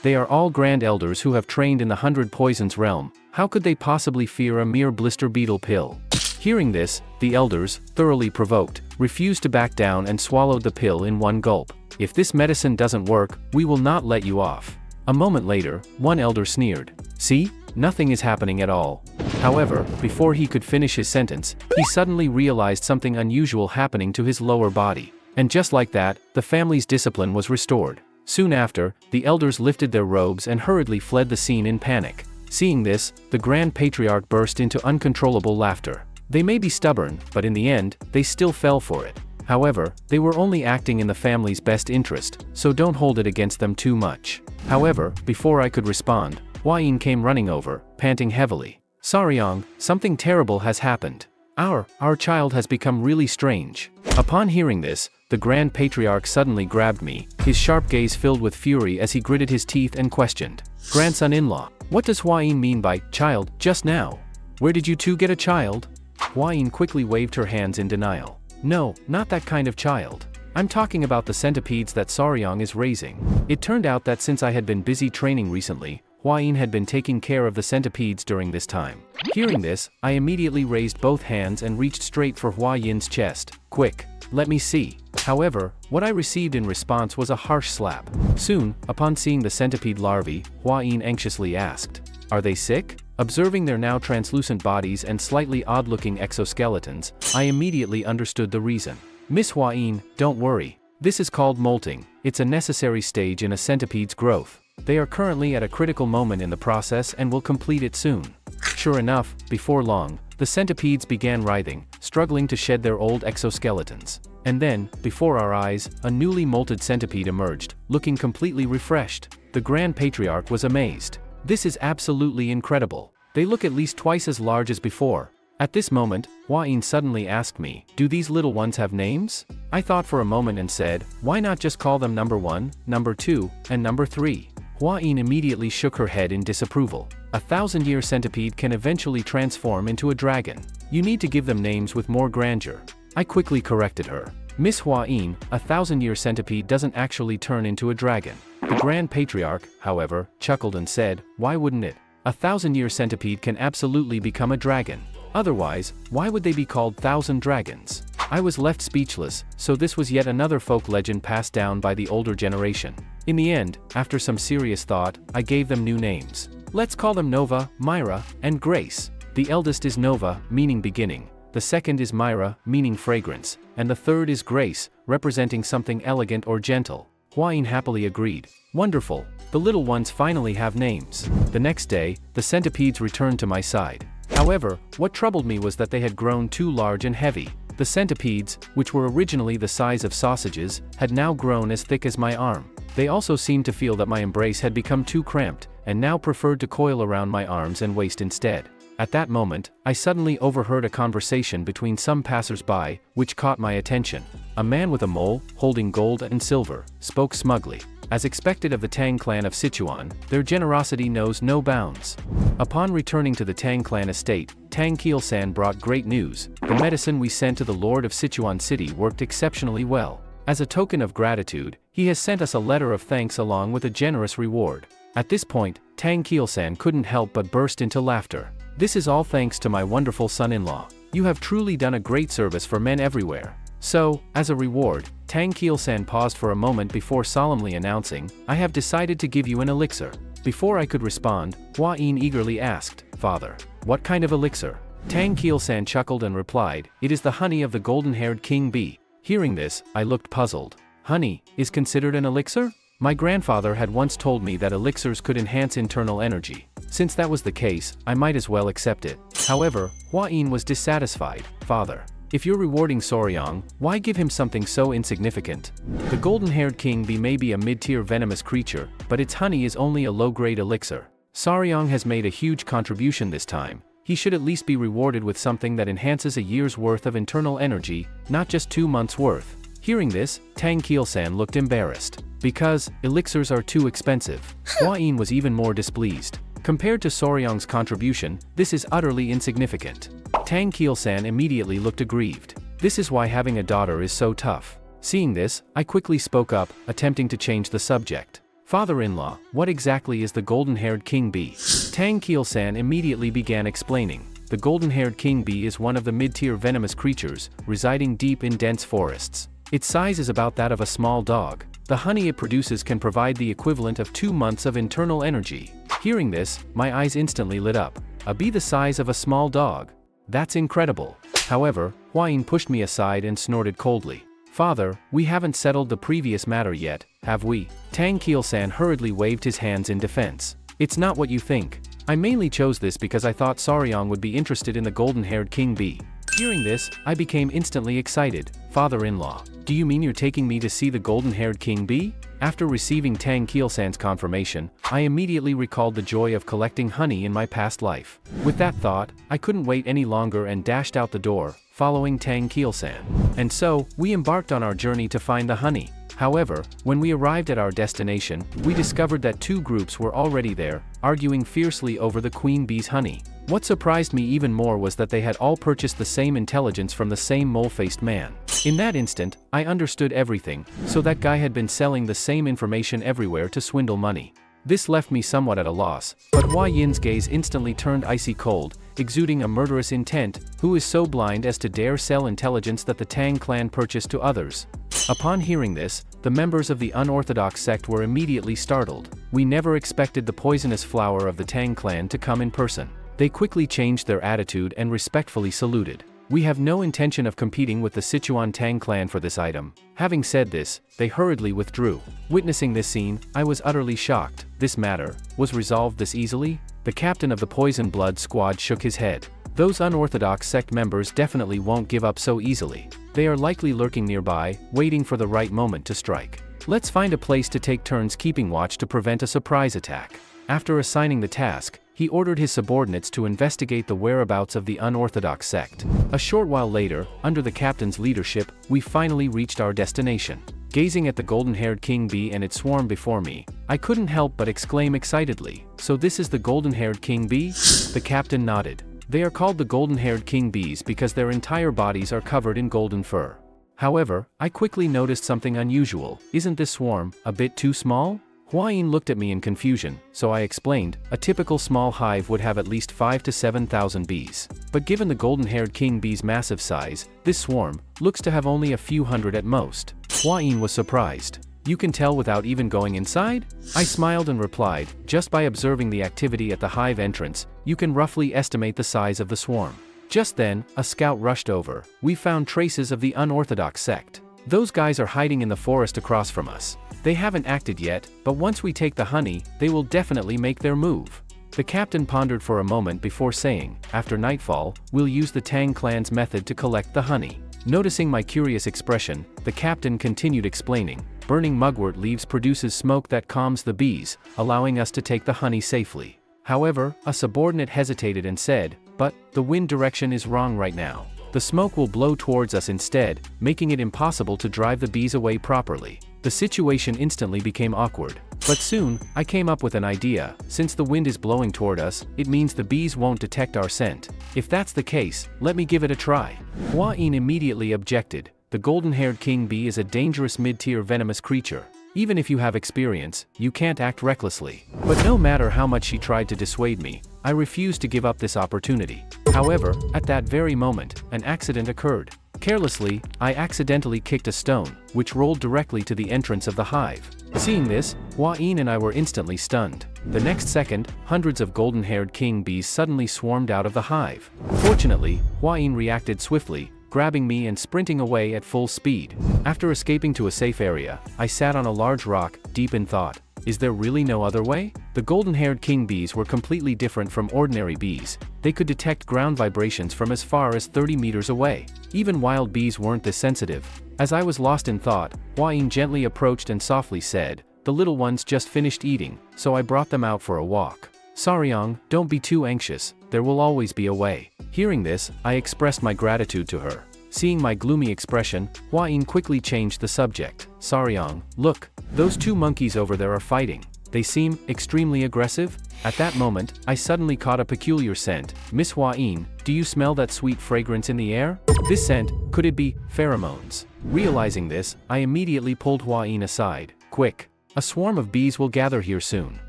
Speaker 1: they are all grand elders who have trained in the 100 poisons realm. How could they possibly fear a mere blister beetle pill? Hearing this, the elders, thoroughly provoked, refused to back down and swallowed the pill in one gulp. If this medicine doesn't work, we will not let you off. A moment later, one elder sneered. See? Nothing is happening at all. However, before he could finish his sentence, he suddenly realized something unusual happening to his lower body. And just like that, the family's discipline was restored. Soon after, the elders lifted their robes and hurriedly fled the scene in panic. Seeing this, the Grand Patriarch burst into uncontrollable laughter. They may be stubborn, but in the end, they still fell for it. However, they were only acting in the family's best interest, so don't hold it against them too much. However, before I could respond, Hua Yin came running over, panting heavily. Sacheon, something terrible has happened. Our child has become really strange. Upon hearing this, the Grand Patriarch suddenly grabbed me, his sharp gaze filled with fury as he gritted his teeth and questioned. Grandson-in-law, what does Hua Yin mean by child just now? Where did you two get a child? Hua Yin quickly waved her hands in denial. No, not that kind of child. I'm talking about the centipedes that Sacheon is raising. It turned out that since I had been busy training recently, Hua Yin had been taking care of the centipedes during this time. Hearing this, I immediately raised both hands and reached straight for Hua Yin's chest. Quick, let me see. However, what I received in response was a harsh slap. Soon, upon seeing the centipede larvae, Hua Yin anxiously asked, are they sick? Observing their now translucent bodies and slightly odd-looking exoskeletons, I immediately understood the reason. Miss Hua Yin, don't worry. This is called molting. It's a necessary stage in a centipede's growth. They are currently at a critical moment in the process and will complete it soon. Sure enough, before long, the centipedes began writhing, struggling to shed their old exoskeletons. And then, before our eyes, a newly molted centipede emerged, looking completely refreshed. The Grand Patriarch was amazed. This is absolutely incredible. They look at least twice as large as before. At this moment, Hua Yin suddenly asked me, do these little ones have names? I thought for a moment and said, why not just call them number 1, number 2, and number 3? Hua Yin immediately shook her head in disapproval. A 1,000-year centipede can eventually transform into a dragon. You need to give them names with more grandeur. I quickly corrected her. Miss Hua Yin, a 1,000-year centipede doesn't actually turn into a dragon. The Grand Patriarch, however, chuckled and said, why wouldn't it? A 1,000-year centipede can absolutely become a dragon. Otherwise, why would they be called 1,000 dragons? I was left speechless, so this was yet another folk legend passed down by the older generation. In the end, after some serious thought, I gave them new names. Let's call them Nova, Myra, and Grace. The eldest is Nova, meaning beginning. The second is Myra, meaning fragrance, and the third is Grace, representing something elegant or gentle. Hua-yin happily agreed. Wonderful, the little ones finally have names. The next day, the centipedes returned to my side. However, what troubled me was that they had grown too large and heavy. The centipedes, which were originally the size of sausages, had now grown as thick as my arm. They also seemed to feel that my embrace had become too cramped, and now preferred to coil around my arms and waist instead. At that moment, I suddenly overheard a conversation between some passers-by, which caught my attention. A man with a mole, holding gold and silver, spoke smugly. As expected of the Tang clan of Sichuan, their generosity knows no bounds. Upon returning to the Tang clan estate, Tang Keelsan brought great news. The medicine we sent to the Lord of Sichuan City worked exceptionally well. As a token of gratitude, he has sent us a letter of thanks along with a generous reward. At this point, Tang Keelsan couldn't help but burst into laughter. This is all thanks to my wonderful son-in-law. You have truly done a great service for men everywhere. So, as a reward, Tang Keelsan paused for a moment before solemnly announcing, I have decided to give you an elixir. Before I could respond, Hua-yin eagerly asked, Father, what kind of elixir? Tang Keelsan chuckled and replied, it is the honey of the golden-haired king bee. Hearing this, I looked puzzled. Honey is considered an elixir? My grandfather had once told me that elixirs could enhance internal energy. Since that was the case, I might as well accept it. However, Hua-yin was dissatisfied. Father, if you're rewarding Sacheon, why give him something so insignificant? The golden-haired king bee may be a mid-tier venomous creature, but its honey is only a low-grade elixir. Sacheon has made a huge contribution this time. He should at least be rewarded with something that enhances a year's worth of internal energy, not just 2 months' worth. Hearing this, Tang Keelsan looked embarrassed. Because elixirs are too expensive. Hua-yin was even more displeased. Compared to Sacheon's contribution, this is utterly insignificant. Tang Keelsan immediately looked aggrieved. This is why having a daughter is so tough. Seeing this, I quickly spoke up, attempting to change the subject. Father-in-law, what exactly is the golden-haired king bee? Tang Keelsan immediately began explaining. The golden-haired king bee is one of the mid-tier venomous creatures, residing deep in dense forests. Its size is about that of a small dog. The honey it produces can provide the equivalent of 2 months of internal energy. Hearing this, my eyes instantly lit up. A bee the size of a small dog? That's incredible. However, Hua-yin pushed me aside and snorted coldly. Father, we haven't settled the previous matter yet, have we? Tang Keelsan hurriedly waved his hands in defense. It's not what you think. I mainly chose this because I thought Sacheon would be interested in the golden-haired king bee. Hearing this, I became instantly excited. Father-in-law, do you mean you're taking me to see the golden-haired king bee? After receiving Tang Keelsan's confirmation, I immediately recalled the joy of collecting honey in my past life. With that thought, I couldn't wait any longer and dashed out the door, following Tang Keelsan. And so, we embarked on our journey to find the honey. However, when we arrived at our destination, we discovered that 2 groups were already there, arguing fiercely over the queen bee's honey. What surprised me even more was that they had all purchased the same intelligence from the same mole-faced man. In that instant, I understood everything, so that guy had been selling the same information everywhere to swindle money. This left me somewhat at a loss, but Hua-yin's gaze instantly turned icy cold, exuding a murderous intent. Who is so blind as to dare sell intelligence that the Tang clan purchased to others? Upon hearing this, the members of the unorthodox sect were immediately startled. We never expected the poisonous flower of the Tang clan to come in person. They quickly changed their attitude and respectfully saluted. We have no intention of competing with the Sichuan Tang clan for this item. Having said this, they hurriedly withdrew. Witnessing this scene, I was utterly shocked. This matter was resolved this easily? The captain of the Poison Blood squad shook his head. Those unorthodox sect members definitely won't give up so easily. They are likely lurking nearby, waiting for the right moment to strike. Let's find a place to take turns keeping watch to prevent a surprise attack. After assigning the task, he ordered his subordinates to investigate the whereabouts of the unorthodox sect. A short while later, under the captain's leadership, we finally reached our destination. Gazing at the golden-haired king bee and its swarm before me, I couldn't help but exclaim excitedly, "So this is the golden-haired king bee?" The captain nodded. They are called the golden-haired king bees because their entire bodies are covered in golden fur. However, I quickly noticed something unusual. Isn't this swarm a bit too small? Hua-yin looked at me in confusion, so I explained, a typical small hive would have at least 5,000 to 7,000 bees. But given the golden-haired king bee's massive size, this swarm looks to have only a few hundred at most. Hua-yin was surprised. You can tell without even going inside? I smiled and replied, just by observing the activity at the hive entrance, you can roughly estimate the size of the swarm. Just then, a scout rushed over. We found traces of the unorthodox sect. Those guys are hiding in the forest across from us. They haven't acted yet, but once we take the honey, they will definitely make their move. The captain pondered for a moment before saying, after nightfall, we'll use the Tang clan's method to collect the honey. Noticing my curious expression, the captain continued explaining, burning mugwort leaves produces smoke that calms the bees, allowing us to take the honey safely. However, a subordinate hesitated and said, but the wind direction is wrong right now. The smoke will blow towards us instead, making it impossible to drive the bees away properly. The situation instantly became awkward. But soon, I came up with an idea. Since the wind is blowing toward us, it means the bees won't detect our scent. If that's the case, let me give it a try. Hua Yin immediately objected. The golden-haired king bee is a dangerous mid-tier venomous creature. Even if you have experience, you can't act recklessly. But no matter how much she tried to dissuade me, I refused to give up this opportunity. However, at that very moment, an accident occurred. Carelessly, I accidentally kicked a stone, which rolled directly to the entrance of the hive. Seeing this, Hua Yin and I were instantly stunned. The next second, hundreds of golden-haired king bees suddenly swarmed out of the hive. Fortunately, Hua Yin reacted swiftly, grabbing me and sprinting away at full speed. After escaping to a safe area, I sat on a large rock, deep in thought. Is there really no other way? The golden-haired king bees were completely different from ordinary bees. They could detect ground vibrations from as far as 30 meters away. Even wild bees weren't this sensitive. As I was lost in thought, Hua Yin gently approached and softly said, the little ones just finished eating, so I brought them out for a walk. Sacheon, don't be too anxious, there will always be a way. Hearing this, I expressed my gratitude to her. Seeing my gloomy expression, Hua Yin quickly changed the subject. Sacheon, look, those two monkeys over there are fighting. They seem extremely aggressive. At that moment, I suddenly caught a peculiar scent. Miss Hua Yin, do you smell that sweet fragrance in the air? This scent, could it be pheromones? Realizing this, I immediately pulled Hua Yin aside. Quick! A swarm of bees will gather here soon.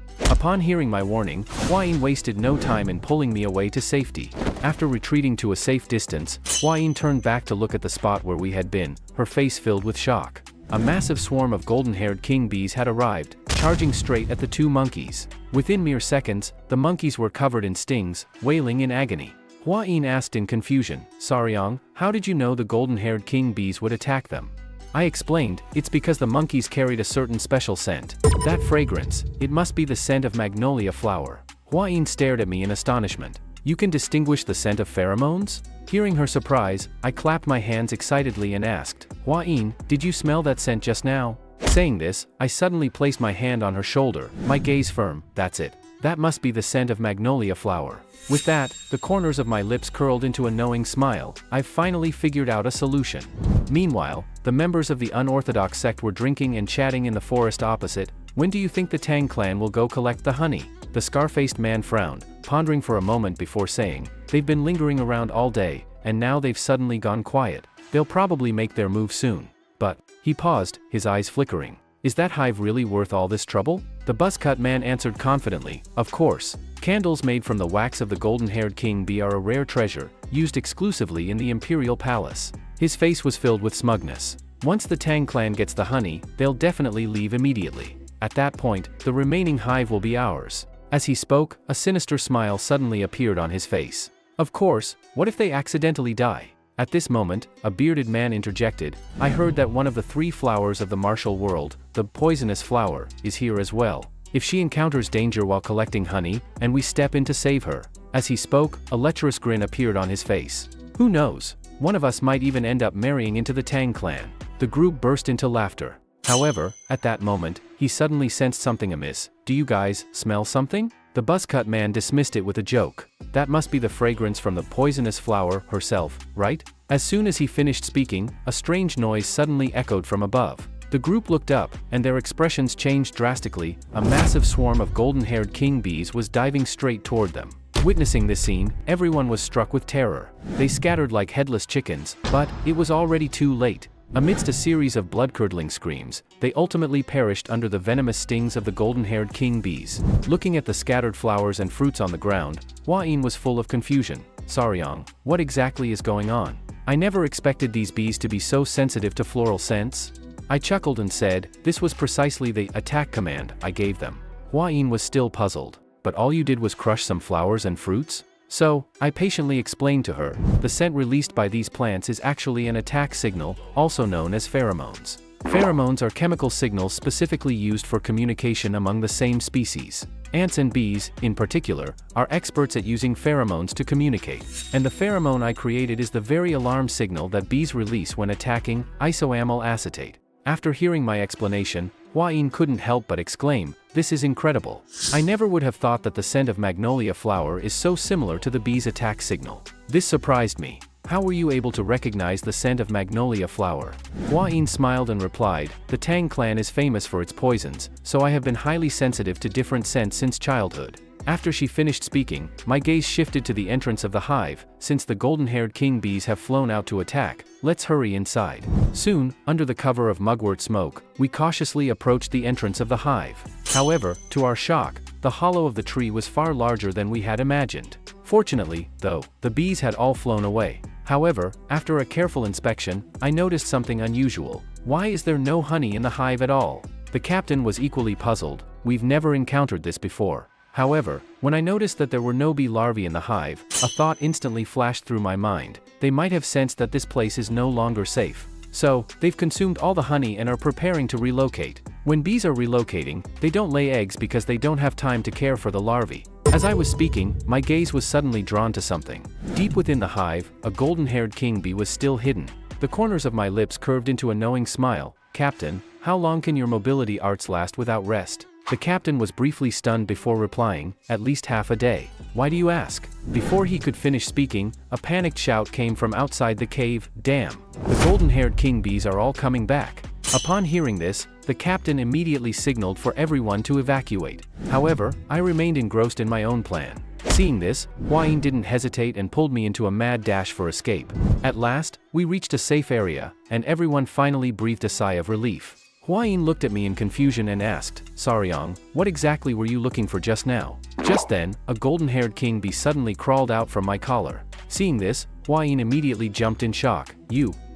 Speaker 1: Upon hearing my warning, Hua Yin wasted no time in pulling me away to safety. After retreating to a safe distance, Hua Yin turned back to look at the spot where we had been, her face filled with shock. A massive swarm of golden-haired king bees had arrived, charging straight at the two monkeys. Within mere seconds, the monkeys were covered in stings, wailing in agony. Hua Yin asked in confusion, Sacheon, how did you know the golden-haired king bees would attack them? I explained, it's because the monkeys carried a certain special scent. That fragrance, it must be the scent of magnolia flower. Hua Yin stared at me in astonishment. You can distinguish the scent of pheromones? Hearing her surprise, I clapped my hands excitedly and asked, Hua Yin, did you smell that scent just now? Saying this, I suddenly placed my hand on her shoulder, my gaze firm. That's it. That must be the scent of magnolia flower. With that, the corners of my lips curled into a knowing smile. I've finally figured out a solution. Meanwhile, the members of the unorthodox sect were drinking and chatting in the forest opposite. When do you think the Tang clan will go collect the honey? The scar-faced man frowned, pondering for a moment before saying, they've been lingering around all day, and now they've suddenly gone quiet. They'll probably make their move soon. But, he paused, his eyes flickering. Is that hive really worth all this trouble? The buzzcut man answered confidently, of course. Candles made from the wax of the golden-haired king bee are a rare treasure, used exclusively in the imperial palace. His face was filled with smugness. Once the Tang clan gets the honey, they'll definitely leave immediately. At that point, the remaining hive will be ours. As he spoke, a sinister smile suddenly appeared on his face. Of course, what if they accidentally die? At this moment, a bearded man interjected, I heard that one of the 3 flowers of the martial world, the poisonous flower, is here as well. If she encounters danger while collecting honey, and we step in to save her. As he spoke, a lecherous grin appeared on his face. Who knows? One of us might even end up marrying into the Tang clan. The group burst into laughter. However, at that moment, he suddenly sensed something amiss. Do you guys smell something? The buzzcut man dismissed it with a joke. That must be the fragrance from the poisonous flower herself, right? As soon as he finished speaking, a strange noise suddenly echoed from above. The group looked up, and their expressions changed drastically. A massive swarm of golden-haired king bees was diving straight toward them. Witnessing this scene, everyone was struck with terror. They scattered like headless chickens, but it was already too late. Amidst a series of blood-curdling screams, they ultimately perished under the venomous stings of the golden-haired king bees. Looking at the scattered flowers and fruits on the ground, Hua Yin was full of confusion. Sacheon, what exactly is going on? I never expected these bees to be so sensitive to floral scents. I chuckled and said, this was precisely the attack command I gave them. Hua Yin was still puzzled. But all you did was crush some flowers and fruits? So, I patiently explained to her, the scent released by these plants is actually an attack signal, also known as pheromones. Pheromones are chemical signals specifically used for communication among the same species. Ants and bees, in particular, are experts at using pheromones to communicate. And the pheromone I created is the very alarm signal that bees release when attacking isoamyl acetate. After hearing my explanation, Hua-yin couldn't help but exclaim, "This is incredible. I never would have thought that the scent of magnolia flower is so similar to the bee's attack signal. This surprised me. How were you able to recognize the scent of magnolia flower?" Hua-yin smiled and replied, "The Tang clan is famous for its poisons, so I have been highly sensitive to different scents since childhood." After she finished speaking, my gaze shifted to the entrance of the hive. Since the golden-haired king bees have flown out to attack, let's hurry inside. Soon, under the cover of mugwort smoke, we cautiously approached the entrance of the hive. However, to our shock, the hollow of the tree was far larger than we had imagined. Fortunately, though, the bees had all flown away. However, after a careful inspection, I noticed something unusual. Why is there no honey in the hive at all? The captain was equally puzzled. We've never encountered this before. However, when I noticed that there were no bee larvae in the hive, a thought instantly flashed through my mind. They might have sensed that this place is no longer safe. So, they've consumed all the honey and are preparing to relocate. When bees are relocating, they don't lay eggs because they don't have time to care for the larvae. As I was speaking, my gaze was suddenly drawn to something. Deep within the hive, a golden-haired king bee was still hidden. The corners of my lips curved into a knowing smile. "Captain, how long can your mobility arts last without rest?" The captain was briefly stunned before replying, "At least half a day." "Why do you ask?" Before he could finish speaking, a panicked shout came from outside the cave. "Damn! The golden-haired king bees are all coming back." Upon hearing this, the captain immediately signaled for everyone to evacuate. However, I remained engrossed in my own plan. Seeing this, Hua-yin didn't hesitate and pulled me into a mad dash for escape. At last, we reached a safe area, and everyone finally breathed a sigh of relief. Hua-yin looked at me in confusion and asked, "Sacheon, what exactly were you looking for just now?" Just then, a golden-haired king bee suddenly crawled out from my collar. Seeing this, Hua-yin immediately jumped in shock.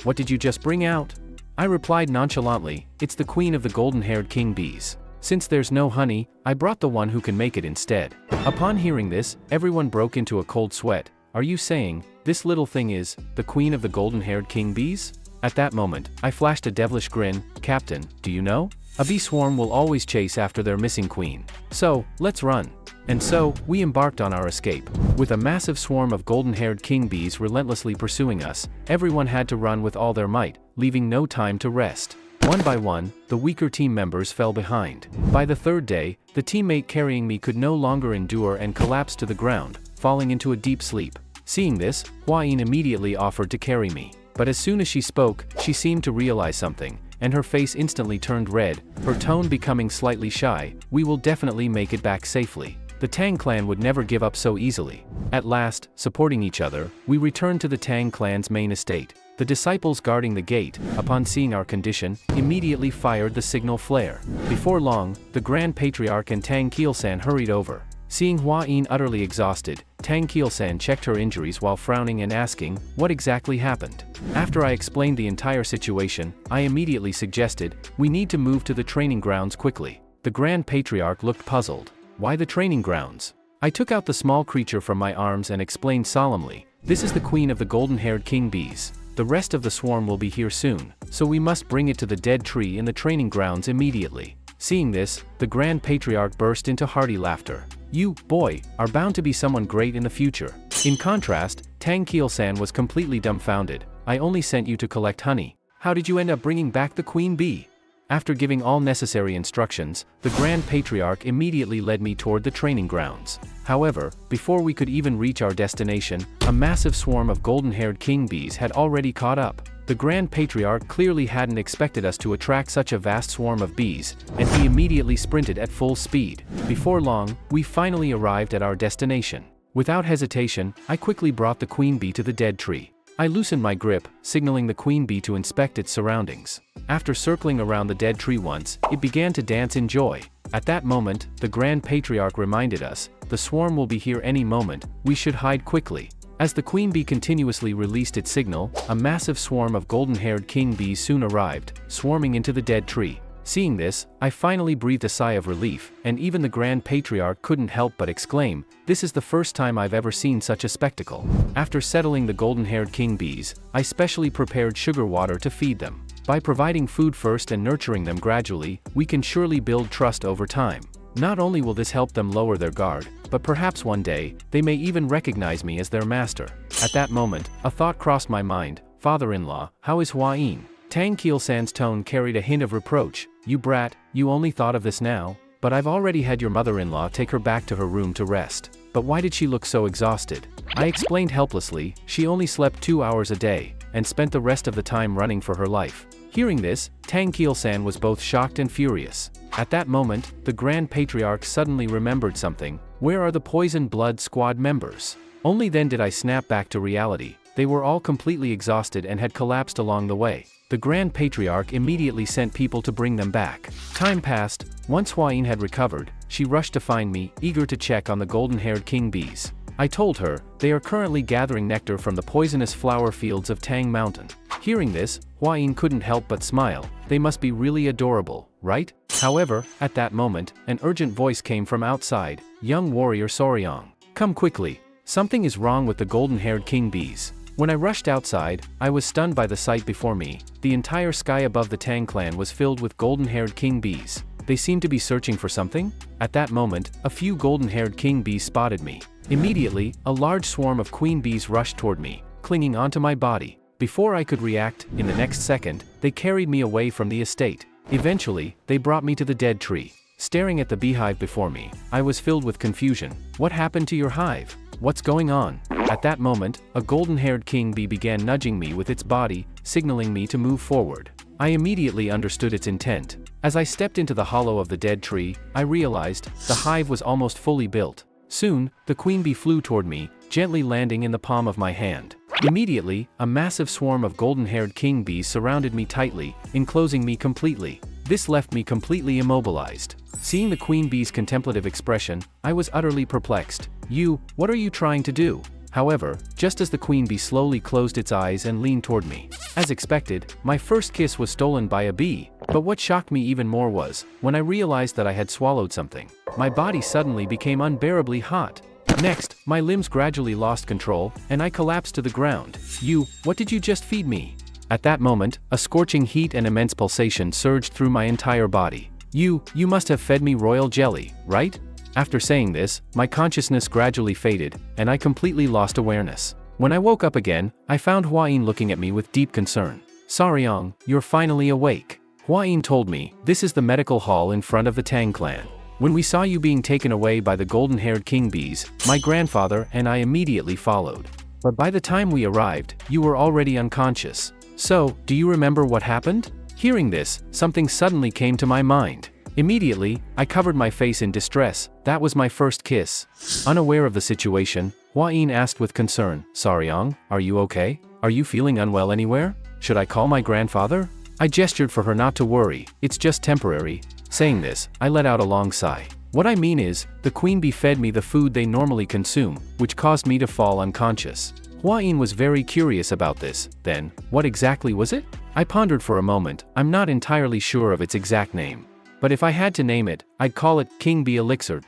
Speaker 1: What did you just bring out?" I replied nonchalantly, "It's the queen of the golden-haired king bees. Since there's no honey, I brought the one who can make it instead." Upon hearing this, everyone broke into a cold sweat. "Are you saying, this little thing is the queen of the golden-haired king bees?" At that moment, I flashed a devilish grin. "Captain, do you know? A bee swarm will always chase after their missing queen. So, let's run." And so, we embarked on our escape. With a massive swarm of golden-haired king bees relentlessly pursuing us, everyone had to run with all their might, leaving no time to rest. One by one, the weaker team members fell behind. By the third day, the teammate carrying me could no longer endure and collapsed to the ground, falling into a deep sleep. Seeing this, Hua-yin immediately offered to carry me. But as soon as she spoke, she seemed to realize something, and her face instantly turned red, her tone becoming slightly shy. "We will definitely make it back safely. The Tang clan would never give up so easily." At last, supporting each other, we returned to the Tang clan's main estate. The disciples guarding the gate, upon seeing our condition, immediately fired the signal flare. Before long, the Grand Patriarch and Tang Keelsan hurried over. Seeing Hua-yin utterly exhausted, Tang Keelsan checked her injuries while frowning and asking, "What exactly happened?" After I explained the entire situation, I immediately suggested, "We need to move to the training grounds quickly." The Grand Patriarch looked puzzled. "Why the training grounds?" I took out the small creature from my arms and explained solemnly, "This is the queen of the golden-haired king bees. The rest of the swarm will be here soon, so we must bring it to the dead tree in the training grounds immediately." Seeing this, the Grand Patriarch burst into hearty laughter. "You, boy, are bound to be someone great in the future." In contrast, Tang Keelsan was completely dumbfounded. "I only sent you to collect honey. How did you end up bringing back the queen bee?" After giving all necessary instructions, the Grand Patriarch immediately led me toward the training grounds. However, before we could even reach our destination, a massive swarm of golden-haired king bees had already caught up. The Grand Patriarch clearly hadn't expected us to attract such a vast swarm of bees, and he immediately sprinted at full speed. Before long, we finally arrived at our destination. Without hesitation, I quickly brought the queen bee to the dead tree. I loosened my grip, signaling the queen bee to inspect its surroundings. After circling around the dead tree once, it began to dance in joy. At that moment, the Grand Patriarch reminded us, "The swarm will be here any moment, we should hide quickly." As the queen bee continuously released its signal, a massive swarm of golden-haired king bees soon arrived, swarming into the dead tree. Seeing this, I finally breathed a sigh of relief, and even the Grand Patriarch couldn't help but exclaim, "This is the first time I've ever seen such a spectacle." After settling the golden-haired king bees, I specially prepared sugar water to feed them. By providing food first and nurturing them gradually, we can surely build trust over time. Not only will this help them lower their guard, but perhaps one day, they may even recognize me as their master. At that moment, a thought crossed my mind, "Father-in-law, how is Hua Yin?" Tang Keelsan's tone carried a hint of reproach. "You brat, you only thought of this now? But I've already had your mother-in-law take her back to her room to rest." "But why did she look so exhausted?" I explained helplessly. "She only slept 2 hours a day, and spent the rest of the time running for her life." Hearing this, Tang Keelsan was both shocked and furious. At that moment, the Grand Patriarch suddenly remembered something. "Where are the Poison Blood Squad members?" Only then did I snap back to reality. They were all completely exhausted and had collapsed along the way. The Grand Patriarch immediately sent people to bring them back. Time passed. Once Hua Yin had recovered, she rushed to find me, eager to check on the golden-haired king bees. I told her, "They are currently gathering nectar from the poisonous flower fields of Tang Mountain." Hearing this, Hua Yin couldn't help but smile. "They must be really adorable, right?" However, at that moment, an urgent voice came from outside. "Young warrior Sacheon, come quickly. Something is wrong with the golden-haired king bees." When I rushed outside, I was stunned by the sight before me. The entire sky above the Tang clan was filled with golden-haired king bees. They seemed to be searching for something. At that moment, a few golden-haired king bees spotted me. Immediately, a large swarm of queen bees rushed toward me, clinging onto my body. Before I could react, in the next second, they carried me away from the estate. Eventually, they brought me to the dead tree. Staring at the beehive before me, I was filled with confusion. "What happened to your hive? What's going on?" At that moment, a golden-haired king bee began nudging me with its body, signaling me to move forward. I immediately understood its intent. As I stepped into the hollow of the dead tree, I realized the hive was almost fully built. Soon, the queen bee flew toward me, gently landing in the palm of my hand. Immediately, a massive swarm of golden-haired king bees surrounded me tightly, enclosing me completely. This left me completely immobilized. Seeing the queen bee's contemplative expression, I was utterly perplexed. What are you trying to do?" However, just as the queen bee slowly closed its eyes and leaned toward me. As expected, my first kiss was stolen by a bee. But what shocked me even more was, when I realized that I had swallowed something, my body suddenly became unbearably hot. Next, my limbs gradually lost control, and I collapsed to the ground. What did you just feed me?" At that moment, a scorching heat and immense pulsation surged through my entire body. You must have fed me royal jelly, right?" After saying this, my consciousness gradually faded, and I completely lost awareness. When I woke up again, I found Hua Yin looking at me with deep concern. "Sacheon, you're finally awake." Hua Yin told me, "This is the medical hall in front of the Tang clan. When we saw you being taken away by the golden-haired king bees, my grandfather and I immediately followed. But by the time we arrived, you were already unconscious. So, do you remember what happened?" Hearing this, something suddenly came to my mind. Immediately, I covered my face in distress. That was my first kiss. Unaware of the situation, Hua Yin asked with concern, "Sacheon, are you okay? Are you feeling unwell anywhere? Should I call my grandfather?" I gestured for her not to worry, "It's just temporary." Saying this, I let out a long sigh. What I mean is, the queen bee fed me the food they normally consume, which caused me to fall unconscious. Hua Yin was very curious about this. Then, what exactly was it? I pondered for a moment. I'm not entirely sure of its exact name. But if I had to name it, I'd call it King Bee Elixir.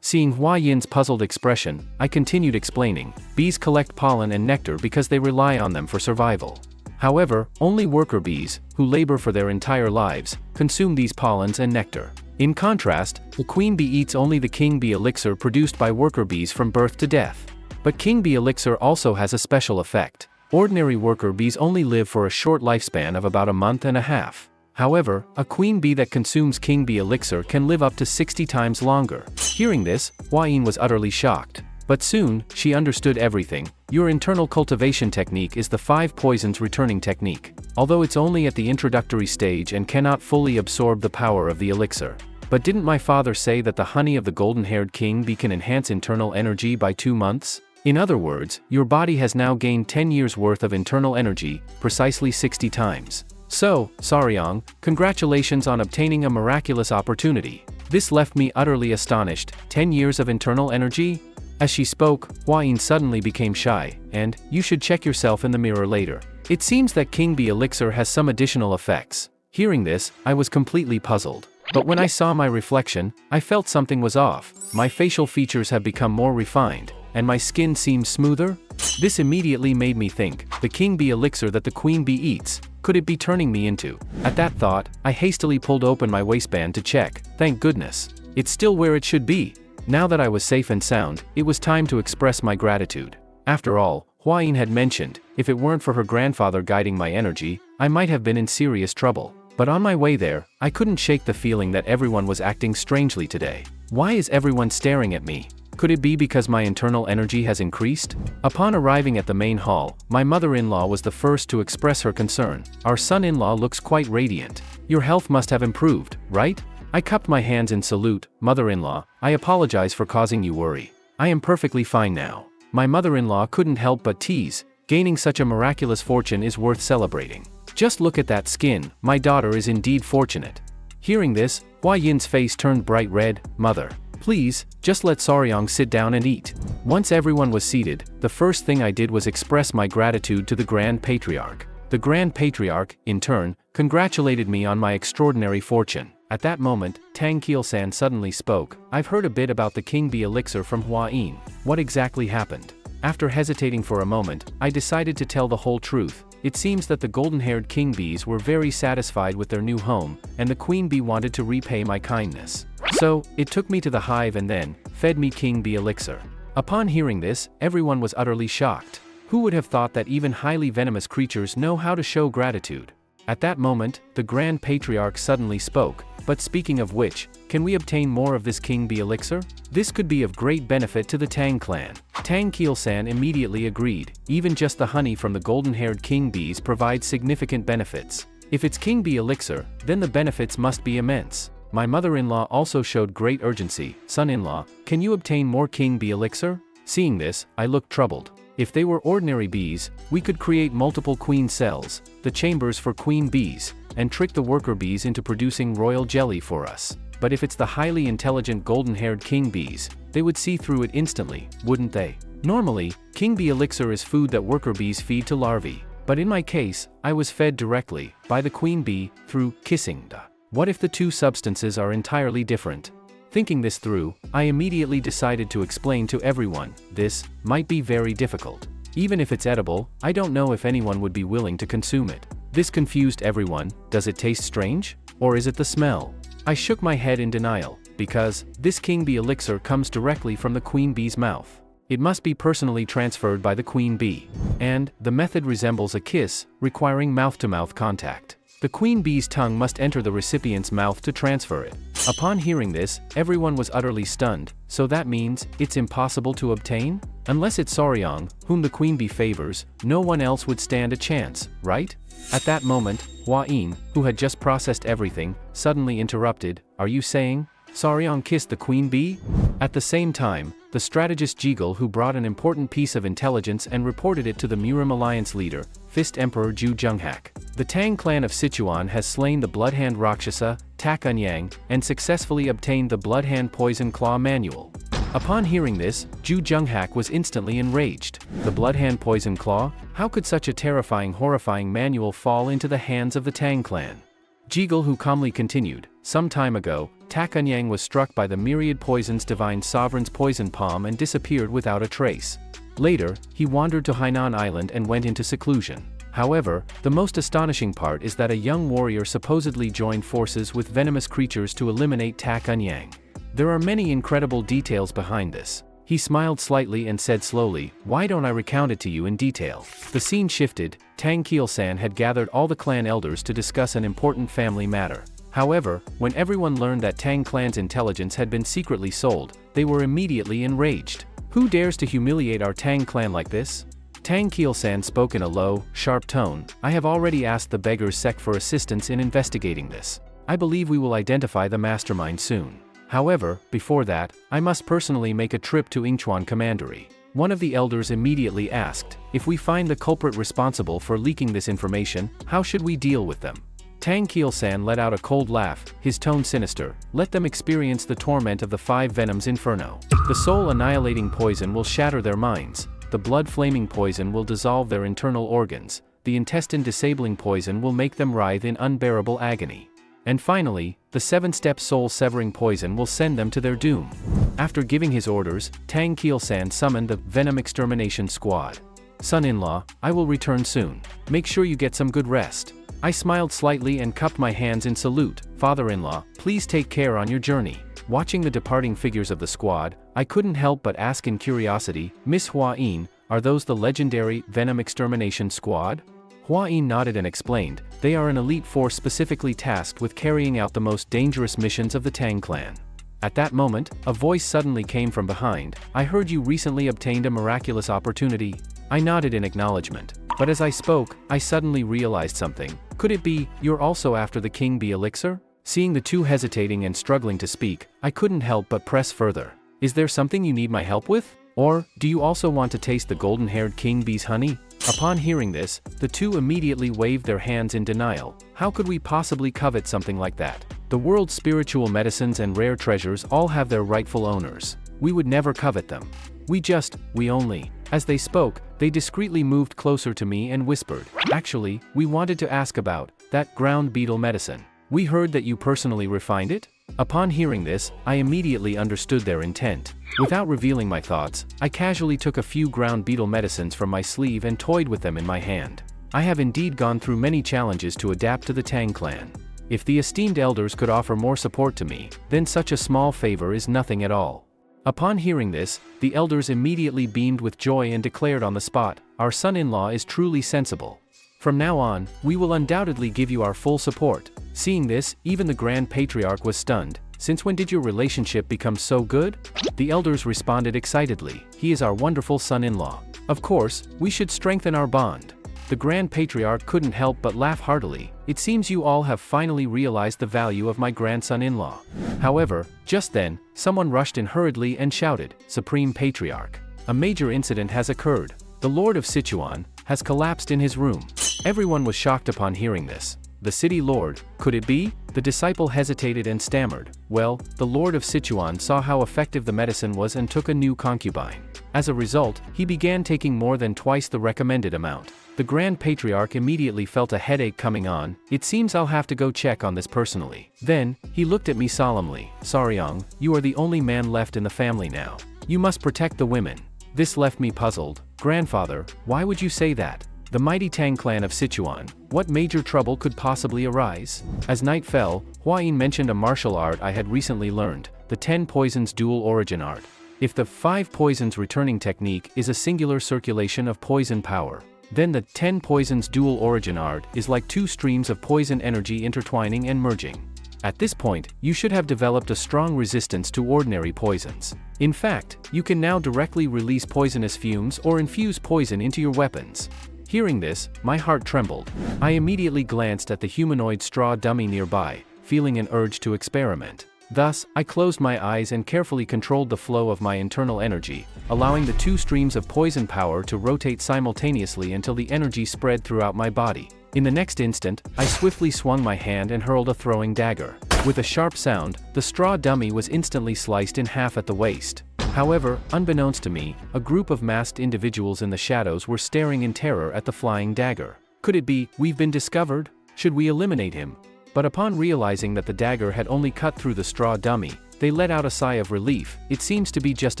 Speaker 1: Seeing Hua Yin's puzzled expression, I continued explaining. Bees collect pollen and nectar because they rely on them for survival. However, only worker bees, who labor for their entire lives, consume these pollens and nectar. In contrast, the queen bee eats only the king bee elixir produced by worker bees from birth to death. But king bee elixir also has a special effect. Ordinary worker bees only live for a short lifespan of about a month and a half. However, a queen bee that consumes king bee elixir can live up to 60 times longer. Hearing this, Hua Yin was utterly shocked. But soon, she understood everything. Your internal cultivation technique is the 5 poisons returning technique. Although it's only at the introductory stage and cannot fully absorb the power of the elixir. But didn't my father say that the honey of the golden-haired king bee can enhance internal energy by 2 months? In other words, your body has now gained 10 years worth of internal energy, precisely 60 times. So, Sacheon, congratulations on obtaining a miraculous opportunity. This left me utterly astonished. 10 years of internal energy? As she spoke, Hua Yin suddenly became shy, and, you should check yourself in the mirror later. It seems that King Bee Elixir has some additional effects. Hearing this, I was completely puzzled. But when I saw my reflection, I felt something was off. My facial features have become more refined, and my skin seemed smoother. This immediately made me think, the king bee elixir that the queen bee eats, could it be turning me into? At that thought, I hastily pulled open my waistband to check. Thank goodness. It's still where it should be. Now that I was safe and sound, it was time to express my gratitude. After all, Hua Yin had mentioned, if it weren't for her grandfather guiding my energy, I might have been in serious trouble. But on my way there, I couldn't shake the feeling that everyone was acting strangely today. Why is everyone staring at me? Could it be because my internal energy has increased? Upon arriving at the main hall, my mother-in-law was the first to express her concern. Our son-in-law looks quite radiant. Your health must have improved, right? I cupped my hands in salute. Mother-in-law, I apologize for causing you worry. I am perfectly fine now. My mother-in-law couldn't help but tease. Gaining such a miraculous fortune is worth celebrating. Just look at that skin, my daughter is indeed fortunate. Hearing this, Hua Yin's face turned bright red. Mother, please, just let Sacheon sit down and eat. Once everyone was seated, the first thing I did was express my gratitude to the Grand Patriarch. The Grand Patriarch, in turn, congratulated me on my extraordinary fortune. At that moment, Tang Keelsan suddenly spoke. I've heard a bit about the king bee elixir from Hua Yin. What exactly happened? After hesitating for a moment, I decided to tell the whole truth. It seems that the golden-haired king bees were very satisfied with their new home, and the queen bee wanted to repay my kindness. So, it took me to the hive and then fed me king bee elixir. Upon hearing this, everyone was utterly shocked. Who would have thought that even highly venomous creatures know how to show gratitude? At that moment, the Grand Patriarch suddenly spoke. But speaking of which, can we obtain more of this king bee elixir? This could be of great benefit to the Tang clan. Tang Keelsan immediately agreed. Even just the honey from the golden-haired king bees provides significant benefits. If it's king bee elixir, then the benefits must be immense. My mother-in-law also showed great urgency. Son-in-law, can you obtain more king bee elixir? Seeing this, I looked troubled. If they were ordinary bees, we could create multiple queen cells, the chambers for queen bees, and trick the worker bees into producing royal jelly for us. But if it's the highly intelligent golden-haired king bees, they would see through it instantly, wouldn't they? Normally, king bee elixir is food that worker bees feed to larvae. But in my case, I was fed directly, by the queen bee, through kissing. What if the two substances are entirely different? Thinking this through, I immediately decided to explain to everyone. This might be very difficult. Even if it's edible, I don't know if anyone would be willing to consume it. This confused everyone. Does it taste strange? Or is it the smell? I shook my head in denial, because this king bee elixir comes directly from the queen bee's mouth. It must be personally transferred by the queen bee. And the method resembles a kiss, requiring mouth-to-mouth contact. The queen bee's tongue must enter the recipient's mouth to transfer it. Upon hearing this, everyone was utterly stunned. So that means, it's impossible to obtain? Unless it's Sacheon, whom the queen bee favors, no one else would stand a chance, right? At that moment, Hua Yin, who had just processed everything, suddenly interrupted. Are you saying Sacheon kissed the queen bee? At the same time, the strategist Jiggle, who brought an important piece of intelligence and reported it to the Murim alliance leader, Fist Emperor Zhu Junghak. The Tang clan of Sichuan has slain the Bloodhand Rakshasa, Tak Unyang, and successfully obtained the Bloodhand Poison Claw manual. Upon hearing this, Zhu Junghak was instantly enraged. The Bloodhand Poison Claw? How could such a terrifying, horrifying manual fall into the hands of the Tang clan? Jiggle, who calmly continued, some time ago, Tak Unyang was struck by the myriad poison's divine sovereign's poison palm and disappeared without a trace. Later, he wandered to Hainan Island and went into seclusion. However, the most astonishing part is that a young warrior supposedly joined forces with venomous creatures to eliminate Tak Unyang. There are many incredible details behind this. He smiled slightly and said slowly, why don't I recount it to you in detail? The scene shifted. Tang Keelsan had gathered all the clan elders to discuss an important family matter. However, when everyone learned that Tang clan's intelligence had been secretly sold, they were immediately enraged. Who dares to humiliate our Tang clan like this? Tang Keelsan spoke in a low, sharp tone. I have already asked the Beggars sect for assistance in investigating this. I believe we will identify the mastermind soon. However, before that, I must personally make a trip to Yingchuan Commandery. One of the elders immediately asked, if we find the culprit responsible for leaking this information, how should we deal with them? Tang Keelsan let out a cold laugh, his tone sinister. Let them experience the torment of the 5 venoms inferno. The soul-annihilating poison will shatter their minds. The blood-flaming poison will dissolve their internal organs. the intestine-disabling poison will make them writhe in unbearable agony. And finally, the 7-step soul-severing poison will send them to their doom. After giving his orders, Tang Keelsan summoned the Venom Extermination Squad. Son-in-law, I will return soon. Make sure you get some good rest. I smiled slightly and cupped my hands in salute. Father-in-law, please take care on your journey. Watching the departing figures of the squad, I couldn't help but ask in curiosity, Miss Hua-in, are those the legendary Venom Extermination Squad? Hua-in nodded and explained, they are an elite force specifically tasked with carrying out the most dangerous missions of the Tang clan. At that moment, a voice suddenly came from behind. I heard you recently obtained a miraculous opportunity. I nodded in acknowledgement. But as I spoke, I suddenly realized something. Could it be, you're also after the King Bee elixir? Seeing the two hesitating and struggling to speak, I couldn't help but press further. Is there something you need my help with? Or, do you also want to taste the golden-haired King Bee's honey? Upon hearing this, the two immediately waved their hands in denial. How could we possibly covet something like that? The world's spiritual medicines and rare treasures all have their rightful owners. We would never covet them. We only. As they spoke, they discreetly moved closer to me and whispered, actually, we wanted to ask about that ground beetle medicine. We heard that you personally refined it? Upon hearing this, I immediately understood their intent. Without revealing my thoughts, I casually took a few ground beetle medicines from my sleeve and toyed with them in my hand. I have indeed gone through many challenges to adapt to the Tang clan. If the esteemed elders could offer more support to me, then such a small favor is nothing at all. Upon hearing this, the elders immediately beamed with joy and declared on the spot, our son-in-law is truly sensible. From now on, we will undoubtedly give you our full support. Seeing this, even the Grand Patriarch was stunned. Since when did your relationship become so good? The elders responded excitedly, he is our wonderful son-in-law. Of course, we should strengthen our bond. The Grand Patriarch couldn't help but laugh heartily. It seems you all have finally realized the value of my grandson-in-law. However, just then, someone rushed in hurriedly and shouted, Supreme Patriarch. A major incident has occurred. The Lord of Sichuan has collapsed in his room. Everyone was shocked upon hearing this. The city lord, could it be? The disciple hesitated and stammered. Well, the Lord of Sichuan saw how effective the medicine was and took a new concubine. As a result, he began taking more than twice the recommended amount. The Grand Patriarch immediately felt a headache coming on. It seems I'll have to go check on this personally. Then, he looked at me solemnly. Sacheon, you are the only man left in the family now. You must protect the women. This left me puzzled. Grandfather, why would you say that? The mighty Tang clan of Sichuan, what major trouble could possibly arise? As night fell, Hua-in mentioned a martial art I had recently learned, the 10 poisons dual origin art. If the 5 poisons returning technique is a singular circulation of poison power, then the 10 poisons dual origin art is like 2 streams of poison energy intertwining and merging. At this point, you should have developed a strong resistance to ordinary poisons. In fact, you can now directly release poisonous fumes or infuse poison into your weapons. Hearing this, my heart trembled. I immediately glanced at the humanoid straw dummy nearby, feeling an urge to experiment. Thus, I closed my eyes and carefully controlled the flow of my internal energy, allowing the 2 streams of poison power to rotate simultaneously until the energy spread throughout my body. In the next instant, I swiftly swung my hand and hurled a throwing dagger. With a sharp sound, the straw dummy was instantly sliced in half at the waist. However, unbeknownst to me, a group of masked individuals in the shadows were staring in terror at the flying dagger. Could it be, we've been discovered? Should we eliminate him? But upon realizing that the dagger had only cut through the straw dummy, they let out a sigh of relief. It seems to be just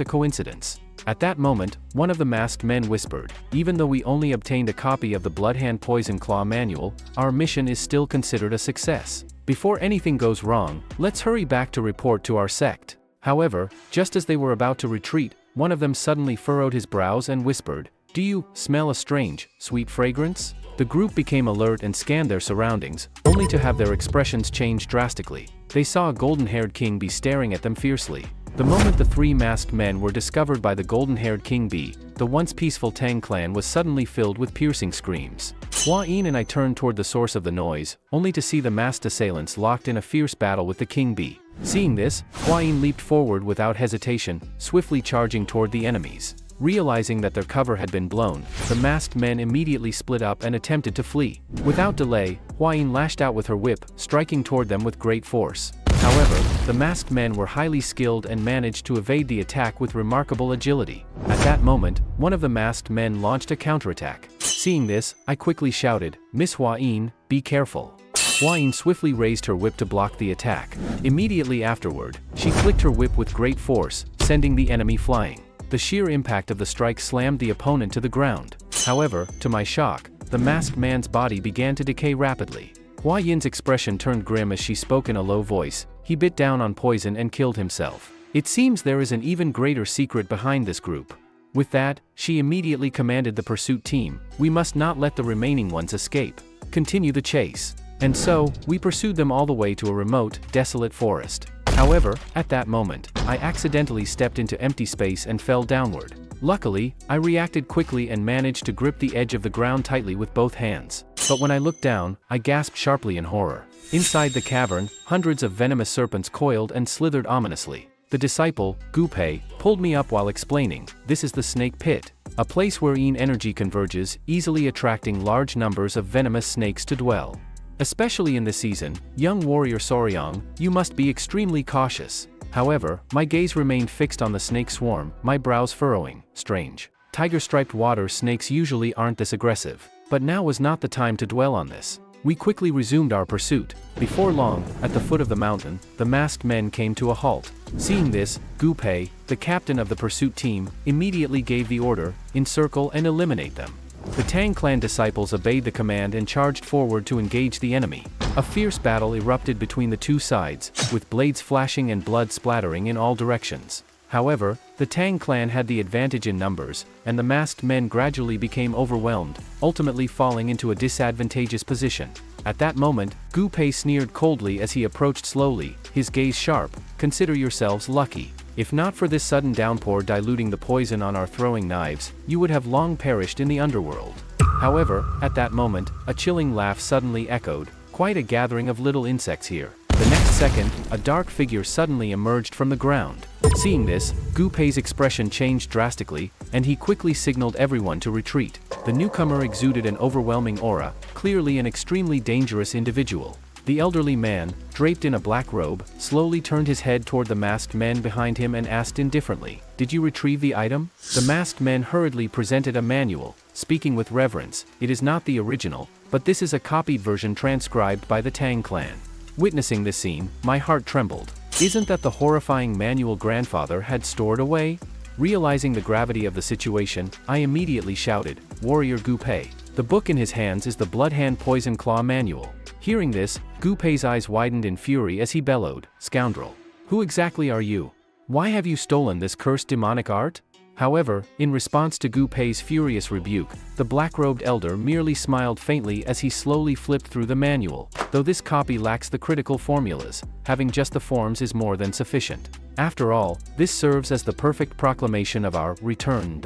Speaker 1: a coincidence. At that moment, one of the masked men whispered, even though we only obtained a copy of the Bloodhand Poison Claw manual, our mission is still considered a success. Before anything goes wrong, let's hurry back to report to our sect. However, just as they were about to retreat, one of them suddenly furrowed his brows and whispered, do you smell a strange, sweet fragrance? The group became alert and scanned their surroundings, only to have their expressions change drastically. They saw a golden-haired king bee staring at them fiercely. The moment the 3 masked men were discovered by the golden-haired king bee, the once peaceful Tang clan was suddenly filled with piercing screams. Hua-in and I turned toward the source of the noise, only to see the masked assailants locked in a fierce battle with the king bee. Seeing this, Hua-in leaped forward without hesitation, swiftly charging toward the enemies. Realizing that their cover had been blown, the masked men immediately split up and attempted to flee. Without delay, Hua-in lashed out with her whip, striking toward them with great force. However, the masked men were highly skilled and managed to evade the attack with remarkable agility. At that moment, one of the masked men launched a counterattack. Seeing this, I quickly shouted, "Miss Hua Yin, be careful." Hua Yin swiftly raised her whip to block the attack. Immediately afterward, she flicked her whip with great force, sending the enemy flying. The sheer impact of the strike slammed the opponent to the ground. However, to my shock, the masked man's body began to decay rapidly. Hua Yin's expression turned grim as she spoke in a low voice. He bit down on poison and killed himself. It seems there is an even greater secret behind this group. With that, she immediately commanded the pursuit team, "We must not let the remaining ones escape. Continue the chase." And so, we pursued them all the way to a remote, desolate forest. However, at that moment, I accidentally stepped into empty space and fell downward. Luckily, I reacted quickly and managed to grip the edge of the ground tightly with both hands. But when I looked down, I gasped sharply in horror. Inside the cavern, hundreds of venomous serpents coiled and slithered ominously. The disciple, Gu Pei, pulled me up while explaining, "This is the snake pit, a place where yin energy converges, easily attracting large numbers of venomous snakes to dwell. Especially in this season, young warrior Sacheon, you must be extremely cautious." However, my gaze remained fixed on the snake swarm, my brows furrowing. Strange. Tiger-striped water snakes usually aren't this aggressive. But now was not the time to dwell on this. We quickly resumed our pursuit. Before long, at the foot of the mountain, the masked men came to a halt. Seeing this, Gu Pei, the captain of the pursuit team, immediately gave the order, "Encircle and eliminate them." The Tang clan disciples obeyed the command and charged forward to engage the enemy. A fierce battle erupted between the two sides, with blades flashing and blood splattering in all directions. However, the Tang clan had the advantage in numbers, and the masked men gradually became overwhelmed, ultimately falling into a disadvantageous position. At that moment, Gu Pei sneered coldly as he approached slowly, his gaze sharp. "Consider yourselves lucky. If not for this sudden downpour diluting the poison on our throwing knives, you would have long perished in the underworld." However, at that moment, a chilling laugh suddenly echoed, "Quite a gathering of little insects here." The next second, a dark figure suddenly emerged from the ground. Seeing this, Gu Pei's expression changed drastically, and he quickly signaled everyone to retreat. The newcomer exuded an overwhelming aura, clearly an extremely dangerous individual. The elderly man, draped in a black robe, slowly turned his head toward the masked men behind him and asked indifferently, "Did you retrieve the item?" The masked men hurriedly presented a manual, speaking with reverence, "It is not the original, but this is a copied version transcribed by the Tang clan." Witnessing this scene, my heart trembled. Isn't that the horrifying manual grandfather had stored away? Realizing the gravity of the situation, I immediately shouted, "Warrior Gu Pei." The book in his hands is the Bloodhand Poison Claw manual. Hearing this, Gu Pei's eyes widened in fury as he bellowed, "Scoundrel! Who exactly are you? Why have you stolen this cursed demonic art?" However, in response to Gu Pei's furious rebuke, the black-robed elder merely smiled faintly as he slowly flipped through the manual. Though this copy lacks the critical formulas, having just the forms is more than sufficient. After all, this serves as the perfect proclamation of our return.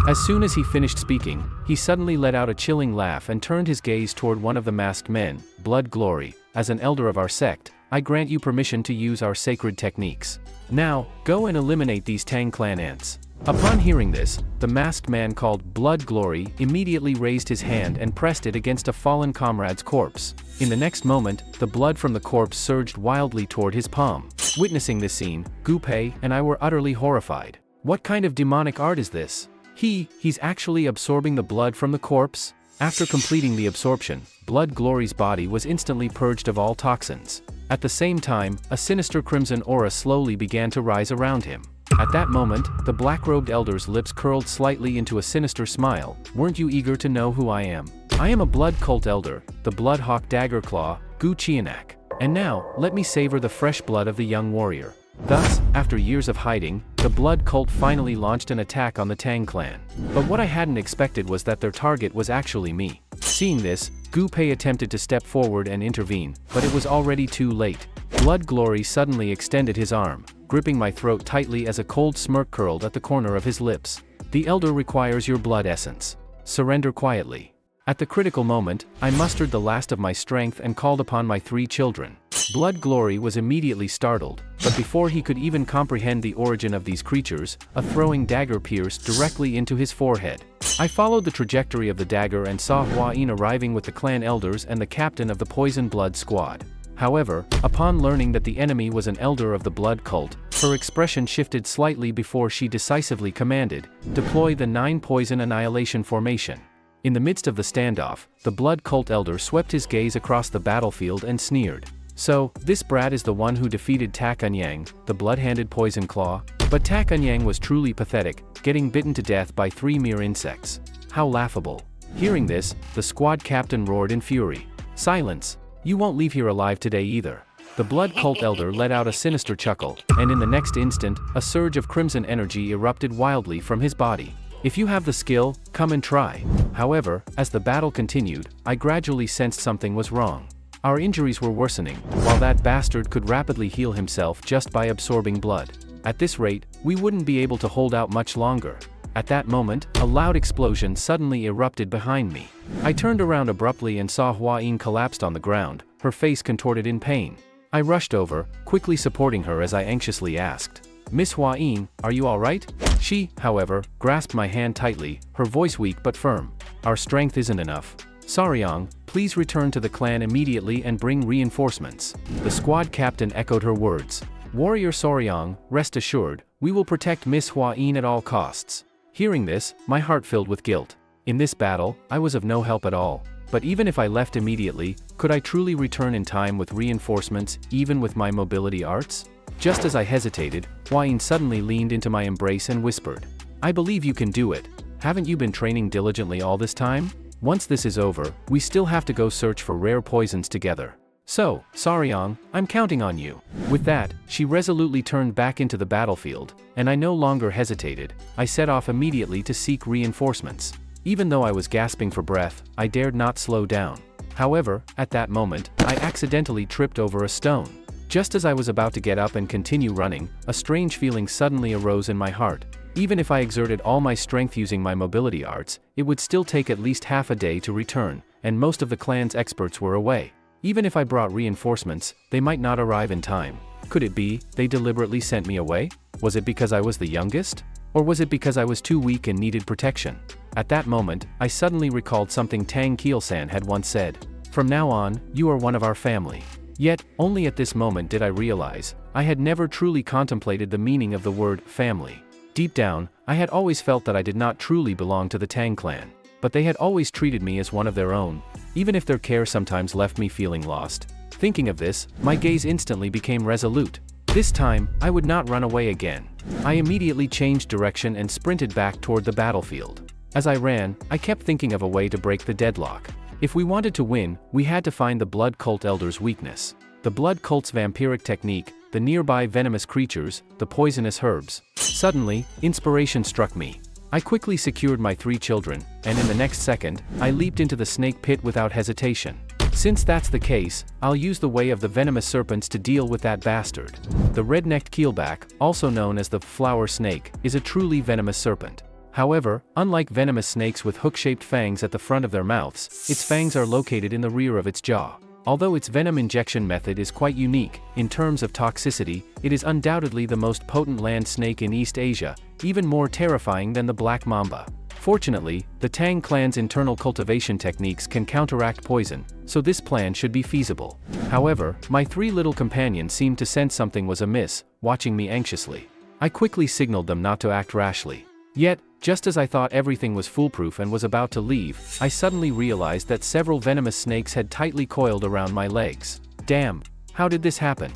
Speaker 1: As soon as he finished speaking, he suddenly let out a chilling laugh and turned his gaze toward one of the masked men. "Blood Glory, as an elder of our sect, I grant you permission to use our sacred techniques. Now, go and eliminate these Tang clan ants." Upon hearing this, the masked man called Blood Glory immediately raised his hand and pressed it against a fallen comrade's corpse. In the next moment, the blood from the corpse surged wildly toward his palm. Witnessing this scene, Gu Pei and I were utterly horrified. What kind of demonic art is this? He's actually absorbing the blood from the corpse? After completing the absorption, Blood Glory's body was instantly purged of all toxins. At the same time, a sinister crimson aura slowly began to rise around him. At that moment, the black-robed elder's lips curled slightly into a sinister smile. "Weren't you eager to know who I am? I am a blood cult elder, the Bloodhawk Daggerclaw, Gu Qianak. And now, let me savor the fresh blood of the young warrior." Thus, after years of hiding, the blood cult finally launched an attack on the Tang clan. But what I hadn't expected was that their target was actually me. Seeing this, Gu Pei attempted to step forward and intervene, but it was already too late. Blood Glory suddenly extended his arm, gripping my throat tightly as a cold smirk curled at the corner of his lips. "The elder requires your blood essence. Surrender quietly." At the critical moment, I mustered the last of my strength and called upon my 3 children. Blood Glory was immediately startled, but before he could even comprehend the origin of these creatures, a throwing dagger pierced directly into his forehead. I followed the trajectory of the dagger and saw Hua Yin arriving with the clan elders and the captain of the Poison Blood Squad. However, upon learning that the enemy was an elder of the blood cult, her expression shifted slightly before she decisively commanded, "Deploy the 9 poison annihilation formation." In the midst of the standoff, the blood cult elder swept his gaze across the battlefield and sneered. So, this brat is the one who defeated Ta Kunyang, the blood-handed poison claw? But Ta Kunyang was truly pathetic, getting bitten to death by 3 mere insects. How laughable. Hearing this, the squad captain roared in fury. Silence! You won't leave here alive today either. The blood cult elder let out a sinister chuckle, and in the next instant, a surge of crimson energy erupted wildly from his body. If you have the skill, come and try. However, as the battle continued, I gradually sensed something was wrong. Our injuries were worsening, while that bastard could rapidly heal himself just by absorbing blood. At this rate, we wouldn't be able to hold out much longer. At that moment, a loud explosion suddenly erupted behind me. I turned around abruptly and saw Hua Yin collapsed on the ground, her face contorted in pain. I rushed over, quickly supporting her as I anxiously asked, "Miss Hua Yin, are you alright?" She, however, grasped my hand tightly, her voice weak but firm. "Our strength isn't enough. Sacheon, please return to the clan immediately and bring reinforcements." The squad captain echoed her words. "Warrior Sacheon, rest assured, we will protect Miss Hua Yin at all costs." Hearing this, my heart filled with guilt. In this battle, I was of no help at all. But even if I left immediately, could I truly return in time with reinforcements, even with my mobility arts? Just as I hesitated, Hua Yin suddenly leaned into my embrace and whispered, "I believe you can do it. Haven't you been training diligently all this time? Once this is over, we still have to go search for rare poisons together. So, Sacheon, I'm counting on you." With that, she resolutely turned back into the battlefield, and I no longer hesitated. I set off immediately to seek reinforcements. Even though I was gasping for breath, I dared not slow down. However, at that moment, I accidentally tripped over a stone. Just as I was about to get up and continue running, a strange feeling suddenly arose in my heart. Even if I exerted all my strength using my mobility arts, it would still take at least half a day to return, and most of the clan's experts were away. Even if I brought reinforcements, they might not arrive in time. Could it be they deliberately sent me away? Was it because I was the youngest? Or was it because I was too weak and needed protection? At that moment, I suddenly recalled something Tang Kielsan had once said. "From now on, you are one of our family." Yet, only at this moment did I realize, I had never truly contemplated the meaning of the word family. Deep down, I had always felt that I did not truly belong to the Tang clan. But they had always treated me as one of their own, even if their care sometimes left me feeling lost. Thinking of this, my gaze instantly became resolute. This time, I would not run away again. I immediately changed direction and sprinted back toward the battlefield. As I ran, I kept thinking of a way to break the deadlock. If we wanted to win, we had to find the blood cult elder's weakness. The blood cult's vampiric technique, the nearby venomous creatures, the poisonous herbs. Suddenly, inspiration struck me. I quickly secured my 3 children, and in the next second, I leaped into the snake pit without hesitation. Since that's the case, I'll use the way of the venomous serpents to deal with that bastard. The red-necked keelback, also known as the flower snake, is a truly venomous serpent. However, unlike venomous snakes with hook-shaped fangs at the front of their mouths, its fangs are located in the rear of its jaw. Although its venom injection method is quite unique, in terms of toxicity, it is undoubtedly the most potent land snake in East Asia, even more terrifying than the black mamba. Fortunately, the Tang clan's internal cultivation techniques can counteract poison, so this plan should be feasible. However, my 3 little companions seemed to sense something was amiss, watching me anxiously. I quickly signaled them not to act rashly. Yet, just as I thought everything was foolproof and was about to leave, I suddenly realized that several venomous snakes had tightly coiled around my legs. Damn! How did this happen?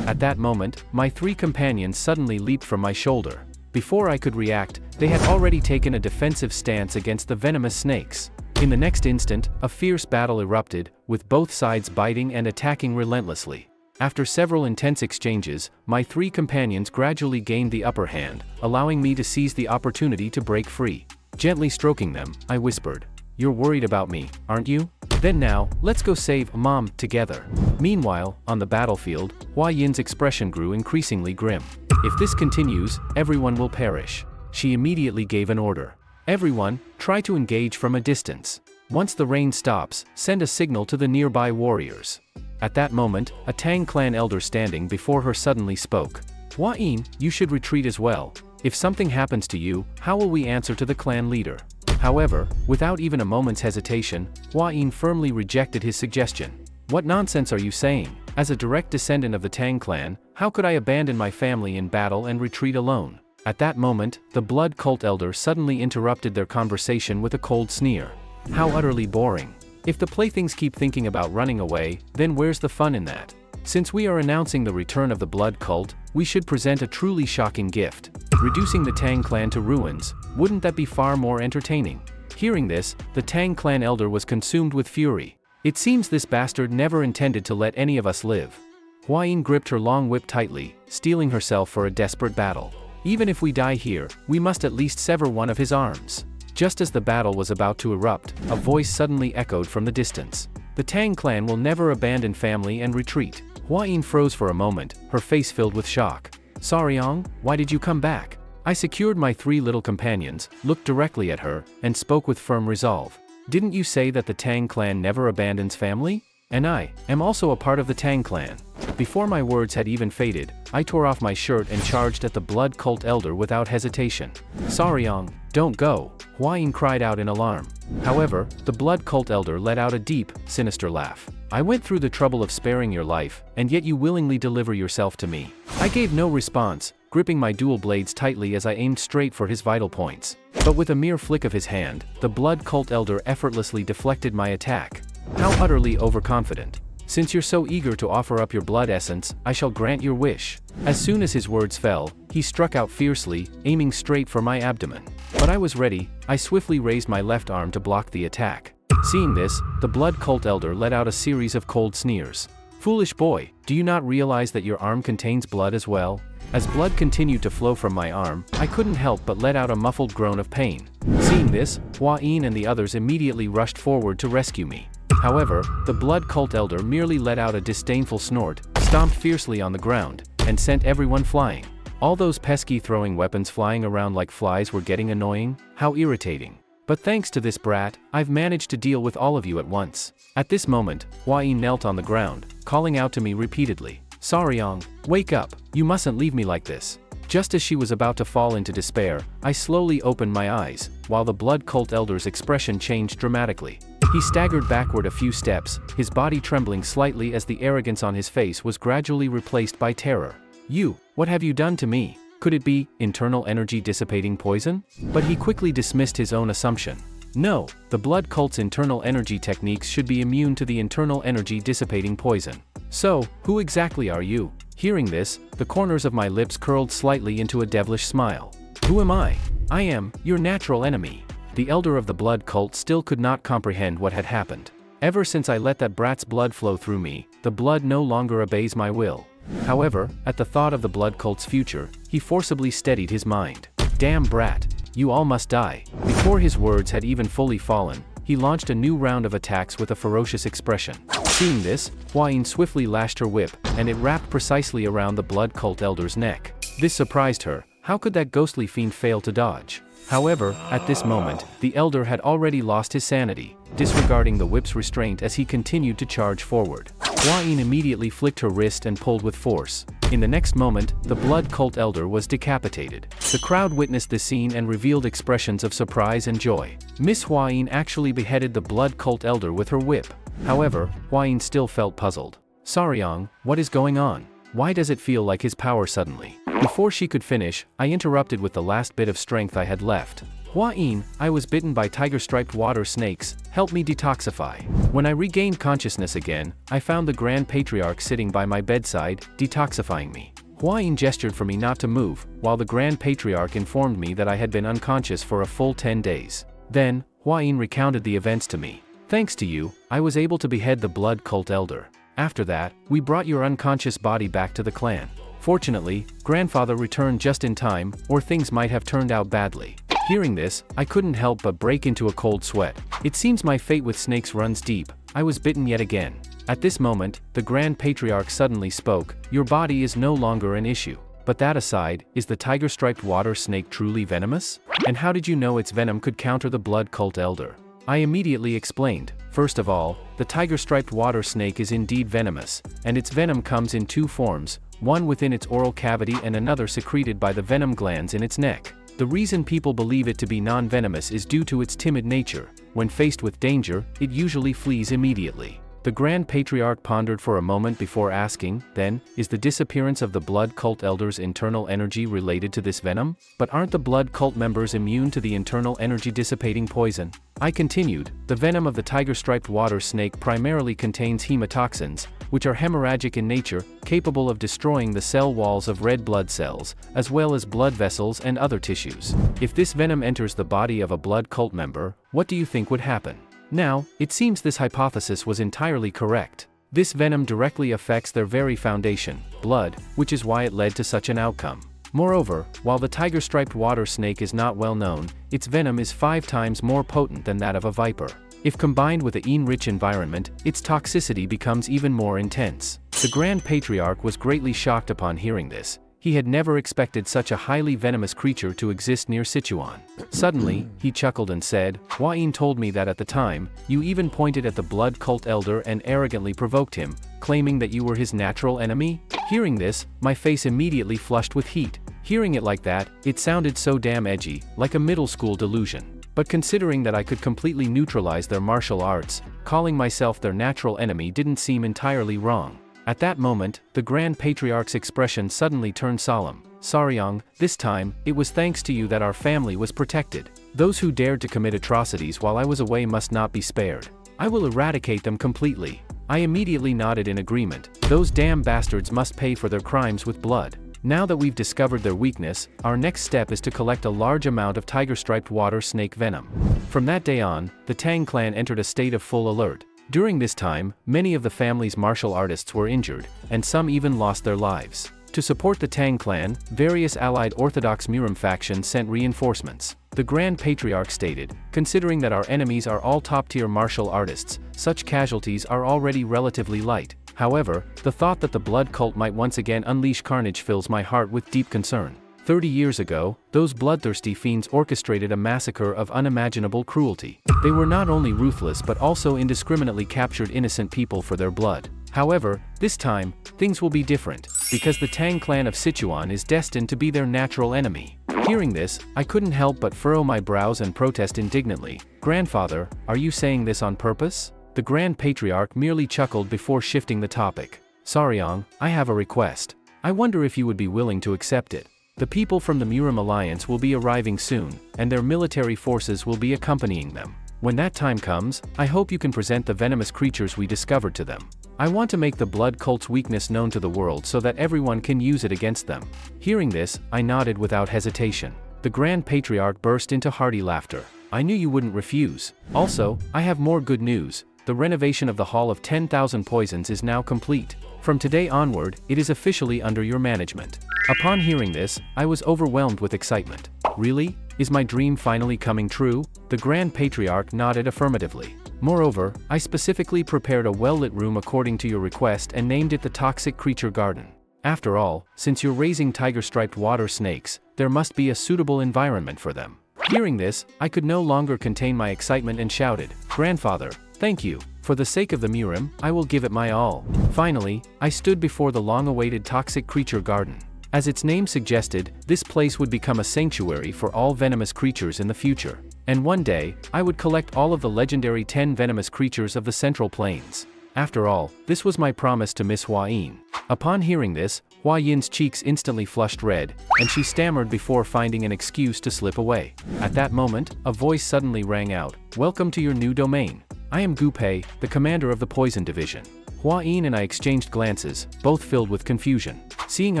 Speaker 1: At that moment, my 3 companions suddenly leaped from my shoulder. Before I could react, they had already taken a defensive stance against the venomous snakes. In the next instant, a fierce battle erupted, with both sides biting and attacking relentlessly. After several intense exchanges, my 3 companions gradually gained the upper hand, allowing me to seize the opportunity to break free. Gently stroking them, I whispered, "You're worried about me, aren't you? Then now, let's go save Mom together." Meanwhile, on the battlefield, Hua Yin's expression grew increasingly grim. "If this continues, everyone will perish." She immediately gave an order. "Everyone, try to engage from a distance. Once the rain stops, send a signal to the nearby warriors." At that moment, a Tang clan elder standing before her suddenly spoke. "Hua Yin, you should retreat as well. If something happens to you, how will we answer to the clan leader?" However, without even a moment's hesitation, Hua Yin firmly rejected his suggestion. "What nonsense are you saying? As a direct descendant of the Tang clan, how could I abandon my family in battle and retreat alone?" At that moment, the blood cult elder suddenly interrupted their conversation with a cold sneer. How utterly boring. If the playthings keep thinking about running away, then where's the fun in that? Since we are announcing the return of the blood cult, we should present a truly shocking gift. Reducing the Tang clan to ruins, wouldn't that be far more entertaining? Hearing this, the Tang clan elder was consumed with fury. It seems this bastard never intended to let any of us live. Hua Yin gripped her long whip tightly, steeling herself for a desperate battle. Even if we die here, we must at least sever one of his arms. Just as the battle was about to erupt, a voice suddenly echoed from the distance. The Tang clan will never abandon family and retreat. Hua Yin froze for a moment, her face filled with shock. Sacheon, why did you come back? I secured my 3 little companions, looked directly at her, and spoke with firm resolve. Didn't you say that the Tang clan never abandons family? And I am also a part of the Tang clan. Before my words had even faded, I tore off my shirt and charged at the blood cult elder without hesitation. Sacheon, don't go, Hua Yin cried out in alarm. However, the blood cult elder let out a deep, sinister laugh. I went through the trouble of sparing your life, and yet you willingly deliver yourself to me. I gave no response, gripping my dual blades tightly as I aimed straight for his vital points. But with a mere flick of his hand, the blood cult elder effortlessly deflected my attack. How utterly overconfident. Since you're so eager to offer up your blood essence, I shall grant your wish. As soon as his words fell, he struck out fiercely, aiming straight for my abdomen. But I was ready. I swiftly raised my left arm to block the attack. Seeing this, the blood cult elder let out a series of cold sneers. Foolish boy, do you not realize that your arm contains blood as well? As blood continued to flow from my arm, I couldn't help but let out a muffled groan of pain. Seeing this, Hua Yin and the others immediately rushed forward to rescue me. However, the blood cult elder merely let out a disdainful snort, stomped fiercely on the ground, and sent everyone flying. All those pesky throwing weapons flying around like flies were getting annoying. How irritating. But thanks to this brat, I've managed to deal with all of you at once. At this moment, Hua Yin knelt on the ground, calling out to me repeatedly. Sacheon, wake up, you mustn't leave me like this. Just as she was about to fall into despair, I slowly opened my eyes, while the blood cult elder's expression changed dramatically. He staggered backward a few steps, his body trembling slightly as the arrogance on his face was gradually replaced by terror. You, what have you done to me? Could it be internal energy dissipating poison? But he quickly dismissed his own assumption. No, the blood cult's internal energy techniques should be immune to the internal energy dissipating poison. So, who exactly are you? Hearing this, the corners of my lips curled slightly into a devilish smile. Who am I? I am your natural enemy. The elder of the blood cult still could not comprehend what had happened. Ever since I let that brat's blood flow through me, the blood no longer obeys my will. However, at the thought of the blood cult's future, he forcibly steadied his mind. Damn brat, you all must die. Before his words had even fully fallen, he launched a new round of attacks with a ferocious expression. Seeing this, Hua Yin swiftly lashed her whip, and it wrapped precisely around the blood cult elder's neck. This surprised her. How could that ghostly fiend fail to dodge? However, at this moment, the elder had already lost his sanity, disregarding the whip's restraint as he continued to charge forward. Hua Yin immediately flicked her wrist and pulled with force. In the next moment, the blood cult elder was decapitated. The crowd witnessed this scene and revealed expressions of surprise and joy. Miss Hua Yin actually beheaded the blood cult elder with her whip. However, Hua Yin still felt puzzled. Sacheon, what is going on? Why does it feel like his power suddenly? Before she could finish, I interrupted with the last bit of strength I had left. Hua Yin, I was bitten by tiger-striped water snakes, help me detoxify. When I regained consciousness again, I found the Grand Patriarch sitting by my bedside, detoxifying me. Hua Yin gestured for me not to move, while the Grand Patriarch informed me that I had been unconscious for a full 10 days. Then, Hua Yin recounted the events to me. Thanks to you, I was able to behead the blood cult elder. After that, we brought your unconscious body back to the clan. Fortunately, grandfather returned just in time, or things might have turned out badly. Hearing this, I couldn't help but break into a cold sweat. It seems my fate with snakes runs deep. I was bitten yet again. At this moment, the Grand Patriarch suddenly spoke. Your body is no longer an issue. But that aside, is the tiger-striped water snake truly venomous? And how did you know its venom could counter the blood cult elder? I immediately explained. First of all, the tiger-striped water snake is indeed venomous, and its venom comes in 2 forms, one within its oral cavity and another secreted by the venom glands in its neck. The reason people believe it to be non-venomous is due to its timid nature. When faced with danger, it usually flees immediately. The Grand Patriarch pondered for a moment before asking, then, is the disappearance of the blood cult elders' internal energy related to this venom? But aren't the blood cult members immune to the internal energy dissipating poison? I continued, the venom of the tiger-striped water snake primarily contains hemotoxins, which are hemorrhagic in nature, capable of destroying the cell walls of red blood cells, as well as blood vessels and other tissues. If this venom enters the body of a blood cult member, what do you think would happen? Now, it seems this hypothesis was entirely correct. This venom directly affects their very foundation, blood, which is why it led to such an outcome. Moreover, while the tiger-striped water snake is not well known, its venom is 5 times more potent than that of a viper. If combined with a rich environment, its toxicity becomes even more intense. The Grand Patriarch was greatly shocked upon hearing this. He had never expected such a highly venomous creature to exist near Sichuan. Suddenly, he chuckled and said, Hua Yin told me that at the time, you even pointed at the blood cult elder and arrogantly provoked him, claiming that you were his natural enemy? Hearing this, my face immediately flushed with heat. Hearing it like that, it sounded so damn edgy, like a middle school delusion. But considering that I could completely neutralize their martial arts, calling myself their natural enemy didn't seem entirely wrong. At that moment, the Grand Patriarch's expression suddenly turned solemn. Sacheon, this time, it was thanks to you that our family was protected. Those who dared to commit atrocities while I was away must not be spared. I will eradicate them completely. I immediately nodded in agreement. Those damn bastards must pay for their crimes with blood. Now that we've discovered their weakness, our next step is to collect a large amount of tiger-striped water snake venom. From that day on, the Tang clan entered a state of full alert. During this time, many of the family's martial artists were injured, and some even lost their lives. To support the Tang clan, various allied Orthodox Murim factions sent reinforcements. The Grand Patriarch stated, considering that our enemies are all top-tier martial artists, such casualties are already relatively light. However, the thought that the blood cult might once again unleash carnage fills my heart with deep concern. 30 years ago, those bloodthirsty fiends orchestrated a massacre of unimaginable cruelty. They were not only ruthless but also indiscriminately captured innocent people for their blood. However, this time, things will be different, because the Tang clan of Sichuan is destined to be their natural enemy. Hearing this, I couldn't help but furrow my brows and protest indignantly. Grandfather, are you saying this on purpose? The Grand Patriarch merely chuckled before shifting the topic. Sacheon, I have a request. I wonder if you would be willing to accept it. The people from the Murim Alliance will be arriving soon, and their military forces will be accompanying them. When that time comes, I hope you can present the venomous creatures we discovered to them. I want to make the blood cult's weakness known to the world so that everyone can use it against them. Hearing this, I nodded without hesitation. The Grand Patriarch burst into hearty laughter. I knew you wouldn't refuse. Also, I have more good news. The renovation of the Hall of 10,000 Poisons is now complete. From today onward, it is officially under your management. Upon hearing this, I was overwhelmed with excitement. Really? Is my dream finally coming true? The Grand Patriarch nodded affirmatively. Moreover, I specifically prepared a well-lit room according to your request and named it the Toxic Creature Garden. After all, since you're raising tiger-striped water snakes, there must be a suitable environment for them. Hearing this, I could no longer contain my excitement and shouted, Grandfather, thank you. For the sake of the Murim, I will give it my all. Finally, I stood before the long-awaited Toxic Creature Garden. As its name suggested, this place would become a sanctuary for all venomous creatures in the future. And one day, I would collect all of the legendary 10 venomous creatures of the Central Plains. After all, this was my promise to Miss Hua Yin. Upon hearing this, Hua Yin's cheeks instantly flushed red, and she stammered before finding an excuse to slip away. At that moment, a voice suddenly rang out, Welcome to your new domain. I am Gu Pei, the commander of the Poison Division. Hua Yin and I exchanged glances, both filled with confusion. Seeing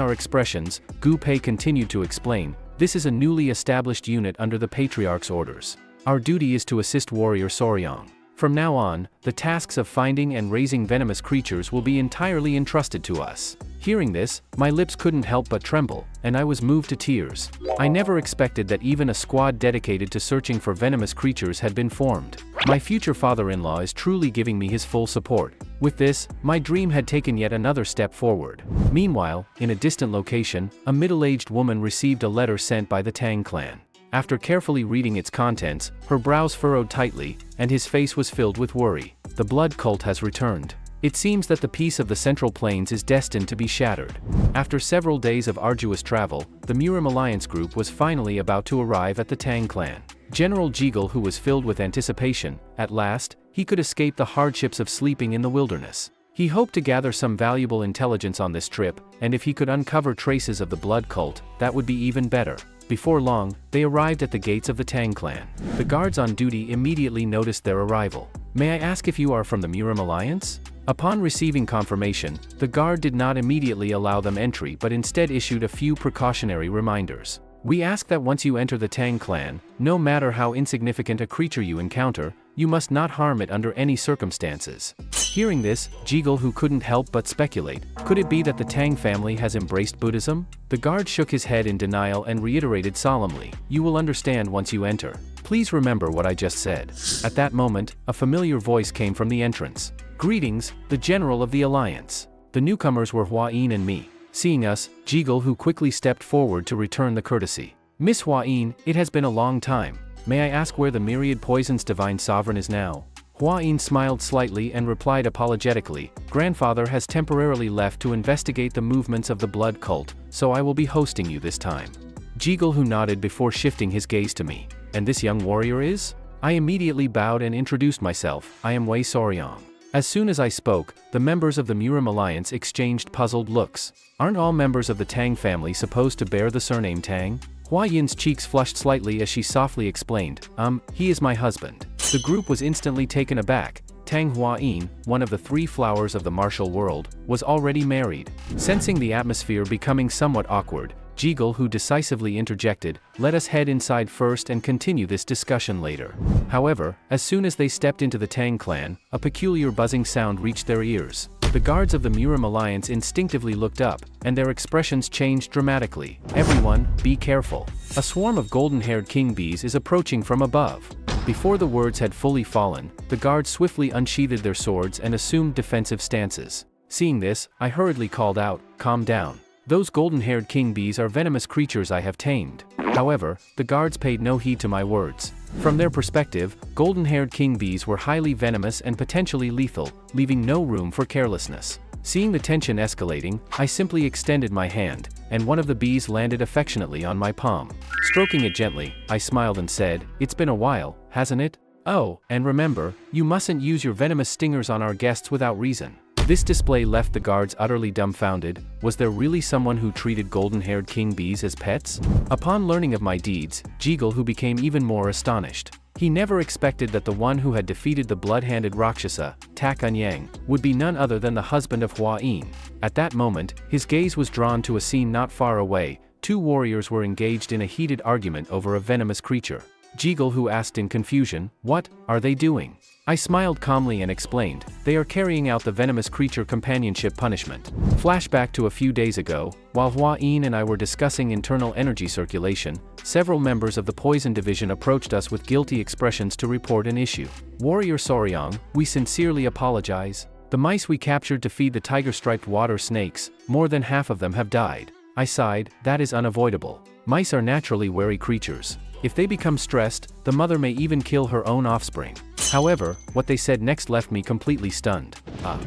Speaker 1: our expressions, Gu Pei continued to explain, this is a newly established unit under the Patriarch's orders. Our duty is to assist warrior Sacheon. From now on, the tasks of finding and raising venomous creatures will be entirely entrusted to us. Hearing this, my lips couldn't help but tremble, and I was moved to tears. I never expected that even a squad dedicated to searching for venomous creatures had been formed. My future father-in-law is truly giving me his full support. With this, my dream had taken yet another step forward. Meanwhile, in a distant location, a middle-aged woman received a letter sent by the Tang clan. After carefully reading its contents, her brows furrowed tightly, and his face was filled with worry. The blood cult has returned. It seems that the peace of the Central Plains is destined to be shattered. After several days of arduous travel, the Murim Alliance group was finally about to arrive at the Tang clan. General Jiggle, who was filled with anticipation. At last, he could escape the hardships of sleeping in the wilderness. He hoped to gather some valuable intelligence on this trip, and if he could uncover traces of the blood cult, that would be even better. Before long, they arrived at the gates of the Tang clan. The guards on duty immediately noticed their arrival. "May I ask if you are from the Murim Alliance?" Upon receiving confirmation, the guard did not immediately allow them entry but instead issued a few precautionary reminders. "We ask that once you enter the Tang clan, no matter how insignificant a creature you encounter, you must not harm it under any circumstances." Hearing this, Jiggle, who couldn't help but speculate, could it be that the Tang family has embraced Buddhism? The guard shook his head in denial and reiterated solemnly, "You will understand once you enter. Please remember what I just said." At that moment, a familiar voice came from the entrance. "Greetings, the General of the Alliance." The newcomers were Hua-in and me. Seeing us, Jiggle, who quickly stepped forward to return the courtesy. "Miss Hua-in, it has been a long time. May I ask where the myriad poison's divine sovereign is now?" Hua-in smiled slightly and replied apologetically, "Grandfather has temporarily left to investigate the movements of the blood cult, so I will be hosting you this time." Jiggle, who nodded before shifting his gaze to me. "And this young warrior is?" I immediately bowed and introduced myself. "I am Wei Soryong." As soon as I spoke, the members of the Murim Alliance exchanged puzzled looks. "Aren't all members of the Tang family supposed to bear the surname Tang?" Hua Yin's cheeks flushed slightly as she softly explained, He is my husband." The group was instantly taken aback. Tang Hua-in, one of the three flowers of the martial world, was already married. Sensing the atmosphere becoming somewhat awkward, Jiggle, who decisively interjected, "Let us head inside first and continue this discussion later." However, as soon as they stepped into the Tang clan, a peculiar buzzing sound reached their ears. The guards of the Murim Alliance instinctively looked up, and their expressions changed dramatically. "Everyone, be careful. A swarm of golden-haired king bees is approaching from above." Before the words had fully fallen, the guards swiftly unsheathed their swords and assumed defensive stances. Seeing this, I hurriedly called out, "Calm down. Those golden-haired king bees are venomous creatures I have tamed." However, the guards paid no heed to my words. From their perspective, golden-haired king bees were highly venomous and potentially lethal, leaving no room for carelessness. Seeing the tension escalating, I simply extended my hand, and one of the bees landed affectionately on my palm. Stroking it gently, I smiled and said, "It's been a while, hasn't it? Oh, and remember, you mustn't use your venomous stingers on our guests without reason." This display left the guards utterly dumbfounded. Was there really someone who treated golden-haired king bees as pets? Upon learning of my deeds, Jiggle, who became even more astonished. He never expected that the one who had defeated the blood-handed Rakshasa, Ta Kunyang, would be none other than the husband of Hua-in. At that moment, his gaze was drawn to a scene not far away. Two warriors were engaged in a heated argument over a venomous creature. Jiggle, who asked in confusion, "What are they doing?" I smiled calmly and explained, "They are carrying out the venomous creature companionship punishment." Flashback to a few days ago, while Hua-in and I were discussing internal energy circulation, several members of the poison division approached us with guilty expressions to report an issue. "Warrior Soryong, we sincerely apologize. The mice we captured to feed the tiger-striped water snakes, more than half of them have died." I sighed, "That is unavoidable. Mice are naturally wary creatures. If they become stressed, the mother may even kill her own offspring." However, what they said next left me completely stunned.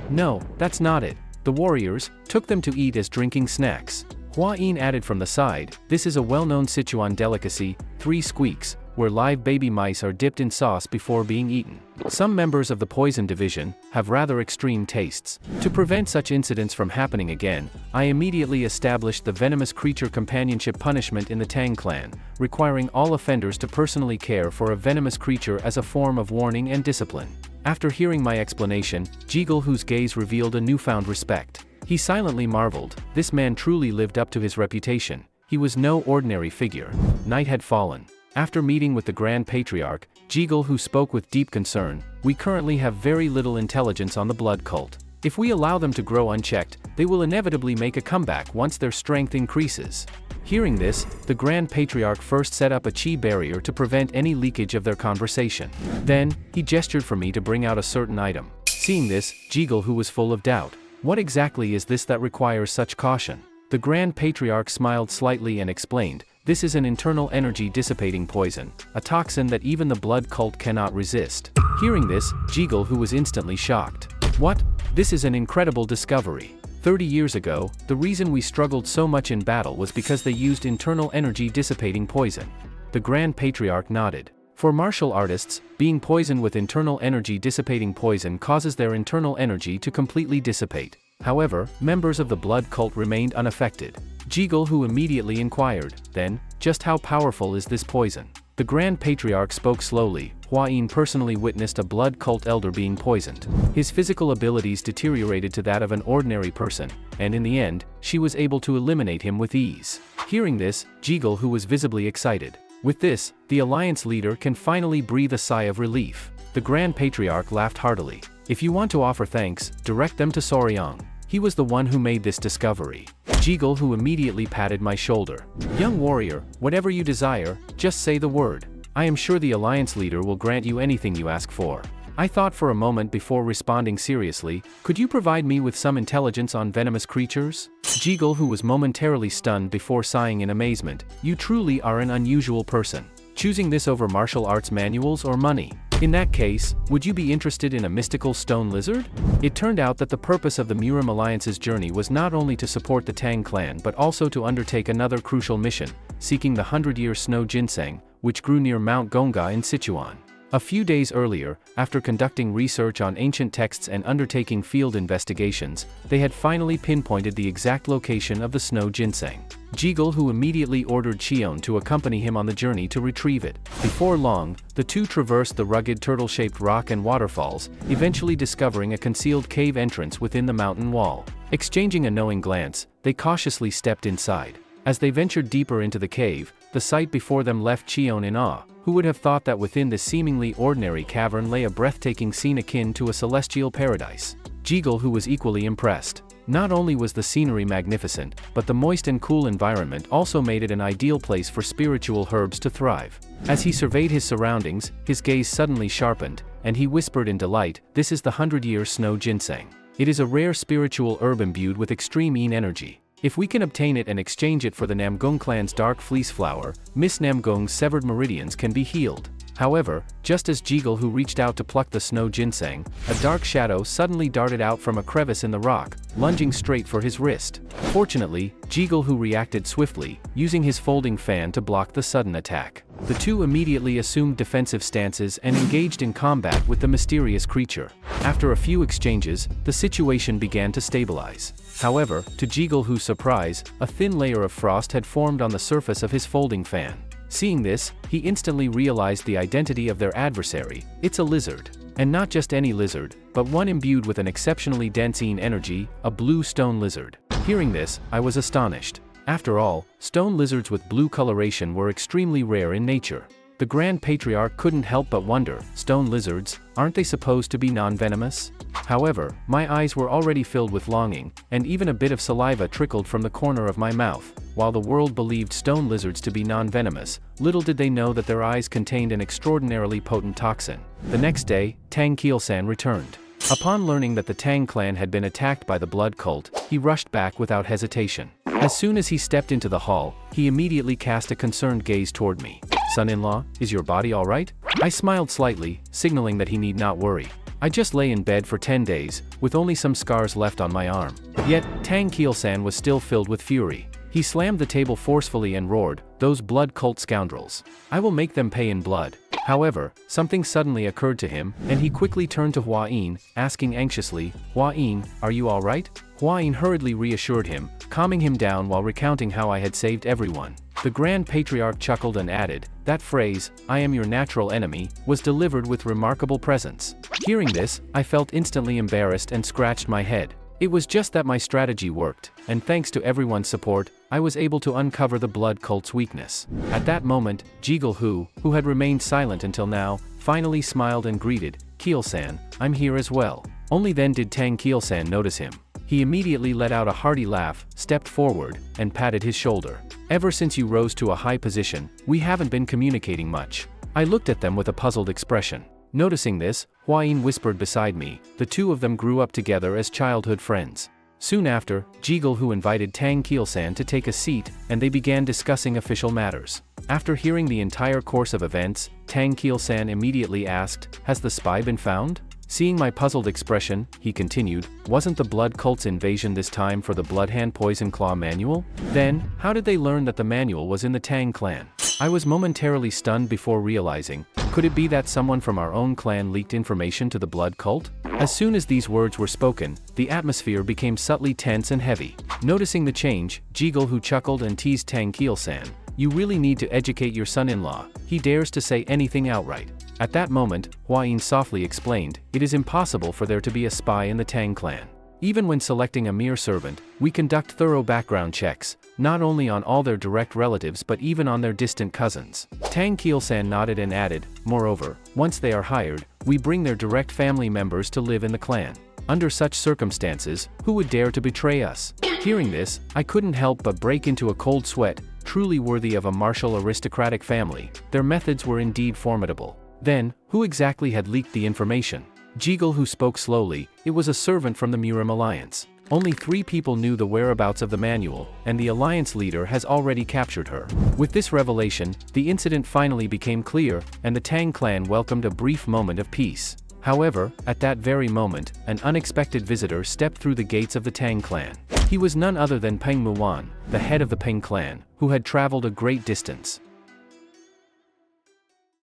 Speaker 1: No, that's not it. The warriors took them to eat as drinking snacks." Hua-in added from the side, "This is a well-known Sichuan delicacy, 3 squeaks, where live baby mice are dipped in sauce before being eaten. Some members of the poison division have rather extreme tastes. To prevent such incidents from happening again, I immediately established the venomous creature companionship punishment in the Tang clan, requiring all offenders to personally care for a venomous creature as a form of warning and discipline." After hearing my explanation, Jiggle, whose gaze revealed a newfound respect. He silently marveled. This man truly lived up to his reputation. He was no ordinary figure. Night had fallen. After meeting with the Grand Patriarch, Jiggle, who spoke with deep concern, "We currently have very little intelligence on the blood cult. If we allow them to grow unchecked, they will inevitably make a comeback once their strength increases." Hearing this, the Grand Patriarch first set up a chi barrier to prevent any leakage of their conversation. Then, he gestured for me to bring out a certain item. Seeing this, Jiggle, who was full of doubt, "What exactly is this that requires such caution?" The Grand Patriarch smiled slightly and explained, "This is an internal energy dissipating poison, a toxin that even the blood cult cannot resist." Hearing this, Jiggle, who was instantly shocked. "What? This is an incredible discovery. 30 years ago, the reason we struggled so much in battle was because they used internal energy dissipating poison." The Grand Patriarch nodded. For martial artists, being poisoned with internal energy dissipating poison causes their internal energy to completely dissipate. However, members of the blood cult remained unaffected. Jiggle Hu immediately inquired, then, just how powerful is this poison? The Grand Patriarch spoke slowly. Hua Yin personally witnessed a blood cult elder being poisoned. His physical abilities deteriorated to that of an ordinary person, and in the end, she was able to eliminate him with ease. Hearing this, Jiggle Hu was visibly excited. With this, the alliance leader can finally breathe a sigh of relief. The Grand Patriarch laughed heartily. If you want to offer thanks, direct them to Sacheon. He was the one who made this discovery. Jiggle Hu immediately patted my shoulder. Young warrior, whatever you desire, just say the word. I am sure the alliance leader will grant you anything you ask for. I thought for a moment before responding seriously, could you provide me with some intelligence on venomous creatures? Jiggle Hu was momentarily stunned before sighing in amazement. You truly are an unusual person. Choosing this over martial arts manuals or money? In that case, would you be interested in a mystical stone lizard? It turned out that the purpose of the Murim Alliance's journey was not only to support the Tang clan but also to undertake another crucial mission, seeking the 100-year snow ginseng, which grew near Mount Gongga in Sichuan. A few days earlier, after conducting research on ancient texts and undertaking field investigations, they had finally pinpointed the exact location of the snow ginseng. Jiggle Hu immediately ordered Sacheon to accompany him on the journey to retrieve it. Before long, the two traversed the rugged turtle-shaped rock and waterfalls, eventually discovering a concealed cave entrance within the mountain wall. Exchanging a knowing glance, they cautiously stepped inside. As they ventured deeper into the cave, the sight before them left Sacheon in awe. Who would have thought that within this seemingly ordinary cavern lay a breathtaking scene akin to a celestial paradise? Jiggle Hu was equally impressed. Not only was the scenery magnificent, but the moist and cool environment also made it an ideal place for spiritual herbs to thrive. As he surveyed his surroundings, his gaze suddenly sharpened, and he whispered in delight, "This is the 100-year snow ginseng. It is a rare spiritual herb imbued with extreme yin energy. If we can obtain it and exchange it for the Namgung clan's dark fleece flower, Miss Namgung's severed meridians can be healed." However, just as Jiggle Hu reached out to pluck the snow ginseng, a dark shadow suddenly darted out from a crevice in the rock, lunging straight for his wrist. Fortunately, Jiggle Hu reacted swiftly, using his folding fan to block the sudden attack. The two immediately assumed defensive stances and engaged in combat with the mysterious creature. After a few exchanges, the situation began to stabilize. However, to Jiggle Hu's surprise, a thin layer of frost had formed on the surface of his folding fan. Seeing this, he instantly realized the identity of their adversary. It's a lizard. And not just any lizard, but one imbued with an exceptionally dense yin energy, a blue stone lizard. Hearing this, I was astonished. After all, stone lizards with blue coloration were extremely rare in nature. The Grand Patriarch couldn't help but wonder, stone lizards, aren't they supposed to be non-venomous? However, my eyes were already filled with longing, and even a bit of saliva trickled from the corner of my mouth. While the world believed stone lizards to be non-venomous, little did they know that their eyes contained an extraordinarily potent toxin. The next day, Tang Keelsan returned. Upon learning that the Tang clan had been attacked by the blood cult, he rushed back without hesitation. As soon as he stepped into the hall, he immediately cast a concerned gaze toward me. "Son-in-law, is your body all right?" I smiled slightly, signaling that he need not worry. I just lay in bed for 10 days, with only some scars left on my arm. Yet, Tang Keelsan was still filled with fury. He slammed the table forcefully and roared, "Those blood cult scoundrels. I will make them pay in blood." However, something suddenly occurred to him, and he quickly turned to Hua Yin, asking anxiously, "Hua Yin, are you all right?" Hua Yin hurriedly reassured him, calming him down while recounting how I had saved everyone. The Grand Patriarch chuckled and added, "That phrase, 'I am your natural enemy,' was delivered with remarkable presence." Hearing this, I felt instantly embarrassed and scratched my head. It was just that my strategy worked, and thanks to everyone's support, I was able to uncover the blood cult's weakness. At that moment, Jiggle Hu, who had remained silent until now, finally smiled and greeted, "Keelsan, I'm here as well." Only then did Tang Keelsan notice him. He immediately let out a hearty laugh, stepped forward, and patted his shoulder. "Ever since you rose to a high position, we haven't been communicating much." I looked at them with a puzzled expression. Noticing this, Hua Yin whispered beside me. The two of them grew up together as childhood friends. Soon after, Jiggle Hu invited Tang Keelsan to take a seat, and they began discussing official matters. After hearing the entire course of events, Tang Keelsan immediately asked, "Has the spy been found?" Seeing my puzzled expression, he continued, "Wasn't the blood cult's invasion this time for the Bloodhand Poison Claw manual? Then, how did they learn that the manual was in the Tang clan?" I was momentarily stunned before realizing, could it be that someone from our own clan leaked information to the blood cult? As soon as these words were spoken, the atmosphere became subtly tense and heavy. Noticing the change, Jiggle who chuckled and teased Tang Kiel-san, "You really need to educate your son-in-law, he dares to say anything outright." At that moment, Hua-yin softly explained, "It is impossible for there to be a spy in the Tang clan. Even when selecting a mere servant, we conduct thorough background checks, not only on all their direct relatives but even on their distant cousins." Tang Kiel-san nodded and added, "Moreover, once they are hired, we bring their direct family members to live in the clan. Under such circumstances, who would dare to betray us?" Hearing this, I couldn't help but break into a cold sweat, truly worthy of a martial aristocratic family. Their methods were indeed formidable. Then, who exactly had leaked the information? Jiggle who spoke slowly, "It was a servant from the Murim alliance. Only 3 people knew the whereabouts of the manual, and the alliance leader has already captured her." With this revelation, the incident finally became clear, and the Tang clan welcomed a brief moment of peace. However, at that very moment, an unexpected visitor stepped through the gates of the Tang clan. He was none other than Peng Muan, the head of the Peng clan, who had traveled a great distance.